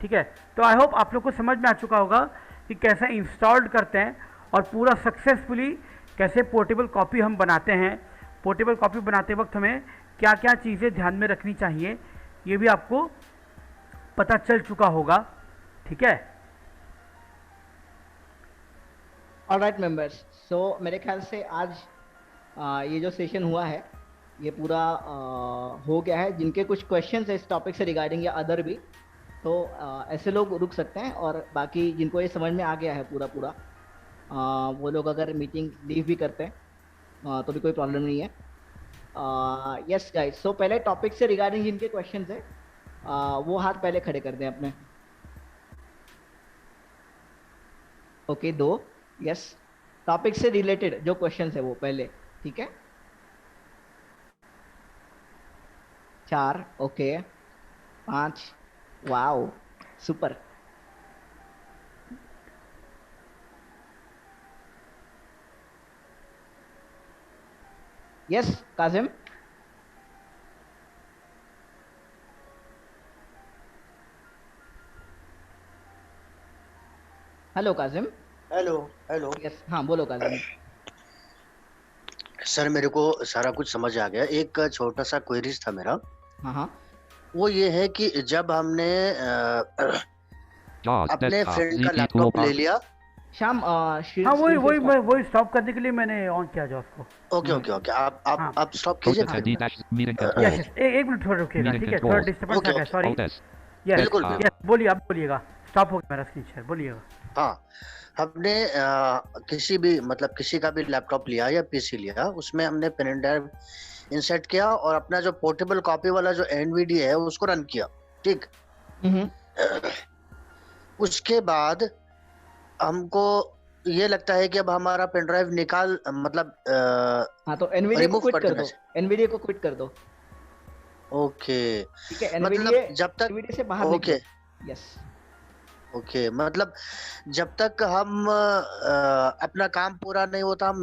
ठीक है। तो आई होप आप लोग को समझ में आ चुका होगा कि कैसे इंस्टॉल करते हैं और पूरा सक्सेसफुली कैसे पोर्टेबल कॉपी हम बनाते हैं। पोर्टेबल कॉपी बनाते वक्त हमें क्या क्या चीज़ें ध्यान में रखनी चाहिए, ये भी आपको पता चल चुका होगा, ठीक है। ऑलराइट मेंबर्स, सो मेरे ख्याल से आज ये जो सेशन हुआ है ये पूरा हो गया है। जिनके कुछ क्वेश्चंस है इस टॉपिक से रिगार्डिंग या अदर भी, तो ऐसे लोग रुक सकते हैं, और बाकी जिनको ये समझ में आ गया है पूरा वो लोग अगर मीटिंग लीव भी करते हैं तो भी कोई प्रॉब्लम नहीं है। यस गाइस, सो पहले टॉपिक से रिगार्डिंग जिनके क्वेश्चंस है वो हाथ पहले खड़े कर दें अपने। ओके, 2, यस, टॉपिक से रिलेटेड जो क्वेश्चंस है वो पहले, ठीक है। 4, okay, 5, wow, super. Yes Kazim, hello Kazim. Hello hello. Yes, हाँ बोलो काजिम। सर मेरे को सारा कुछ समझ आ गया। एक छोटा सा क्वेरीज था मेरा। हाँ। वो ये है कि जब हमने अपने फ्रेंड का लैपटॉप ले लिया, शाम हाँ वही स्टॉप करने के लिए मैंने ऑन किया जो उसको। ओके आप स्टॉप कीजिए। एक मिनट थोड़ा रुकिएगा, ठीक है, थोड़ा डिस्टर्बेंस आ गया, सॉरी। बिल्कुल बोलिए, आप बोलिएगा, स्टॉप हो गया मेरा स्क्रीन शेयर, बोलिएगा। हाँ, हमने किसी का भी लैपटॉप लिया या पीसी लिया, उसमें हमने पेन ड्राइव इंसर्ट किया और अपना जो पोर्टेबल कॉपी वाला जो एनवीडीए है उसको रन किया, ठीक। उसके बाद हमको ये लगता है कि अब हमारा पेन ड्राइव निकाल हाँ, तो एनवीडीए को क्विट कर दो, एनवीडीए को क्विट कर दो। ओके, ठीक है, एनवीडीए जब तक एनवीडीए से बाहर ओके, यस, ओके, मतलब जब तक हम अपना काम पूरा नहीं होता हम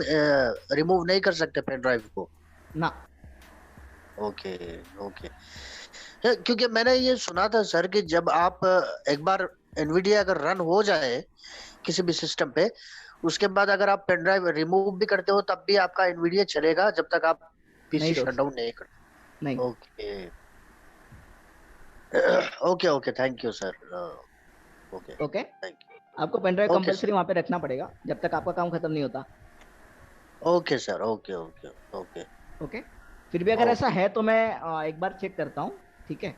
रिमूव नहीं कर सकते पेन ड्राइव को ना। ओके, क्योंकि मैंने ये सुना था सर कि जब आप एक बार एनवीडिया अगर रन हो जाए किसी भी सिस्टम पे, उसके बाद अगर आप पेन ड्राइव रिमूव भी करते हो तब भी आपका एनवीडिया चलेगा जब तक आप पीसी शटडाउन नहीं करते। नहीं। Okay, thank you sir. Okay, okay, thank you. आपको पेन ड्राइव Okay, कंपलसरी वहाँ पे रखना पड़ेगा जब तक आपका काम खत्म नहीं होता। Okay sir, okay okay okay okay, फिर भी अगर ऐसा है तो मैं एक बार चेक करता हूँ, ठीक है,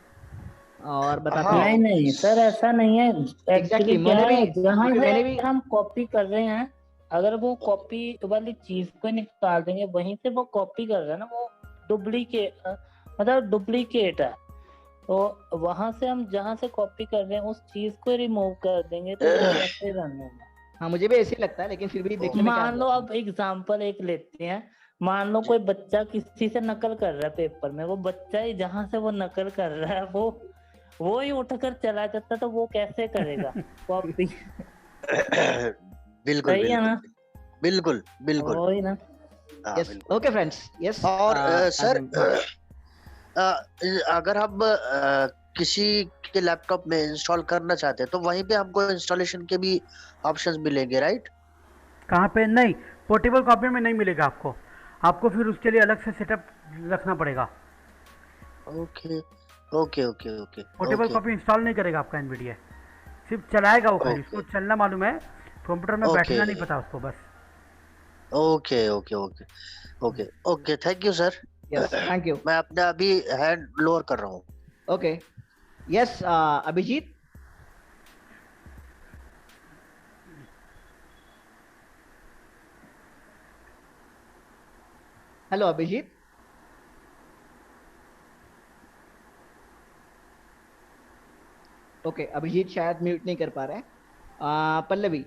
और बताता हूँ। नहीं नहीं सर, ऐसा नहीं है। एग्जैक्टली, एक्चुअली क्या है, जहाँ मैंने से भी हम कॉपी कर रहे हैं, अगर वो कॉपी वाली चीज को निकाल देंगे, वहीं से वो कॉपी कर रहे हैं ना, वो डुप्लीकेट मतलब डुप्लीकेट है। तो वहां से हम जहाँ से कॉपी कर रहे हैं उस चीज को रिमूव कर देंगे तो वो कैसे रन होगा? हाँ, मुझे भी ऐसे ही लगता है, लेकिन फिर भी देखने में क्या मान लो अब एग्जांपल एक लेते हैं, मान लो कोई बच्चा किसी से नकल कर रहा है पेपर में, वो बच्चा ही जहाँ से वो नकल कर रहा है वो ही उठकर चला जाता, तो वो कैसे करेगा कॉपी? बिल्कुल सही है ना? बिल्कुल बिल्कुल वही ना। Yes, okay friends, yes. और सर अगर हम किसी के लैपटॉप में इंस्टॉल करना चाहते हैं तो वहीं पे हमको इंस्टॉलेशन के भी ऑप्शंस मिलेंगे, राइट? कहाँ पे? नहीं, पोर्टेबल कॉपी में नहीं मिलेगा आपको, आपको फिर उसके लिए अलग से सेटअप रखना पड़ेगा। Okay okay okay okay. Portable copy install नहीं करेगा आपका एनवीडिया, सिर्फ चलाएगा वो खाली, उसको चलना मालूम है, कंप्यूटर में बैठना नहीं पता उसको बस। Okay okay okay okay okay, thank you sir. Yes, thank you. मैं अपना अभी हैंड लोअर कर रहा हूँ। Okay, yes, Abhijit. Hello Abhijit. Okay, Abhijit शायद म्यूट नहीं कर पा रहे हैं। पल्लवी।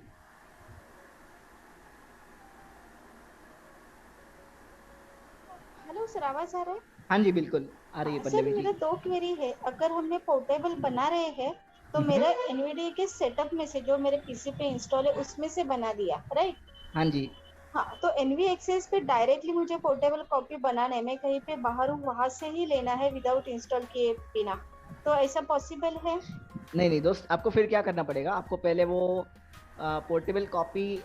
हेलो सर, आवाज आ रहा है? हाँ जी, बिल्कुल आ रही है सर, पल्लवी जी। मेरा 2 क्वेरी है। अगर हमने पोर्टेबल बना रहे हैं तो मेरा एनवीडिया के सेटअप में से जो मेरे पीसी पे इंस्टॉल है उसमें से बना दिया, राइट? हाँ जी। हाँ, तो एनवी एक्सेस पे डायरेक्टली मुझे पोर्टेबल कॉपी बनाने में कहीं पे बाहर हूँ वहां से ही लेना है विदाउट इंस्टॉल किए बिना, तो ऐसा पॉसिबल है? नहीं दोस्त, आपको फिर क्या करना पड़ेगा, आपको पहले वो पोर्टेबल कॉपी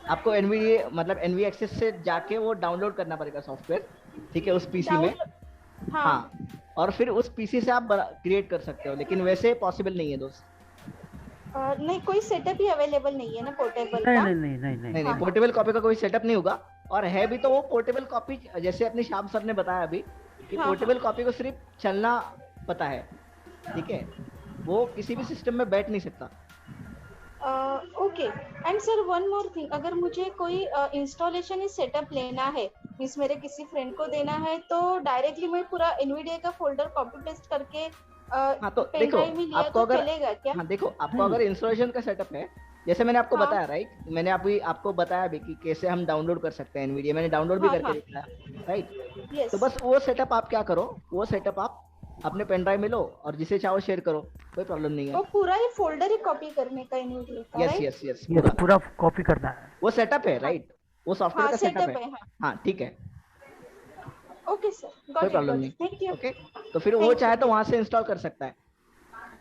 आपको एनवीडिया मतलब एनवी एक्सेस से जाके वो डाउनलोड करना पड़ेगा सॉफ्टवेयर, ठीक है, उस पीसी में। हाँ, और फिर उस पीसी से आप क्रिएट कर सकते हो, लेकिन वैसे पॉसिबल नहीं है दोस्त। नहीं, कोई सेटअप ही अवेलेबल नहीं है ना पोर्टेबल का? नहीं, पोर्टेबल कॉपी का कोई सेटअप नहीं होगा, और है भी तो वो पोर्टेबल कॉपी, जैसे अपने श्याम सर ने बताया अभी कि पोर्टेबल कॉपी को सिर्फ चलना पता है, ठीक है, वो किसी भी सिस्टम में बैठ नहीं सकता। Okay, and sir one more thing, अगर मुझे कोई इंस्टॉलेशन ही सेटअप लेना है, मींस मेरे किसी फ्रेंड को देना है, तो डायरेक्टली मैं पूरा एनवीडिया का फोल्डर कॉपी पेस्ट करके हाँ, तो देखो आपको अगर चलेगा क्या? हाँ, देखो आपको अगर इंस्टॉलेशन का सेटअप है, जैसे मैंने आपको बताया, राइट, मैंने अभी आपको बताया भी कि कैसे हम डाउनलोड कर सकते हैं एनवीडिया, मैंने डाउनलोड भी करके दिखाया, राइट? तो बस वो सेटअप आप क्या करो, वो सेटअप आप अपने पेन ड्राइव में लो और जिसे चाहो शेयर करो, कोई प्रॉब्लम नहीं है। वो पूरा ही फोल्डर ही कॉपी करने का एनवीडिया का, यस यस यस, पूरा कॉपी करना है, वो सेटअप है, राइट, वो सॉफ्टवेयर का सेटअप है। हाँ, ठीक है, ओके सर, कोई प्रॉब्लम नहीं। Thank you. ओके, तो फिर वो चाहे तो वहां से इंस्टॉल कर सकता है।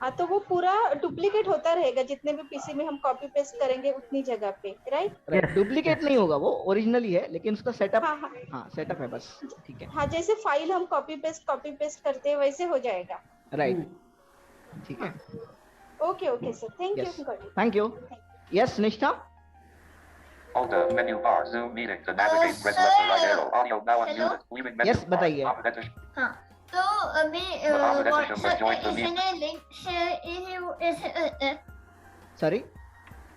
हाँ, तो वो पूरा डुप्लीकेट होता रहेगा, जितने भी पीसी में हम कॉपी पेस्ट करेंगे उतनी जगह पे, राइट? डुप्लीकेट नहीं होगा, वो ओरिजिनल ही है, लेकिन उसका सेटअप हाँ सेटअप है बस, ठीक है। हाँ, जैसे फाइल हम कॉपी पेस्ट करते हैं वैसे हो जाएगा, राइट, ठीक है। Okay okay sir, thank you. Thank you. Yes निष्ठा। On the menu bar, Zoom meeting to navigate, press left or right arrow. Audio now unmuted. Leaving menu. Yes, बताइए। हाँ, तो अभी व्हाट्सएप पे इसने लिंक शेयर सॉरी,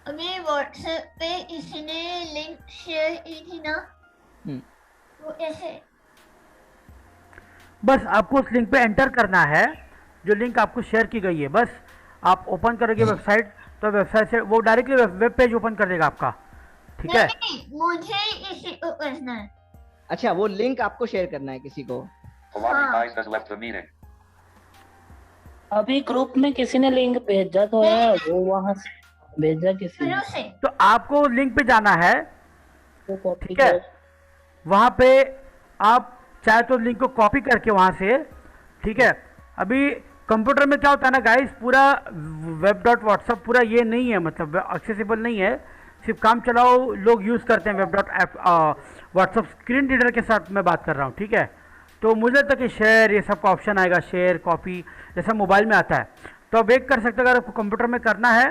अभी WhatsApp पे इसने लिंक शेयर की थी ना, वो ऐसे बस आपको उस लिंक पे एंटर करना है, जो लिंक आपको शेयर की गई है, बस आप ओपन करोगे वेबसाइट, तो वेबसाइट से वो डायरेक्टली वेब पेज ओपन कर देगा आपका, ठीक है? नहीं, मुझे इसी को करना है। अच्छा, वो लिंक आपको शेयर करना है किसी को? अभी ग्रुप में किसी ने लिंक भेजा तो है, वो वहां से भेजा किसी ने, तो आपको लिंक पे जाना है, ठीक है? वहां पे आप चाहे तो लिंक को कॉपी करके वहां से, ठीक है? अभी कंप्यूटर में क्या होता है ना गाइस, पूरा web.whatsapp पूरा ये नहीं है, मतलब एक्सेसिबल नहीं है, सिर्फ काम चलाओ लोग यूज़ करते हैं व्हाट्सअप स्क्रीन रीडर के साथ मैं बात कर रहा हूँ, ठीक है? तो मुझे लगता है कि शेयर ये सब का ऑप्शन आएगा, शेयर कॉपी जैसा मोबाइल में आता है, तो आप एक कर सकते हैं। अगर आपको कंप्यूटर में करना है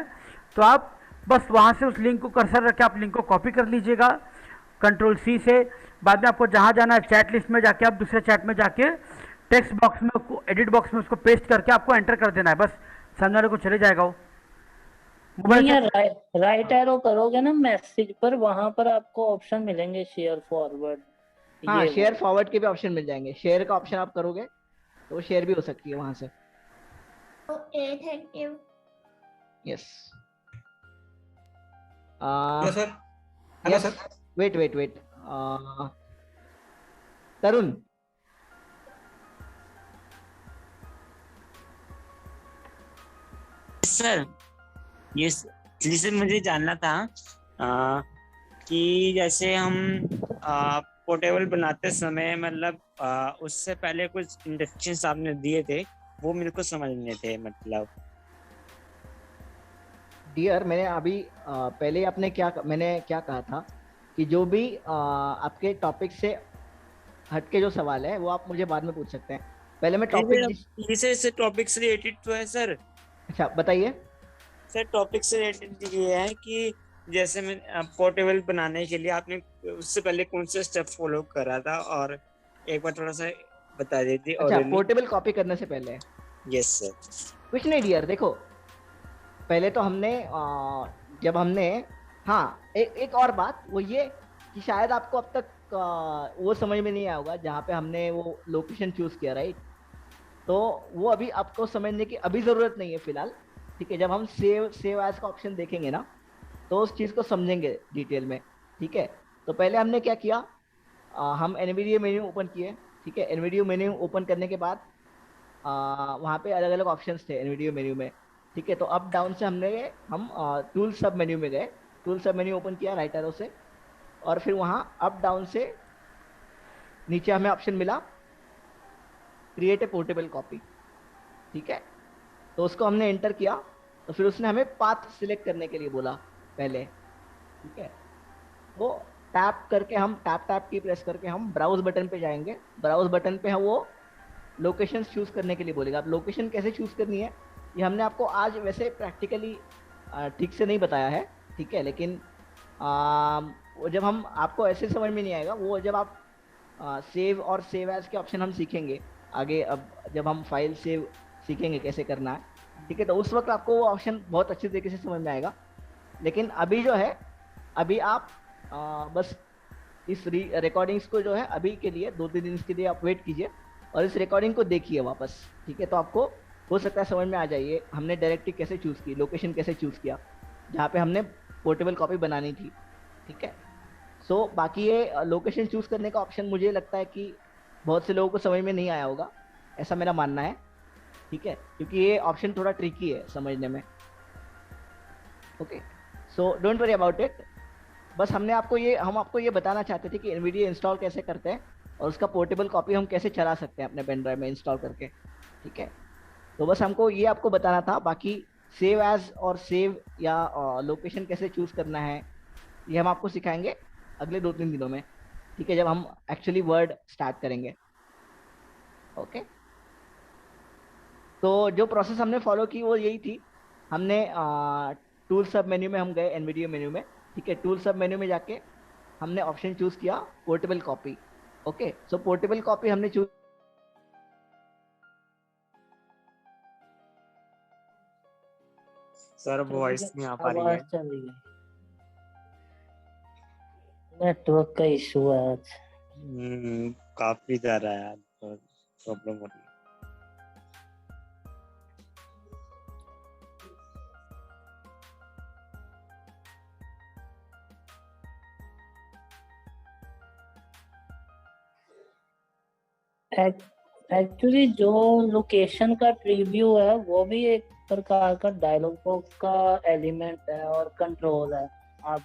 तो आप बस वहाँ से उस लिंक को कर्सर रख के आप लिंक को कॉपी कर लीजिएगा कंट्रोल सी से। बाद में आपको जहाँ जाना है चैट लिस्ट में जाके आप दूसरे चैट में जाके टेक्स्ट बॉक्स में उसको एडिट बॉक्स में उसको पेस्ट करके आपको एंटर कर देना है, बस सामने वाले को चले जाएगा वो। राइट एरो करोगे ना मैसेज पर, वहां पर आपको ऑप्शन मिलेंगे शेयर फॉरवर्ड। हाँ, शेयर फॉरवर्ड के भी ऑप्शन मिल जाएंगे। शेयर का ऑप्शन आप करोगे तो शेयर भी हो सकती है वहां से। Okay, thank you. Yes sir. Hello sir. Wait Tarun, sir ये इसलिए मुझे जानना था कि जैसे हम पोर्टेबल बनाते समय मतलब उससे पहले कुछ इंस्ट्रक्शंस आपने दिए थे, वो मेरे को समझने थे। मतलब डियर, मैंने अभी पहले मैंने क्या कहा था कि जो भी आपके टॉपिक से हटके जो सवाल है वो आप मुझे बाद में पूछ सकते हैं। पहले मैं टॉपिक टॉपिक से रिलेटेड तो है सर। अच्छा, बताइए सर। टॉपिक से रिलेटेड ये है कि जैसे मैं पोर्टेबल बनाने के लिए आपने उससे पहले कौन से स्टेप फॉलो करा था, और एक बार थोड़ा सा बता दीजिए। अच्छा, पोर्टेबल कॉपी करने से पहले? Yes sir. कुछ नहीं डियर, देखो पहले तो हमने जब हमने एक और बात वो ये कि शायद आपको अब तक वो समझ में नहीं आया होगा जहाँ पे हमने वो लोकेशन चूज किया, राइट? तो वो अभी आपको समझने की अभी ज़रूरत नहीं है फिलहाल, ठीक है? जब हम सेव एज का ऑप्शन देखेंगे ना तो उस चीज़ को समझेंगे डिटेल में, ठीक है? तो पहले हमने क्या किया, हम NVDA मेन्यू ओपन किए, ठीक है? NVDA मेन्यू ओपन करने के बाद वहाँ पे अलग अलग ऑप्शंस थे NVDA मेन्यू में, ठीक है? तो अप डाउन से हम टूल सब मेन्यू में गए, टूल सब मेन्यू ओपन किया राइट एरो से, और फिर वहाँ अप डाउन से नीचे हमें ऑप्शन मिला क्रिएट ए पोर्टेबल कॉपी, ठीक है? तो उसको हमने एंटर किया, तो फिर उसने हमें पाथ सिलेक्ट करने के लिए बोला पहले, ठीक है? वो टैप करके हम टैप की प्रेस करके हम ब्राउज बटन पे जाएंगे। ब्राउज बटन पे हम वो लोकेशन चूज करने के लिए बोलेगा। अब लोकेशन कैसे चूज करनी है ये हमने आपको आज वैसे प्रैक्टिकली ठीक से नहीं बताया है, ठीक है? लेकिन वो जब हम आपको ऐसे समझ में नहीं आएगा, वो जब आप सेव और सेव एज के ऑप्शन हम सीखेंगे आगे, अब जब हम फाइल सेव सीखेंगे कैसे करना है, ठीक है? तो उस वक्त आपको वो ऑप्शन बहुत अच्छे तरीके से समझ में आएगा। लेकिन अभी जो है, अभी आप बस इस रिकॉर्डिंग्स को जो है अभी के लिए 2-3 दिन के लिए आप वेट कीजिए और इस रिकॉर्डिंग को देखिए वापस, ठीक है? तो आपको हो सकता है समझ में आ जाइए हमने डायरेक्टरी कैसे चूज़ की, लोकेशन कैसे चूज़ किया जहाँ पे हमने पोर्टेबल कॉपी बनानी थी, ठीक है? सो बाकी ये लोकेशन चूज़ करने का ऑप्शन मुझे लगता है कि बहुत से लोगों को समझ में नहीं आया होगा, ऐसा मेरा मानना है, ठीक है? क्योंकि ये ऑप्शन थोड़ा ट्रिकी है समझने में। Okay, so don't worry about it. बस हम आपको ये बताना चाहते थे कि NVDA इंस्टॉल कैसे करते हैं और उसका पोर्टेबल कॉपी हम कैसे चला सकते हैं अपने पेन ड्राइव में इंस्टॉल करके, ठीक है? तो बस हमको ये आपको बताना था। बाकी सेव एज और सेव या लोकेशन कैसे चूज करना है ये हम आपको सिखाएंगे अगले 2-3 दिनों में, ठीक है? जब हम एक्चुअली वर्ड स्टार्ट करेंगे। ओके, तो जो प्रोसेस हमने फॉलो की वो यही थी। हमने टूल सब मेन्यू में हम गए, NVDA मेन्यू में, ठीक है? टूल सब मेन्यू में जाके हमने ऑप्शन चूज किया पोर्टेबल कॉपी। ओके, सो पोर्टेबल कॉपी हमने चूज सर वॉइस नहीं आ पा रही है, नेटवर्क का इशू है आज। काफी ज्यादा है, तो प्रॉब्लम हो रही है। एक्चुअली जो लोकेशन का प्रीव्यू है वो भी एक प्रकार का डायलॉग बॉक्स का एलिमेंट है और कंट्रोल है। आप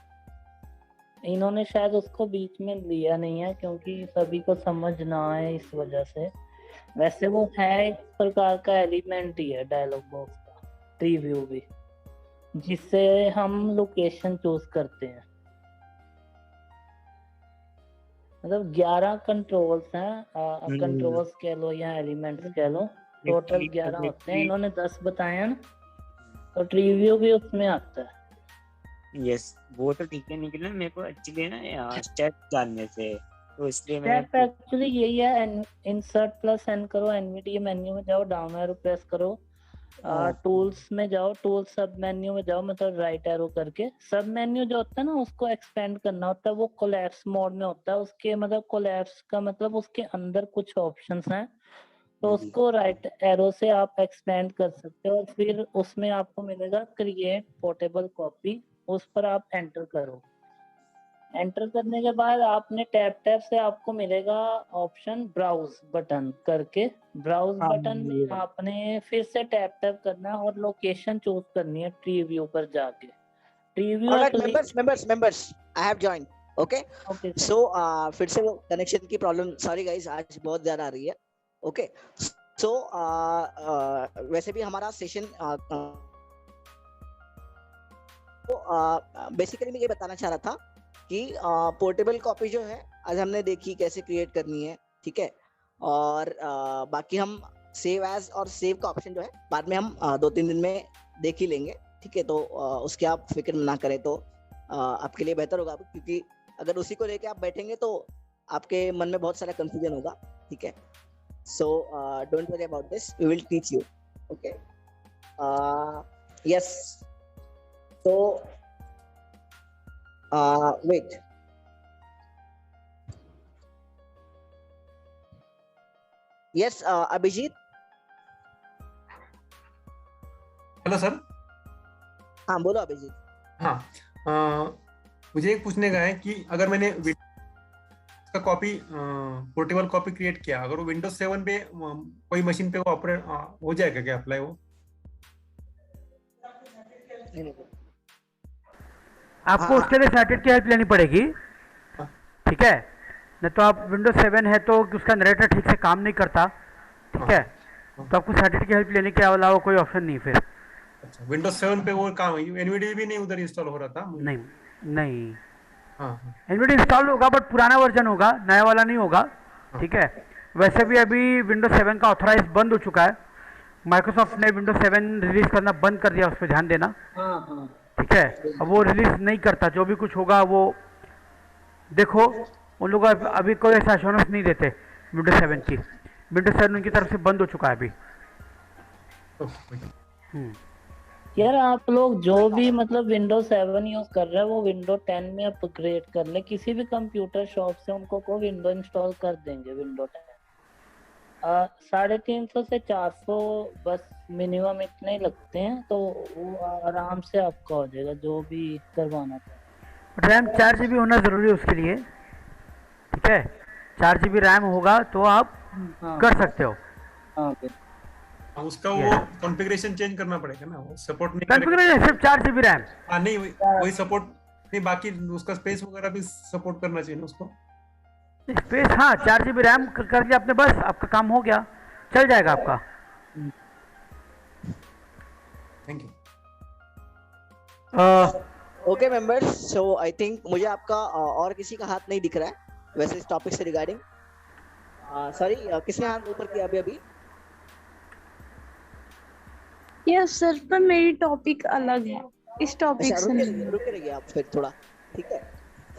इन्होंने शायद उसको बीच में लिया नहीं है क्योंकि सभी को समझ ना आए इस वजह से। वैसे वो है एक प्रकार का एलिमेंट ही है डायलॉग बॉक्स का प्रीव्यू भी, जिससे हम लोकेशन चूज करते हैं। मतलब 11 कंट्रोल्स हैं, कंट्रोल्स कह लो या एलिमेंट्स कह लो, टोटल 11 होते हैं। इन्होंने 10 बताए हैं ना, तो प्रीव्यू भी उसमें आता है। यस वो तो ठीक है निकला, मेरे को एक्चुअली ना स्टेप जानने से, तो इसलिए स्टेप एक्चुअली यही है, इंसर्ट प्लस एन करो, एनवीडीए मेन्यू में जाओ, डाउन एरो प्रेस करो, टूल्स में जाओ, टूल सब मेन्यू में जाओ, मतलब राइट एरो करके सब मेन्यू जो होता है ना उसको एक्सपेंड करना होता है, वो कोलैप्स मोड में होता है, उसके मतलब कोलैप्स का मतलब उसके अंदर कुछ ऑप्शंस हैं, तो उसको राइट एरो से आप एक्सपेंड कर सकते हो, और फिर उसमें आपको मिलेगा क्रिएट पोर्टेबल कॉपी, उस पर आप एंटर करो। एंटर करने के बाद आपने टैब से आपको मिलेगा ऑप्शन ब्राउज बटन करके, ब्राउज बटन में आपने फिर से टैब करना है और लोकेशन चूज करनी है ट्री व्यू पर जाके। Tree view members I have joined. Okay so फिर से वो कनेक्शन की प्रॉब्लम, सॉरी गाइस आज बहुत ज्यादा आ रही है। ओके सो वैसे भी हमारा सेशन बेसिकली मैं ये बताना चाह रहा था कि पोर्टेबल कॉपी जो है आज हमने देखी कैसे क्रिएट करनी है, ठीक है, और बाकी हम सेव एज और सेव का ऑप्शन जो है बाद में हम 2-3 दिन में देख ही लेंगे, ठीक है, तो उसकी आप फिक्र ना करें तो आपके लिए बेहतर होगा, क्योंकि अगर उसी को लेके आप बैठेंगे तो आपके मन में बहुत सारा कंफ्यूजन होगा, ठीक है। So don't worry about this, we will teach you. Okay yes तो wait. Yes, Abhijit. Hello sir. हाँ बोलो अभिजीत। हाँ मुझे एक पूछने का है कि अगर मैंने का कॉपी पोर्टेबल कॉपी क्रिएट किया, अगर वो विंडोज 7 पे कोई मशीन पे वो ऑपरेट हो जाएगा क्या अप्लाई वो? आपको उसके लिए सैटेट की हेल्प लेनी पड़ेगी, ठीक है, नहीं तो आप विंडोज 7 है तो उसका नरेटर ठीक से काम नहीं करता, ठीक है, तो आपको सैटेट की हेल्प लेने के अलावा कोई ऑप्शन नहीं फिर। अच्छा विंडोज 7 पे वो काम एनवीडिया भी नहीं उधर इंस्टॉल हो रहा था? नहीं एनवीडिया इंस्टॉल होगा बट पुराना वर्जन होगा, नया वाला नहीं होगा, ठीक है। वैसे भी अभी विंडोज 7 का ऑथराइज बंद हो चुका है, माइक्रोसॉफ्ट ने विंडोज 7 रिलीज करना बंद कर दिया, उस पर ध्यान देना, ठीक है। अब वो रिलीज नहीं करता, जो भी कुछ होगा वो देखो, उन लोग अभी कोई ऐसा एश्योरेंस नहीं देते विंडोज 7 की, विंडोज 7 उनकी तरफ से बंद हो चुका है अभी। यार आप लोग जो भी मतलब विंडोज 7 यूज कर रहे हैं वो विंडोज 10 में अपग्रेड कर ले, किसी भी कंप्यूटर शॉप से उनको को विंडो इंस्टॉल कर देंगे विंडोज 10। 350 से 400 बस मिनिमम इतने ही लगते हैं, तो वो आराम से आपका हो जाएगा जो भी करवाना था। रैम 4 GB होना जरूरी है उसके लिए, ठीक है, 4 GB रैम होगा तो आप कर सकते हो। उसका वो कॉन्फ़िगरेशन चेंज करना पड़ेगा ना, वो सपोर्ट नहीं कॉन्फ़िगरेशन सिर्फ 4 GB रैम। नहीं वही सपोर्ट नहीं, बाकी उसका स्पेस वगैरह भी सपोर्ट करना चाहिए ना उसको। स्पेस हाँ 4 GB रैम कर दिया आपने, बस आपका काम हो गया, चल जाएगा आपका। Thank you. Okay members, so I think मुझे आपका और किसी का हाथ नहीं दिख रहा है वैसे इस टॉपिक से रिगार्डिंग। सॉरी किसने हाथ ऊपर किया अभी? यस सर, पर मेरी टॉपिक अलग है इस टॉपिक से। रुके रहिए आप फिर थोड़ा, ठीक है।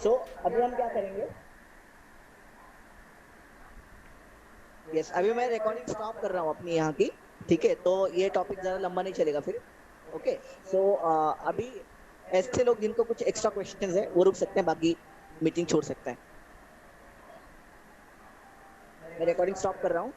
सो अभी हम क्या करेंगे, यस अभी मैं रिकॉर्डिंग स्टॉप कर रहा हूँ अपनी यहाँ की, ठीक है, तो ये टॉपिक ज़्यादा लंबा नहीं चलेगा फिर। ओके सो अभी ऐसे लोग जिनको कुछ एक्स्ट्रा क्वेश्चंस है वो रुक सकते हैं, बाकी मीटिंग छोड़ सकते हैं। मैं रिकॉर्डिंग स्टॉप कर रहा हूँ।